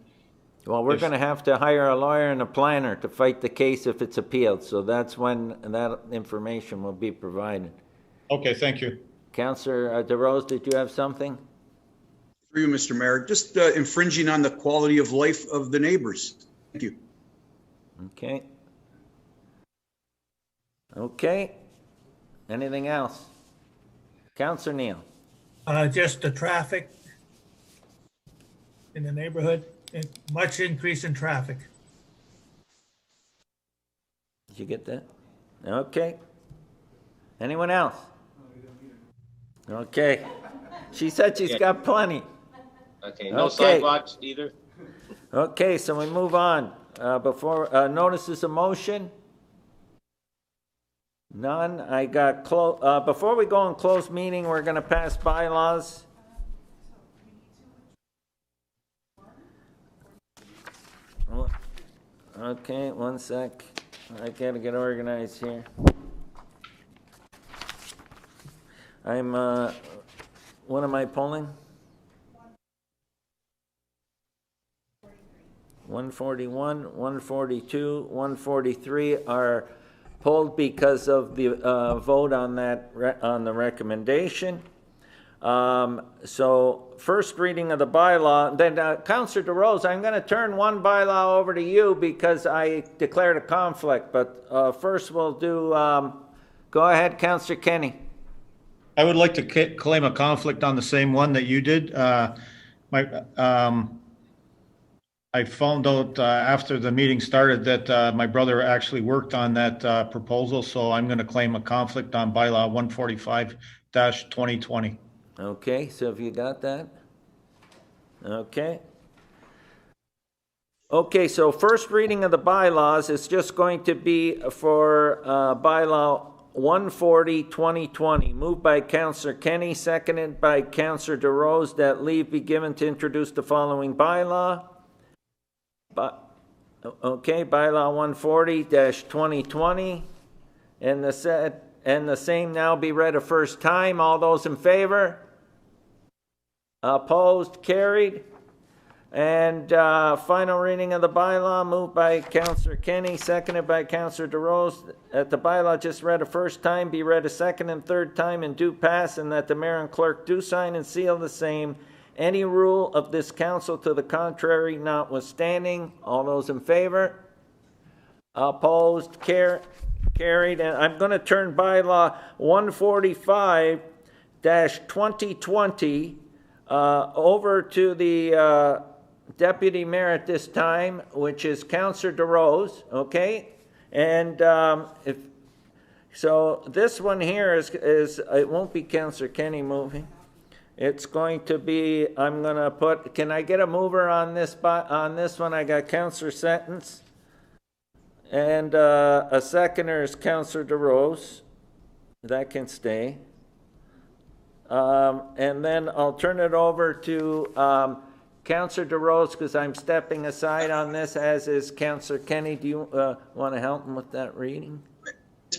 Well, we're going to have to hire a lawyer and a planner to fight the case if it's appealed. So that's when that information will be provided. Okay, thank you. Councillor DeRose, did you have something? Through you, Mr. Mayor, just infringing on the quality of life of the neighbors. Thank you. Okay. Okay. Anything else? Councillor Neal. Just the traffic in the neighborhood, much increase in traffic. Did you get that? Okay. Anyone else? Okay. She said she's got plenty. Okay, no sidewalks either. Okay, so we move on. Before notices of motion. None. I got before we go in closed meeting, we're going to pass bylaws. Okay, one sec. I gotta get organized here. I'm what am I pulling? 141, 142, 143 are pulled because of the vote on that on the recommendation. So first reading of the bylaw, then Councillor DeRose, I'm going to turn one bylaw over to you because I declared a conflict, but first we'll do, go ahead, Councillor Kenny. I would like to claim a conflict on the same one that you did. I found out after the meeting started that my brother actually worked on that proposal, so I'm going to claim a conflict on bylaw 145-2020. Okay, so have you got that? Okay. Okay, so first reading of the bylaws is just going to be for bylaw 140-2020, moved by Councillor Kenny, seconded by Councillor DeRose, that leave be given to introduce the following bylaw. Okay, bylaw 140-2020, and the same now be read a first time. All those in favor? Opposed? Carried. And final reading of the bylaw, moved by Councillor Kenny, seconded by Councillor DeRose, that the bylaw just read a first time be read a second and third time and do pass, and that the mayor and clerk do sign and seal the same. Any rule of this council to the contrary notwithstanding. All those in favor? Opposed? Carried. And I'm going to turn bylaw 145-2020 over to the deputy mayor at this time, which is Councillor DeRose. Okay, and so this one here is it won't be Councillor Kenny moving. It's going to be, I'm going to put, can I get a mover on this one? I got Councillor Sentence. And a seconder is Councillor DeRose. That can stay. And then I'll turn it over to Councillor DeRose, because I'm stepping aside on this, as is Councillor Kenny. Do you want to help him with that reading?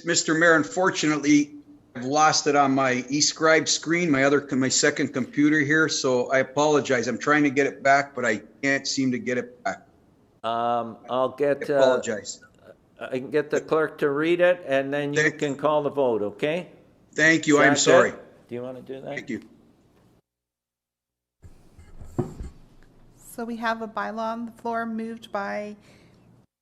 Mr. Mayor, unfortunately, I've lost it on my eScribe screen, my second computer here, so I apologize. I'm trying to get it back, but I can't seem to get it back. I apologize. I can get the clerk to read it, and then you can call the vote, okay? Thank you. I'm sorry. Do you want to do that? Thank you. So we have a bylaw on the floor moved by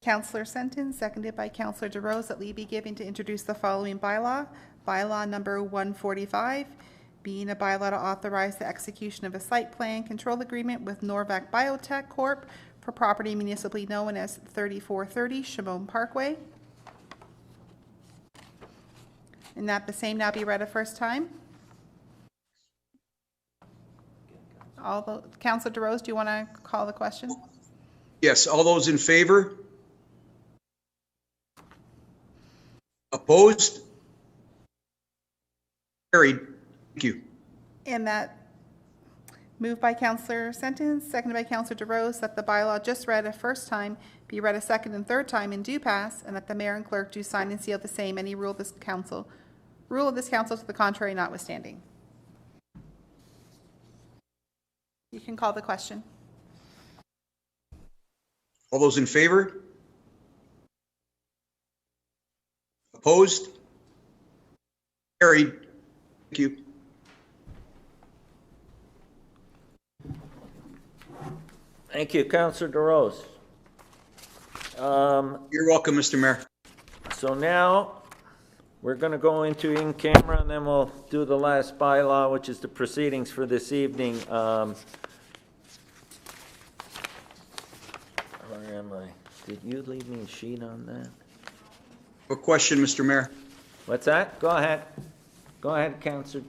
Councillor Sentence, seconded by Councillor DeRose, that Lee be given to introduce the following bylaw. Bylaw number 145, being a bylaw to authorize the execution of a site plan control agreement with Norvac Biotech Corp. for property municipally known as 3430 Schmon Parkway. And that the same now be read a first time. Councillor DeRose, do you want to call the question? Yes, all those in favor? Opposed? Carried. Thank you. And that moved by Councillor Sentence, seconded by Councillor DeRose, that the bylaw just read a first time be read a second and third time and do pass, and that the mayor and clerk do sign and seal the same, any rule of this council to the contrary notwithstanding. You can call the question. All those in favor? Opposed? Carried. Thank you. Thank you, Councillor DeRose. You're welcome, Mr. Mayor. So now we're going to go into in camera, and then we'll do the last bylaw, which is the proceedings for this evening. Where am I? Did you leave me a sheet on that? A question, Mr. Mayor. What's that? Go ahead. Go ahead, Councillor.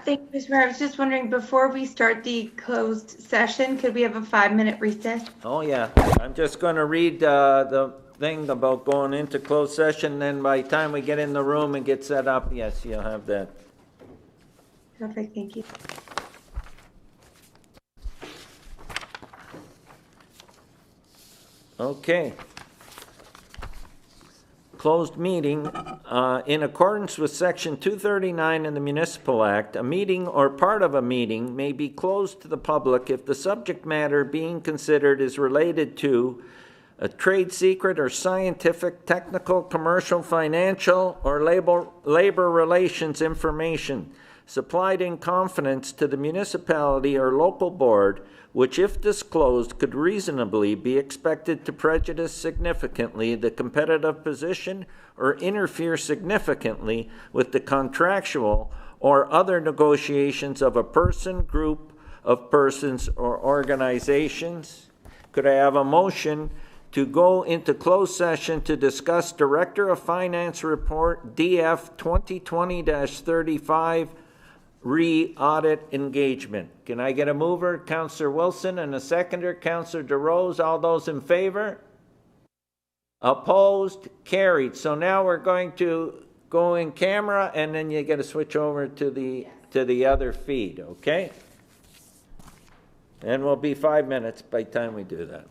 Thank you, Mr. Mayor. I was just wondering, before we start the closed session, could we have a 5-minute recess? Oh, yeah. I'm just going to read the thing about going into closed session. Then by the time we get in the room and get set up, yes, you'll have that. Perfect. Thank you. Okay. Closed meeting. In accordance with Section 239 in the Municipal Act, a meeting or part of a meeting may be closed to the public if the subject matter being considered is related to a trade secret or scientific, technical, commercial, financial, or labor relations information supplied in confidence to the municipality or local board, which, if disclosed, could reasonably be expected to prejudice significantly the competitive position or interfere significantly with the contractual or other negotiations of a person, group of persons, or organizations. Could I have a motion to go into closed session to discuss Director of Finance Report DF 2020-35 re-audit engagement? Can I get a mover? Councillor Wilson, and a seconder, Councillor DeRose. All those in favor? Opposed? Carried. So now we're going to go in camera, and then you get to switch over to the other feed, okay? And we'll be 5 minutes by the time we do that.